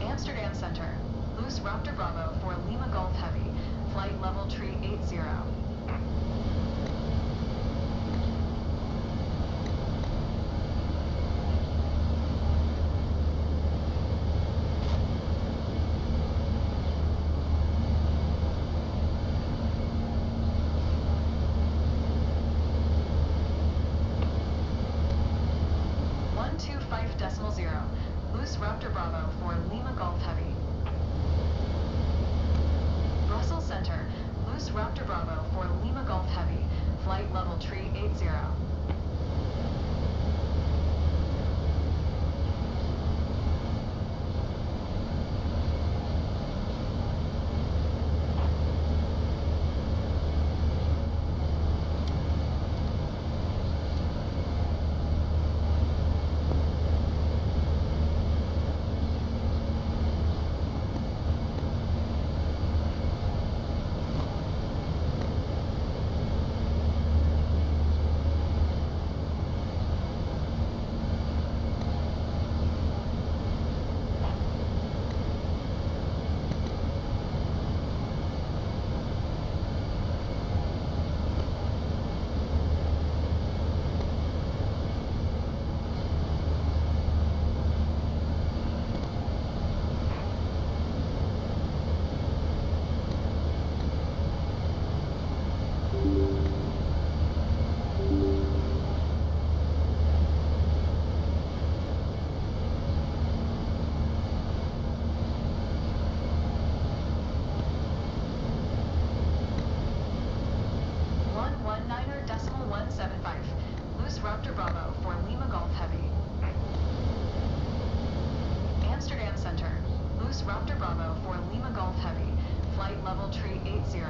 Amsterdam Center. Loose Raptor Bravo for Lima Golf Heavy. Flight level tree 80. Loose Raptor Bravo for Lima Golf Heavy. Brussels Center. Loose Raptor Bravo for Lima Golf Heavy. Flight level tree 80. Loose Raptor Bravo for Lima Golf Heavy. Amsterdam Center. Loose Raptor Bravo for Lima Golf Heavy. Flight level tree 80.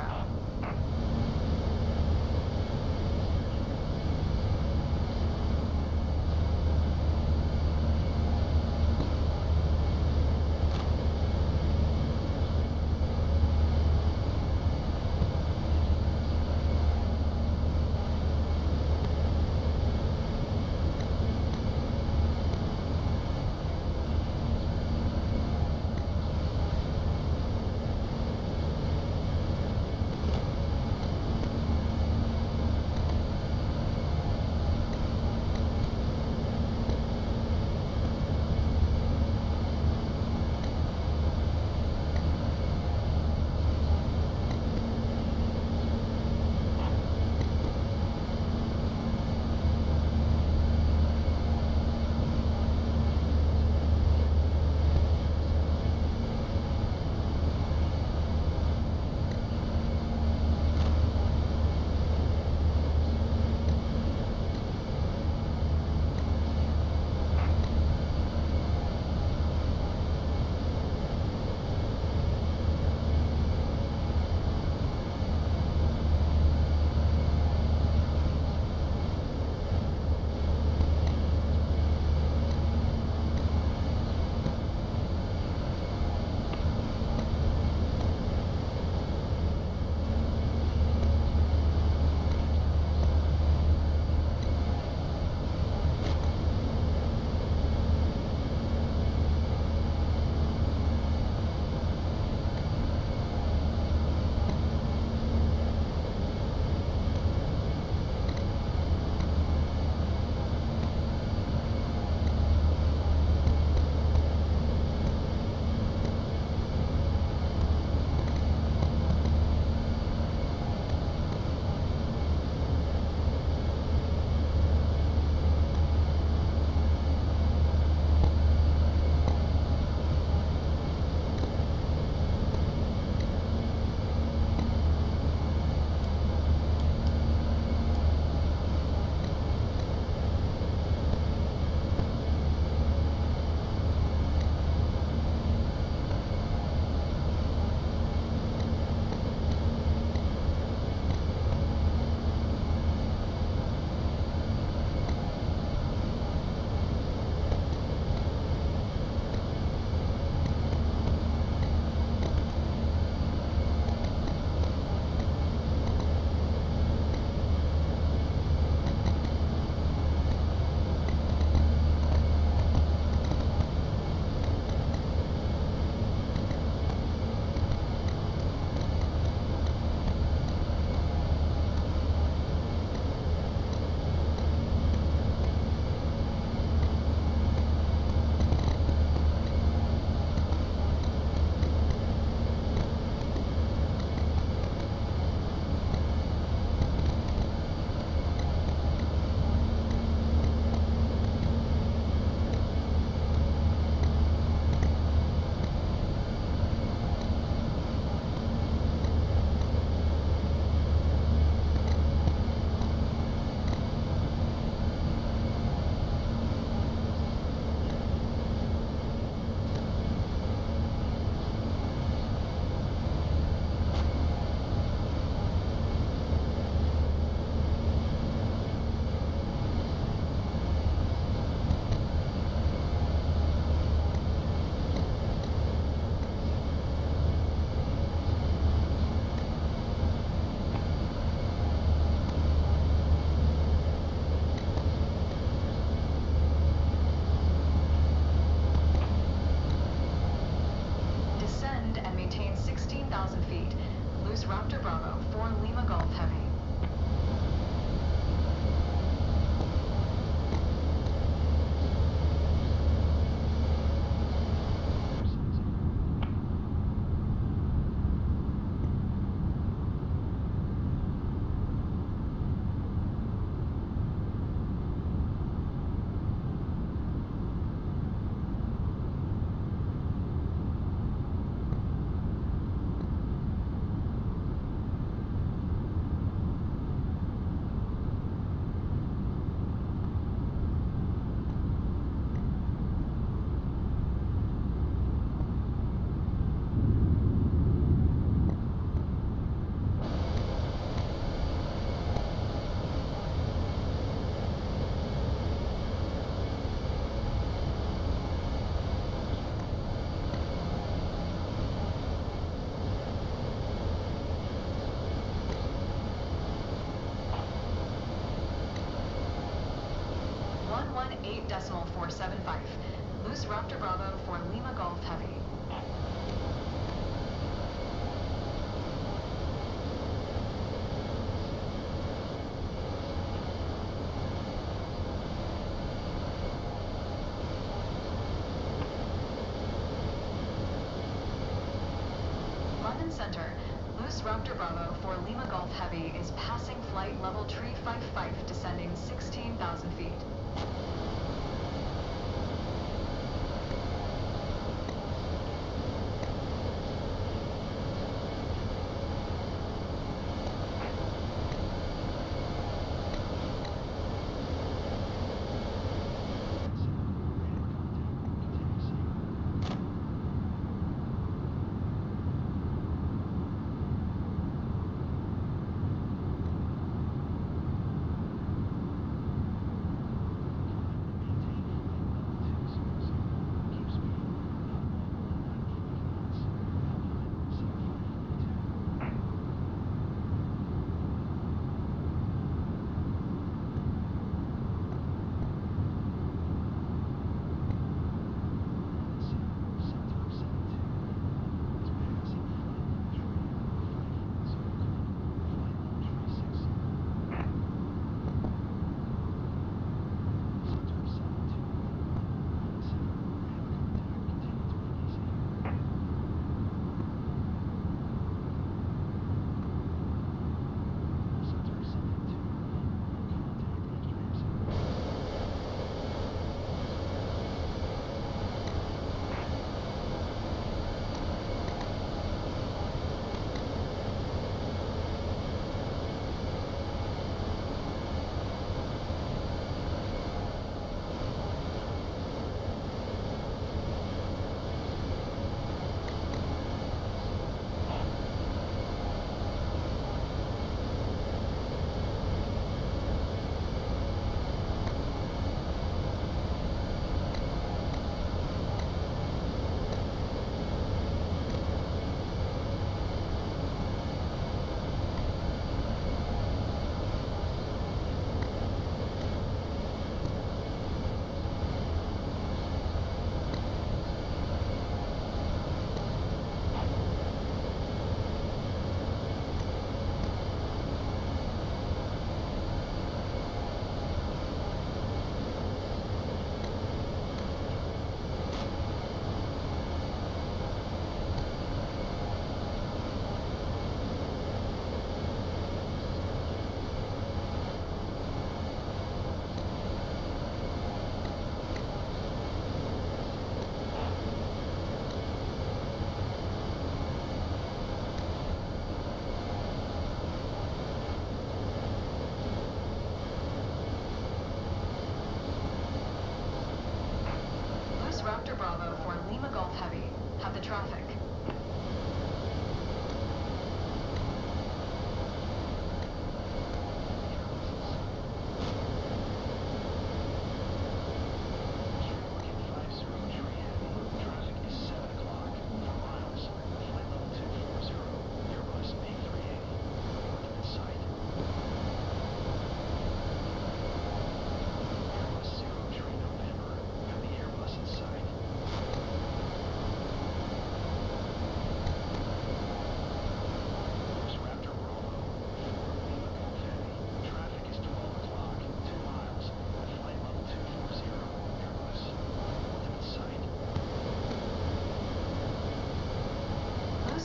8.475. Loose Raptor Bravo for Lima Golf Heavy. London Center, Loose Raptor Bravo for Lima Golf Heavy is passing flight level tree 55, descending 16,000 feet. Raptor Bravo for Lima Golf Heavy. Have the traffic.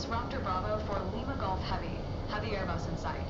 Raptor Bravo for Lima Golf Heavy. Have the Airbus in sight.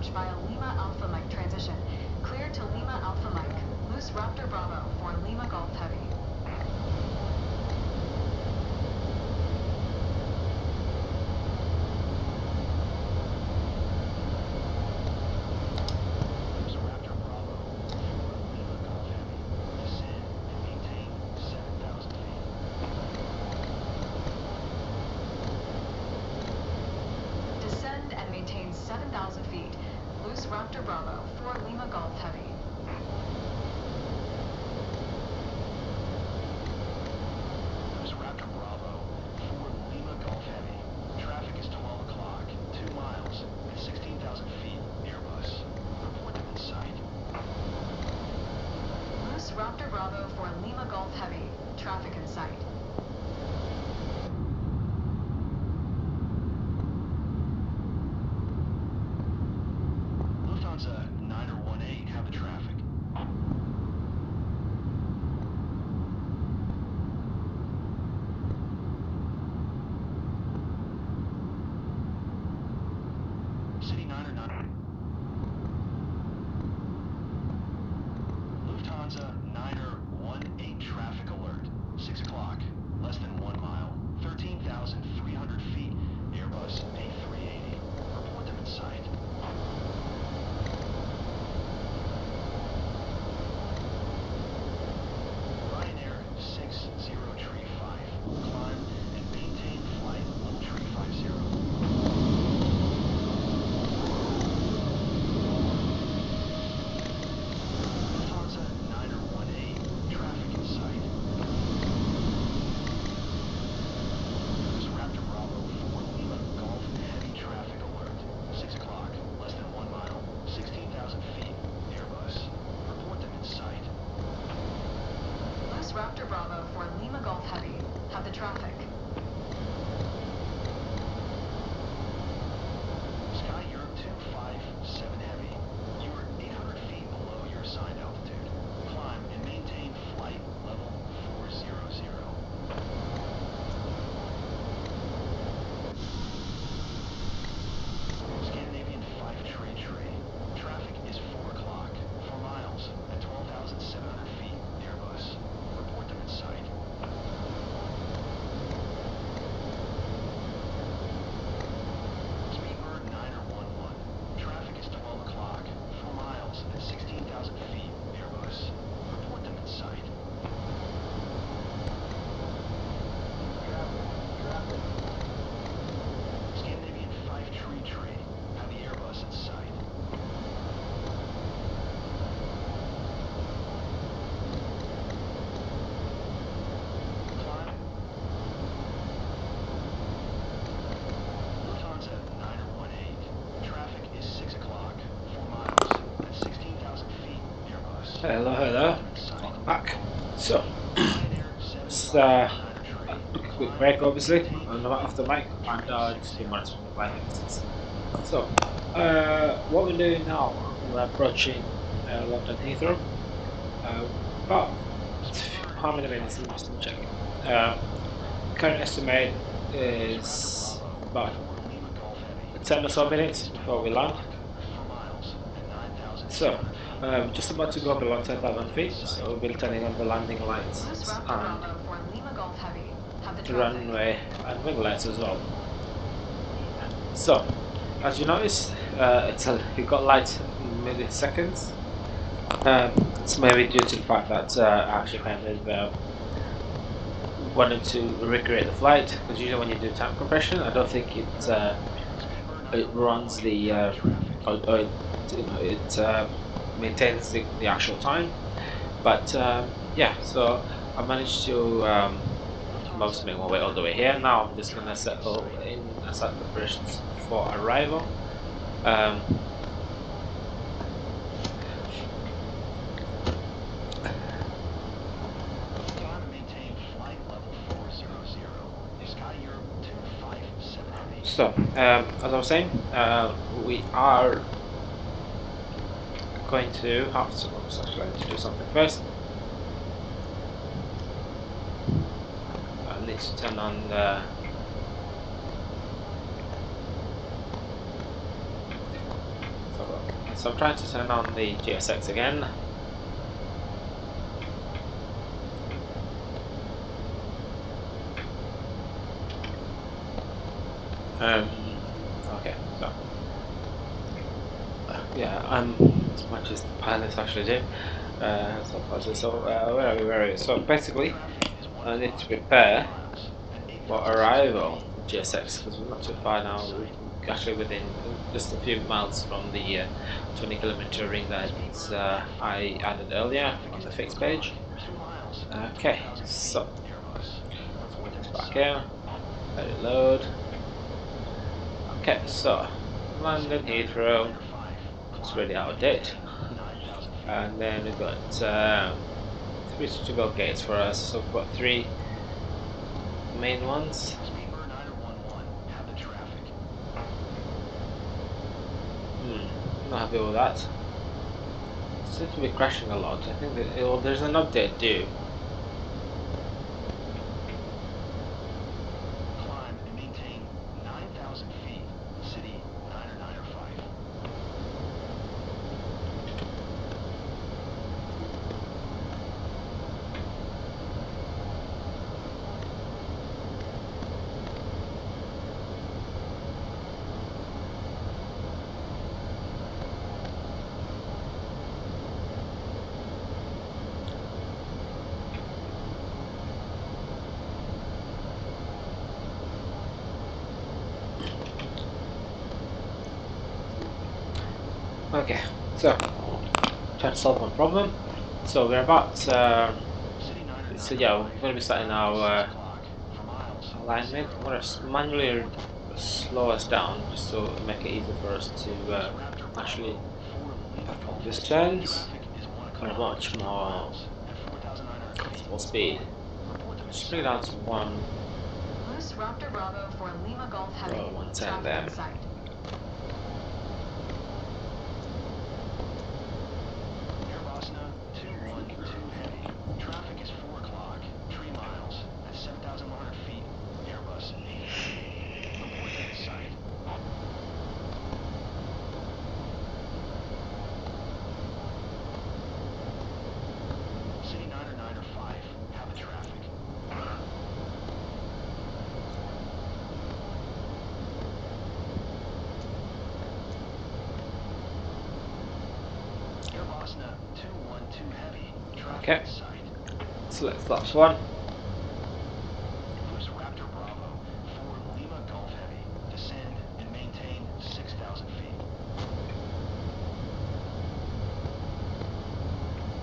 approach via Lima Alpha Mike transition. Clear to Lima Alpha Mike. Loose Raptor Bravo for Lima Golf Heavy. Descend and maintain 7,000 feet. Loose Raptor Bravo for Lima Golf Heavy. Loose Raptor Bravo for Lima Golf Heavy. Traffic is 12 o'clock, 2 miles at 16,000 feet. Airbus. Report them in sight. Loose Raptor Bravo for Lima Golf Heavy. Traffic in sight. Lufthansa 918, have the traffic. City 909. Lufthansa 918, traffic alert. 6 o'clock, less than 1 mile, 13,300 feet. Airbus A380. Report them in sight. Ryanair 6035. Climb and maintain flight level tree 50. Lufthansa 918. Traffic in sight. Loose Raptor Bravo for Lima Golf Heavy traffic alert. 6 o'clock, less than 1 mile, 16,000 feet. Airbus. Report them in sight. Loose Raptor Bravo for Lima Golf Heavy. Have the traffic. Sky Europe 257 Heavy. You are 800 feet below your assigned altitude. Climb and maintain flight level 400. Scandinavian 5 Tree. Traffic is 4 o'clock, 4 miles at 12,700 feet. Airbus. Report them in sight. Speedbird 911. Traffic is 12 o'clock, 4 miles at 16,000 feet. Airbus. Report them in sight. Traffic. Scandinavian 5 Tree. Have the Airbus in sight. Climb. Lufthansa 918. Traffic is 6 o'clock, 4 miles at 16,000 feet. Airbus. Hello, Report hello. them in sight. Welcome back. So, Ryanair it's 759 a quick break, obviously. I'm not off the mic, and just been monitoring the flight messages. So, what we're doing now, we're approaching London Heathrow. About how many minutes? Let me just check. Current estimate is about 10 or so minutes before we land. So, just about to go below 10,000 feet, so we'll be turning on the landing lights Loose Raptor and Bravo for Lima Golf Heavy. Have the the traffic. runway and wing lights as well. So, as you notice, it got light in milliseconds. It's maybe due to the fact that I actually kind of wanted to recreate the flight, because usually when you do time compression, I don't think it runs the it maintains the actual time. But yeah, so I managed to most make my way all the way here. Now I'm just gonna settle in and start preparations for arrival. So, as I was saying, we are going to have to. I was actually going to do something first. I need to turn on the. So I'm trying to turn on the GSX again. Okay, so yeah, as much as the pilots actually do. So where are we? Where are we? So basically, I need to prepare for arrival of GSX because we're not too far now. We're actually within just a few miles from the 20-kilometer ring that I added earlier on the fixed page. Okay, so put this back here. Let it load. Okay, so London Heathrow. It's already out of date. And then we've got 3 suitable gates for us. So we've got 3 main ones. Not happy with that. It seems to be crashing a lot. I think that there's an update due. Climb and maintain 9,000 feet. City 905. Okay, so try to solve one problem. So we're about so yeah, we're going to be starting our alignment. I'm going to manually slow us down just to make it easier for us to actually perform these turns at a much more comfortable speed. Just bring it down to 1. Loose Raptor Bravo for Lima Golf Heavy. 110 traffic there. in sight. Airbosna 212 heavy. Traffic is 4 o'clock. 3 miles at 7,100 feet. Airbus 8. Report dead in sight. City 905. Have the traffic. Airbosna 212 heavy. Traffic Okay. in sight. Select last one. Loose Raptor Bravo 4 Lima Golf Heavy. Descend and maintain 6,000 feet.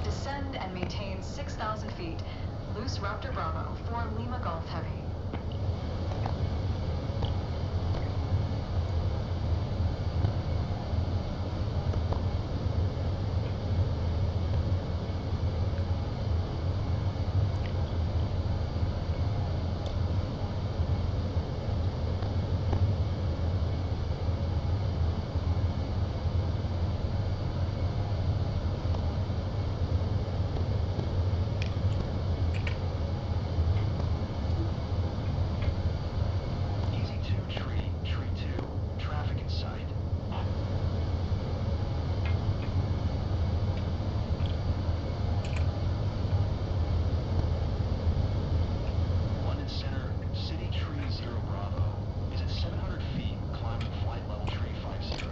Descend and maintain 6,000 feet. Loose Raptor Bravo for Lima Golf Heavy. Easy 2 tree 2. Traffic in sight. London Center, City Tree 0 Bravo is at 700 feet, climbing flight level tree 50.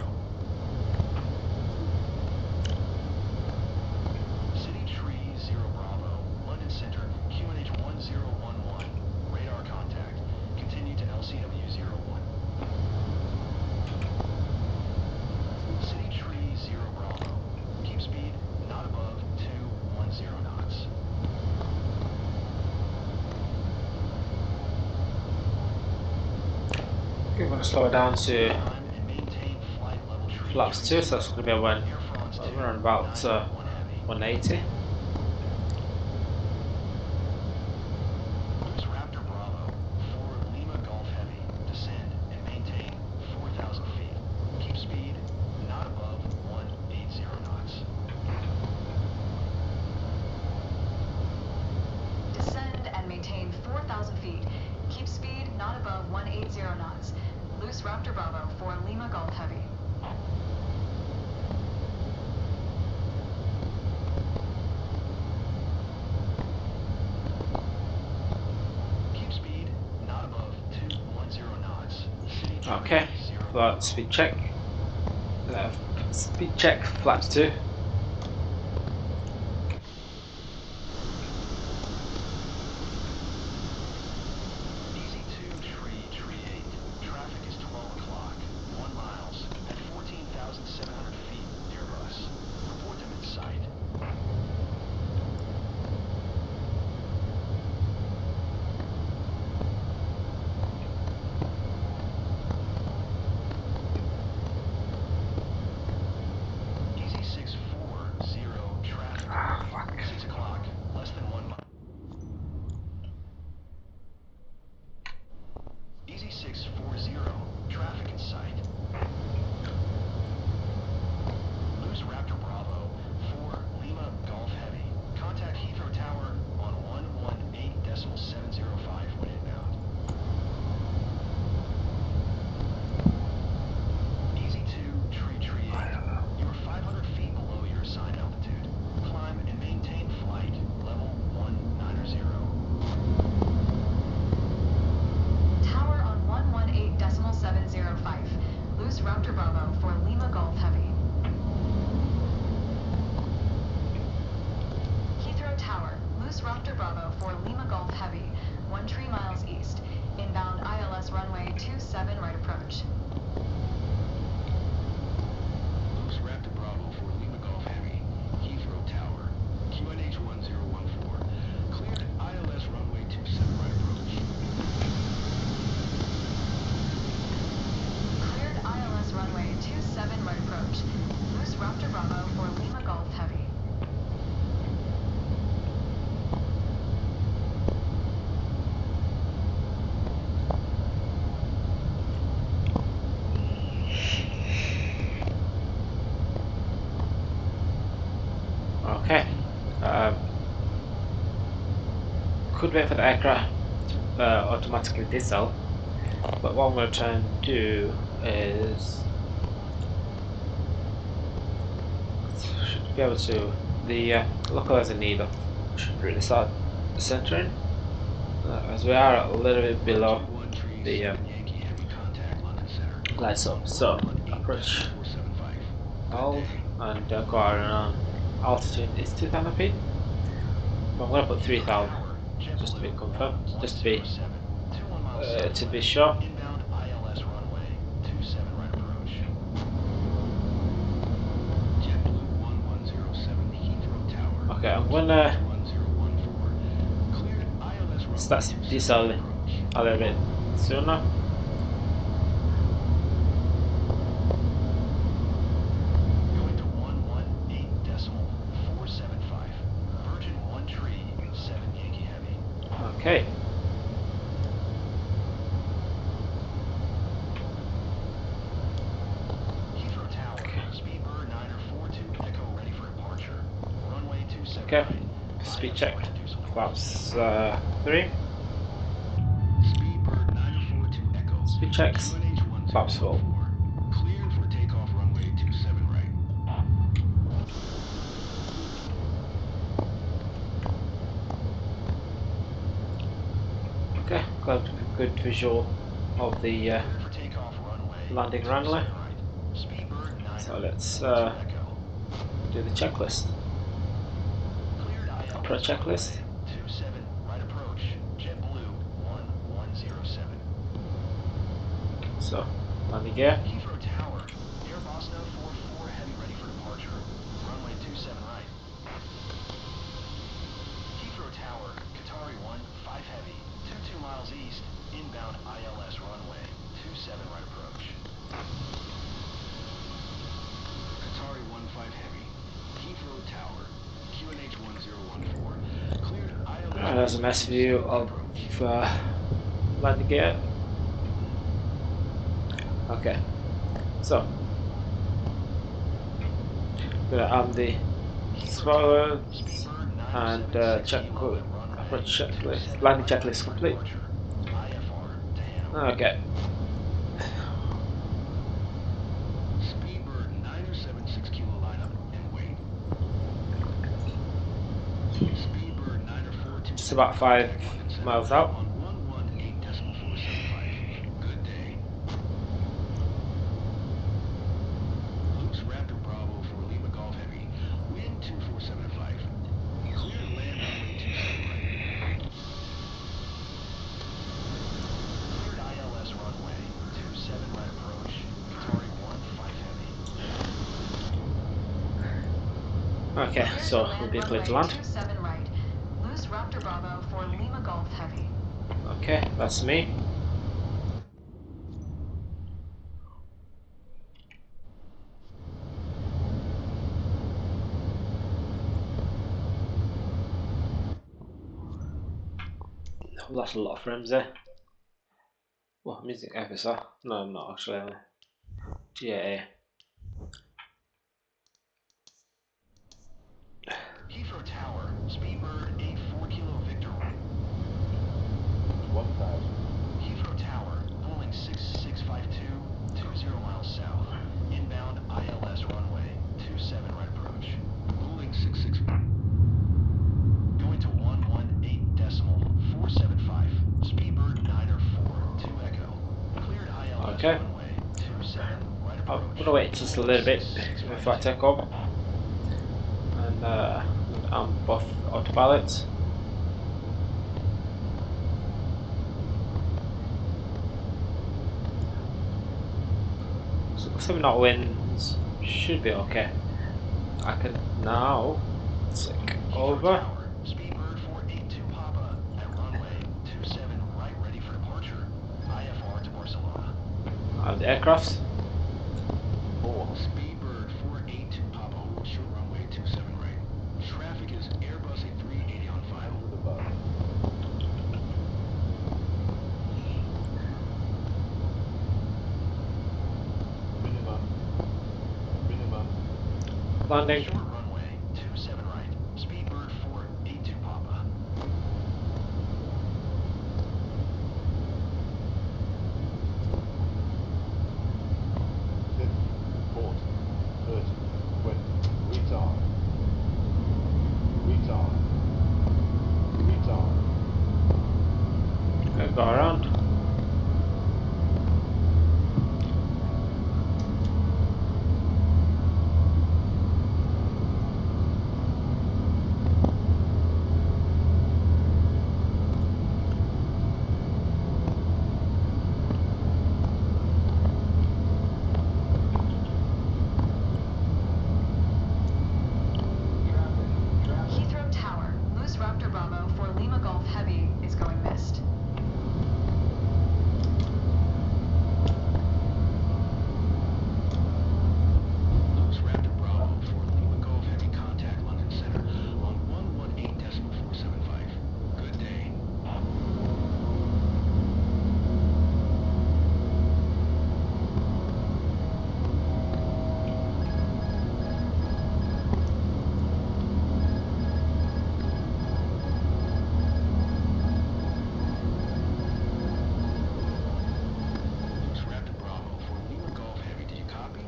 City Tree 0 Bravo, London Center, QNH 1011, radar contact, continue to LCW 01. City Tree 0 Bravo, keep speed not above 210 knots. Okay, we're going to slow it down to Climb and maintain flight level tree flaps 2, so it's going to be around Air France 2, about 911 heavy. 180. Loose Raptor Bravo 4 Lima Golf Heavy. Descend and maintain 4,000 feet. Keep speed not above 180 knots. Descend and maintain 4,000 feet. Keep speed not above 180 knots. Loose Raptor Bravo for Lima Golf Heavy. for speed check. Speed check flaps 2. Raptor Bravo for Lima Golf Heavy. Heathrow Tower, loose Raptor Bravo for Lima Golf Heavy, 13 miles east, inbound ILS runway 27 right approach. Loose Raptor Bravo for Lima Golf Heavy, Heathrow Tower, QNH 1014, cleared ILS runway 27 right approach. ILS runway 27 right approach. Loose Raptor Bravo for Lima Golf Heavy. Okay. Could wait for the aircraft automatically diesel, but what I'm going to try and do is should be able to the localizer needle should really start centering as we are a little bit below the glide slope. So approach hold and go around. Altitude is 2,000 feet. But I'm going to put 3,000 just to be confirmed, just to be sure. Inbound ILS runway 27 right approach. JetBlue 1107 Heathrow Tower. Okay, I'm gonna 1014. Cleared ILS runway start desaling a little bit sooner. Going to 118.475. Virgin 1 tree 7 Yankee Heavy. Okay. Heathrow Tower, Speedbird 942 Echo ready for departure. Runway 27 Okay. right. Speed ILS check. right to Dusseldorf. Flaps 3. Speedbird 942 Echo. Speed checks. QNH Flaps full. 1014. Cleared for takeoff runway 27 right. Okay, got a good visual of the Cleared for takeoff runway landing 27 runway. right. Speedbird 942 So let's Echo. do the checklist. Cleared ILS Approach checklist. runway 27 right approach. JetBlue 1107. So landing gear. Heathrow Tower, Airbus 944 heavy ready for departure. Runway 27 right. Heathrow Tower, Qatari 15 heavy, 22 miles east, inbound ILS runway 27 right approach. Qatari 15 heavy, Heathrow Tower, QNH 1014, cleared ILS. There's a nice view of landing gear. Okay, so gonna arm the spoiler and check approach checklist, landing checklist complete. Okay. Speedbird 976 kilo lineup and weight. Speedbird 942. Just about 5 miles out. On 118.475. Good day. Okay, Clear so to we'll be clear runway to land. 27 right. Loose Raptor Bravo for Lima Golf Heavy. Okay, that's me. Oh, that's a lot of frames there. Well, I'm using FSR. No, I'm not actually. GAA. Heathrow Tower, Speedbird 84 Kilo Victor. 1000. Heathrow Tower, pulling 6652, 20 miles south. Inbound ILS runway, 27 right approach. Pulling 66. Going to 118.475. Speedbird 904, 2 Echo. Cleared ILS Okay. runway, 27 right approach. I'm gonna wait just a little bit before I take off. And I'm off autopilot. So 7 knot winds should be okay. I can now take over. Speedbird 482 Papa at runway 27 right, ready for departure. IFR to Barcelona. And the aircraft. Speedbird 482 Papa, hold short runway 27 right. Traffic is Airbus A380 on file. With the bow. Minimum. Landing. Short runway 27 right. Speedbird 482 Papa. Sit. 40. 30. 20. Retard. Retard. Retard. Gonna go around. Heathrow Tower, Loose Raptor Bravo for Lima Golf Heavy is going missed. Loose Raptor Bravo for Lima Golf Heavy contact London Center on 118.475. Good day. Loose Raptor Bravo for Lima Golf Heavy. Do you copy?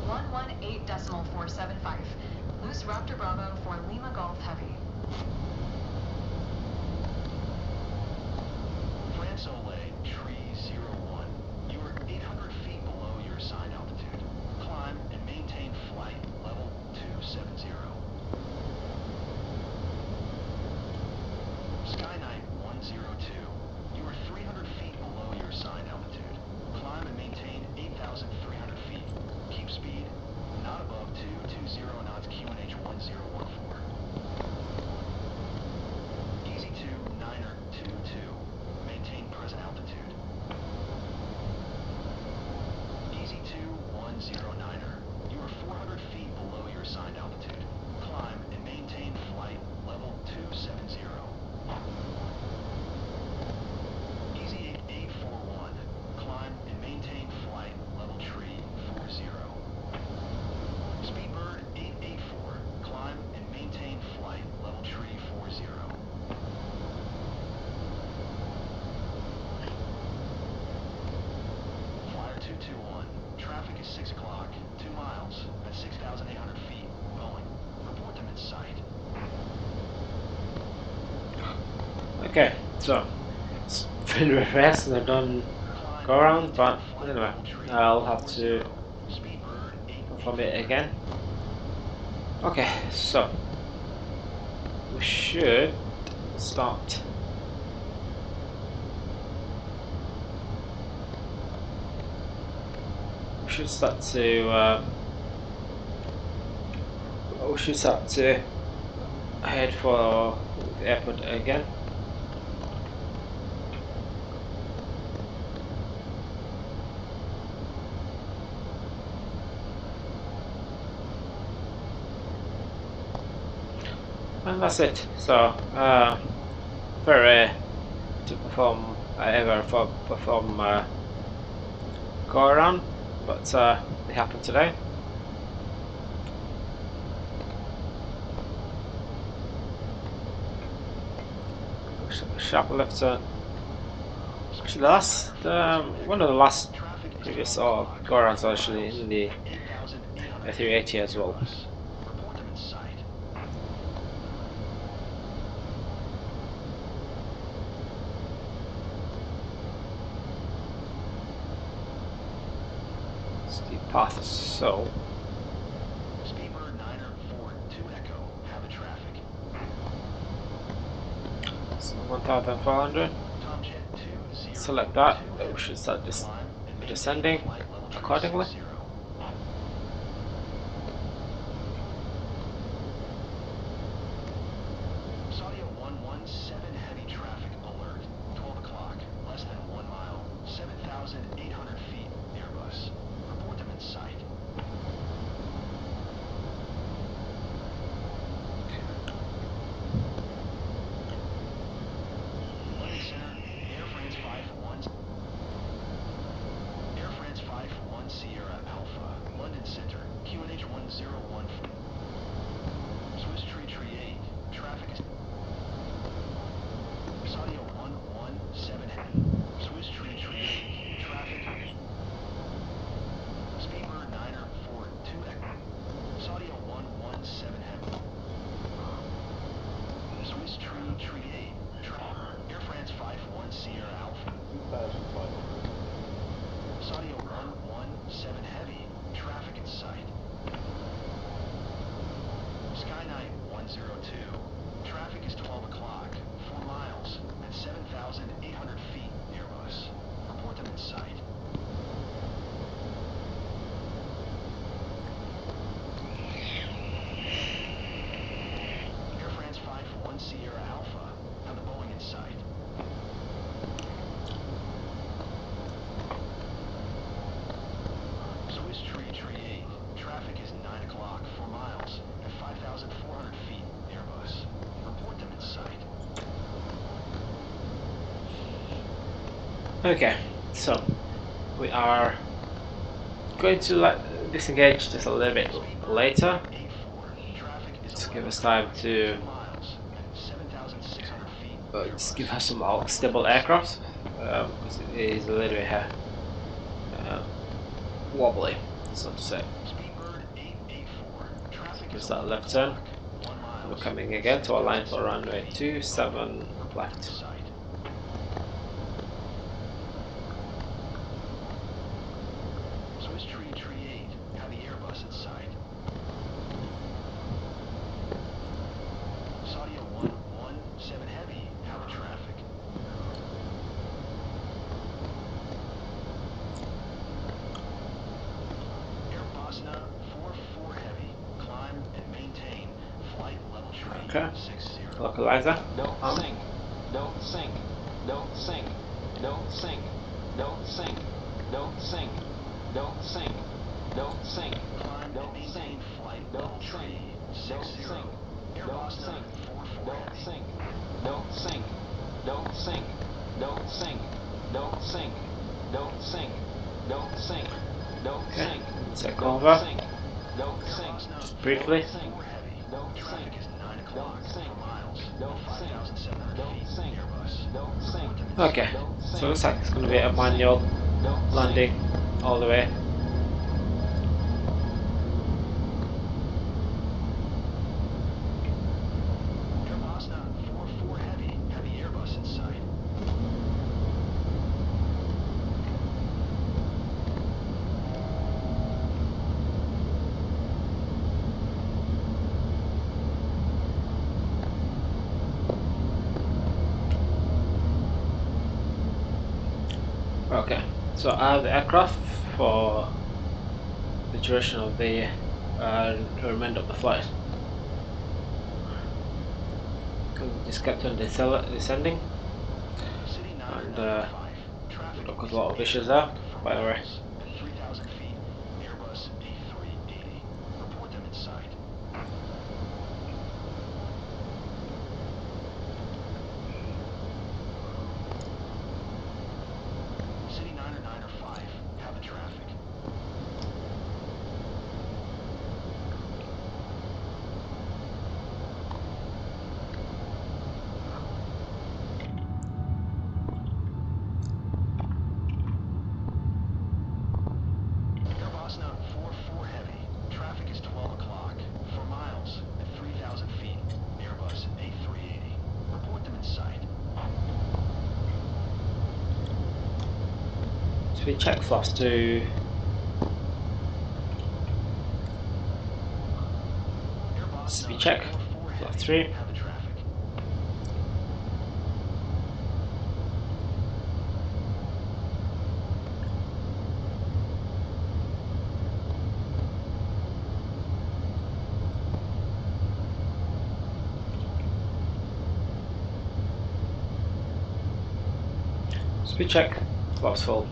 118.475. Loose Raptor Bravo for Lima Golf Heavy. France Olay, tree 01. You are 800 feet below your assigned altitude. Climb and maintain flight level 270. Skynight 102. You are 300 feet below your assigned altitude. Climb and maintain 8,300 feet. Keep speed not above 220 knots QNH 1014. Easy 2 Niner 22. Maintain present altitude. Easy 210 You are 400 feet below your assigned altitude. Climb and maintain flight level 270. Easy 8841. Climb and maintain flight level tree 40. Speedbird 884. Climb and maintain flight level tree 40. Flyer 221. Traffic is 6 o'clock. 2 miles at 6,800 feet. Boeing. Report to mid-sight. Okay, so it's been refreshed and I've done go around, but anyway, I'll have to confirm it again. Okay, so we should start. we should start to head for the airport again. And that's it. So very rare to perform go around, but it happened today. Sharp left turn. Actually, one of the last previous go arounds actually in the A380 as well. Report them in sight. Steep path, so Speedbird 942 Echo, have a traffic. so 1,400. Tomjet 20. Select that. We should start descending accordingly. Saudia 117 heavy traffic alert. 12 o'clock, less than 1 mile, 7,800 feet, Airbus. Report them in sight. London Center, Air France 541. Air France 541 Sierra Alpha. London Center, QNH 101. Swiss Tree 8. Traffic is Saudia 117 heavy. Swiss Tree 8. Traffic. Speedbird 942 Echo. Saudia 117 heavy. Swiss Tree 8. Air France 51 Sierra Alpha. 2,500. Saudia 117 heavy. Traffic in sight. Skynight 102. Traffic is 12 o'clock. 4 miles at 7,800 feet. Airbus. Report them in sight. Air France 51 Sierra Alpha. Have the Boeing in sight. Swiss Tree 8. Traffic is 9 o'clock. 4 miles at 5,400 feet. Airbus. Report them in sight. Okay, so we are going to disengage just a little bit later. 84. Traffic is Just 11 give us time to 2 miles at 7,600 feet. just Airbus. give us some more stable aircraft because it is a little bit wobbly, so to say. Speedbird 884. Traffic Give is us that 11 left turn. o'clock. 1 mile. We're coming again to align for runway 27 left. Sight. Swiss Tree 8. Have the Airbus in sight. Saudia 117 heavy. Have a traffic. Air Bosna 44 heavy. Climb and maintain flight level tree Okay. 60. Localizer. Don't sink. Don't sink. Don't sink. Don't sink. Don't sink. Don't sink. Don't sink. Don't sink. Climb and Don't maintain sink. flight level Don't tree sink. 60. Don't sink. Air Don't Bosna sink. 44 Don't heavy. sink. Don't sink. Don't sink. Don't sink. Don't sink. Don't sink. Don't sink. Don't Okay, sink. take Don't over. sink. Don't Air sink. Bosna Just briefly. 44 heavy. Don't Traffic sink. is 9 o'clock. Don't sink. 4 miles. Don't sink. 5,700 Don't feet. sink. Airbus. Don't sink. Okay, so it looks like it's going to be a manual landing all the way. Air Bosna 44 heavy. Have the Airbus in sight. Okay, so I have the aircraft for duration of the remainder of the flight. Because it just kept on descending, City and 995. Traffic there was is a lot of at issues there, 4 by the way. miles at 3,000 feet. Airbus A380. Report them in sight. City 995. Have the traffic. Airbus 44 Heavy. Traffic is 12 o'clock. 4 miles at 3,000 feet. Airbus A380. Report them in sight. So we check flaps to Airbus speed check, 44 flap Heavy. 3. Have the traffic. Speed check, flaps full.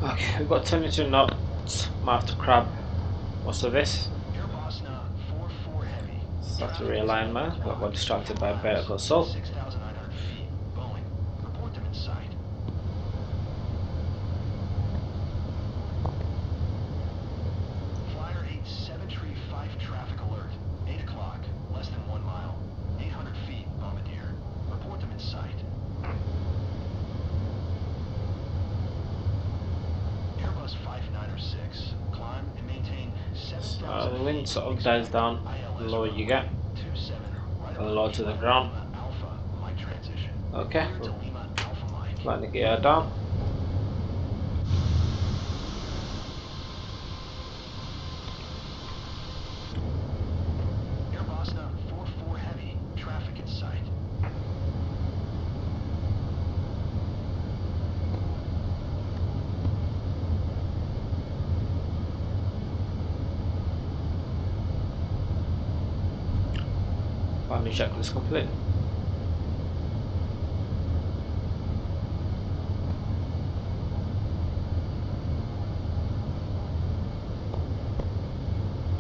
Okay, we've got 22 knots. Might have to crab most of this. Airbus 44 Heavy. Start to Traffic is realign 12 man, o'clock. got distracted 4 by miles vertical at assault. 6,900 feet. Boeing. Report them in sight. Flyer 8735 traffic alert. 8 o'clock. Less than 1 mile. 800 feet, Bombardier. Report them in sight. Airbus 5906. Climb and maintain 7,000 The wind feet. sort of dies down the lower you get, 27. Right the lower to the ground. Lima Alpha, mic transition. Okay, Clear to Lima Alpha mic. flying the gear down. Airbus 44 Heavy. Traffic in sight. Landing checklist complete.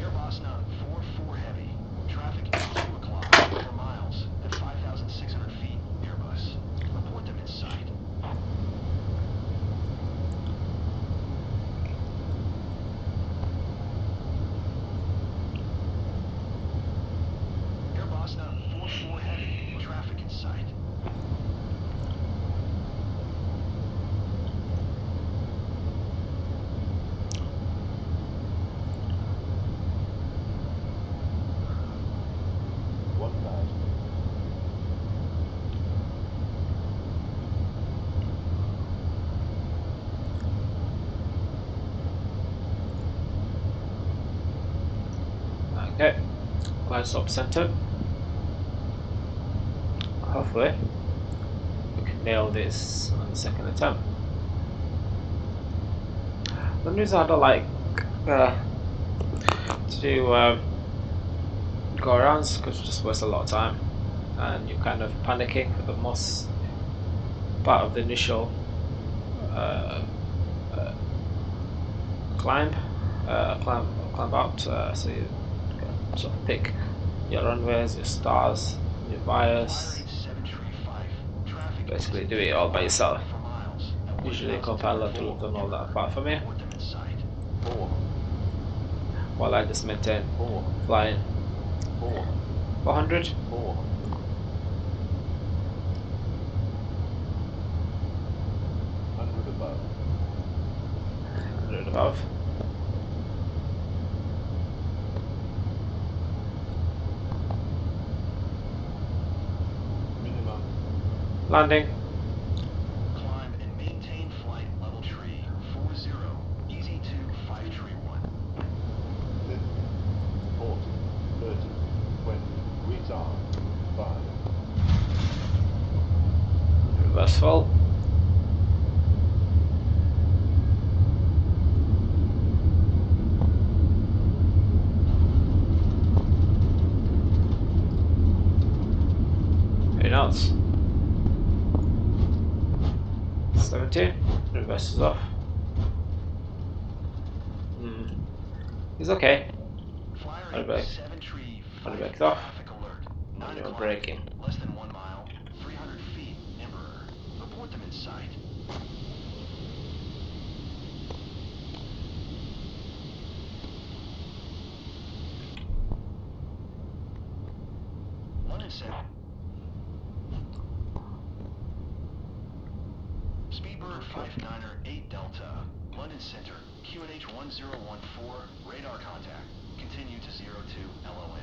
Airbus 44 Heavy. Traffic is 2 o'clock. 4 miles at 5,600 feet. Airbus. Report them in sight. Airbus 44 Heavy. Traffic in sight. Okay, glide stop centered. Hopefully, we can nail this on the second attempt. The reason I don't like to do go arounds because you just waste a lot of time and you're kind of panicking for the most part of the initial climb out. So you sort of pick your runways, your stars, your bias. Basically, do it all by yourself. Usually, a co-pilot will have done all that part for me, while I just maintain flying 400. 100 above. 100 above. Landing. Climb and maintain flight level tree 40, easy to 5 tree 1. 50, 40, 30, 20, retard, 5. Reverse full. Very nuts. 70. Reverse is off. It's okay. Flyer Back. 7 tree 5 Back off. traffic alert. 9 You're o'clock, braking. less than 1 mile, 300 feet, Emperor. Report them in sight. London Center. Speedbird 59er 8 Delta. London Center. QNH 1014. Radar contact. Continue to 02 LON.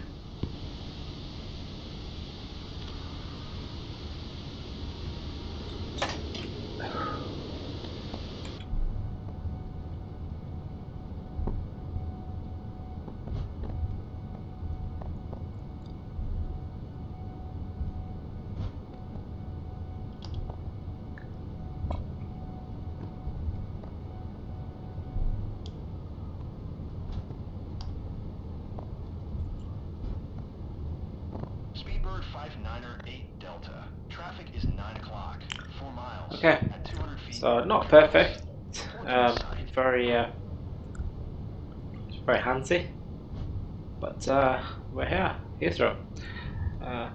Speedbird 59er 8 Delta. Traffic is 9 o'clock. 4 miles. Okay. At 200 feet. So not perfect. Very handsy. But we're here. Heathrow.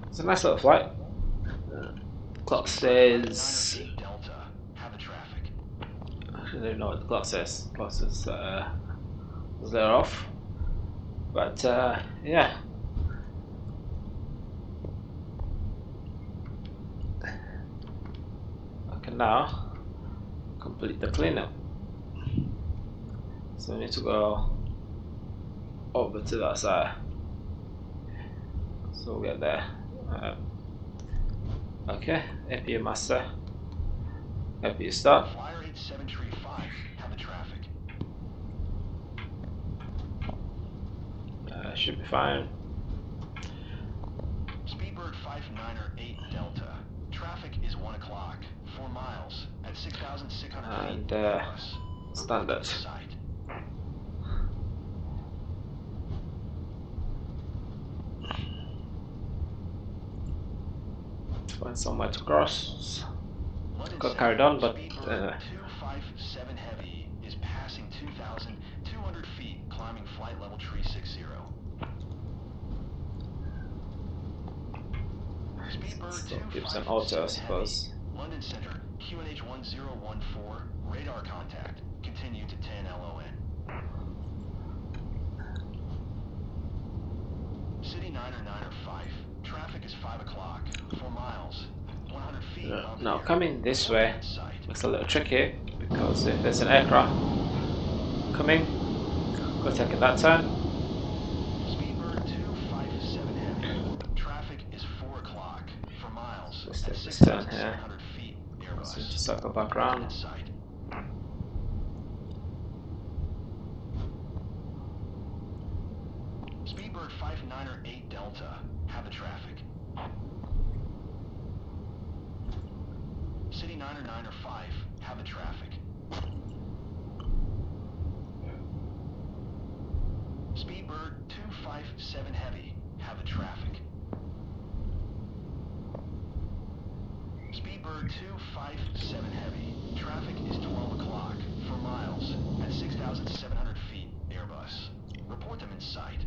It's a nice little flight. Clock says. Delta. Have the traffic. I don't know what the clock says. The clock says they're off. But yeah. I can now complete the cleanup. So I need to go over to that side. So we'll get there. Okay, APU master. APU start. Flyer 87 tree 5. Have the traffic. Should be fine. Speedbird 59er 8 Delta. Traffic is 1 o'clock. 4 miles. At 6,600 And feet. Airbus. standard. Site. Find somewhere to cross. London Got Center, carried on, but Speedbird 257 Heavy is passing 2,200 feet, climbing flight level tree 60. Speedbird so gives an 257 auto, I suppose. Heavy. London Center, QNH 1014, radar contact. Continue to 10 LON. City 995. Traffic is 5 o'clock. 4 miles. 100 feet. above the Now air. coming this way Sight. looks a little tricky because if there's an aircraft coming, we're taking that turn. Speedbird 257 Heavy. Traffic is 4 o'clock. For miles. Let's At take this turn here. 6,700 feet. Airbus. So just circle back around. In sight. Speedbird 59er 8 Delta. Have the traffic. City 995. Have the traffic. Speedbird 257 Heavy. Have the traffic. Speedbird 257 Heavy. Traffic is 12 o'clock. For miles. At 6,700 feet. Airbus. Report them in sight.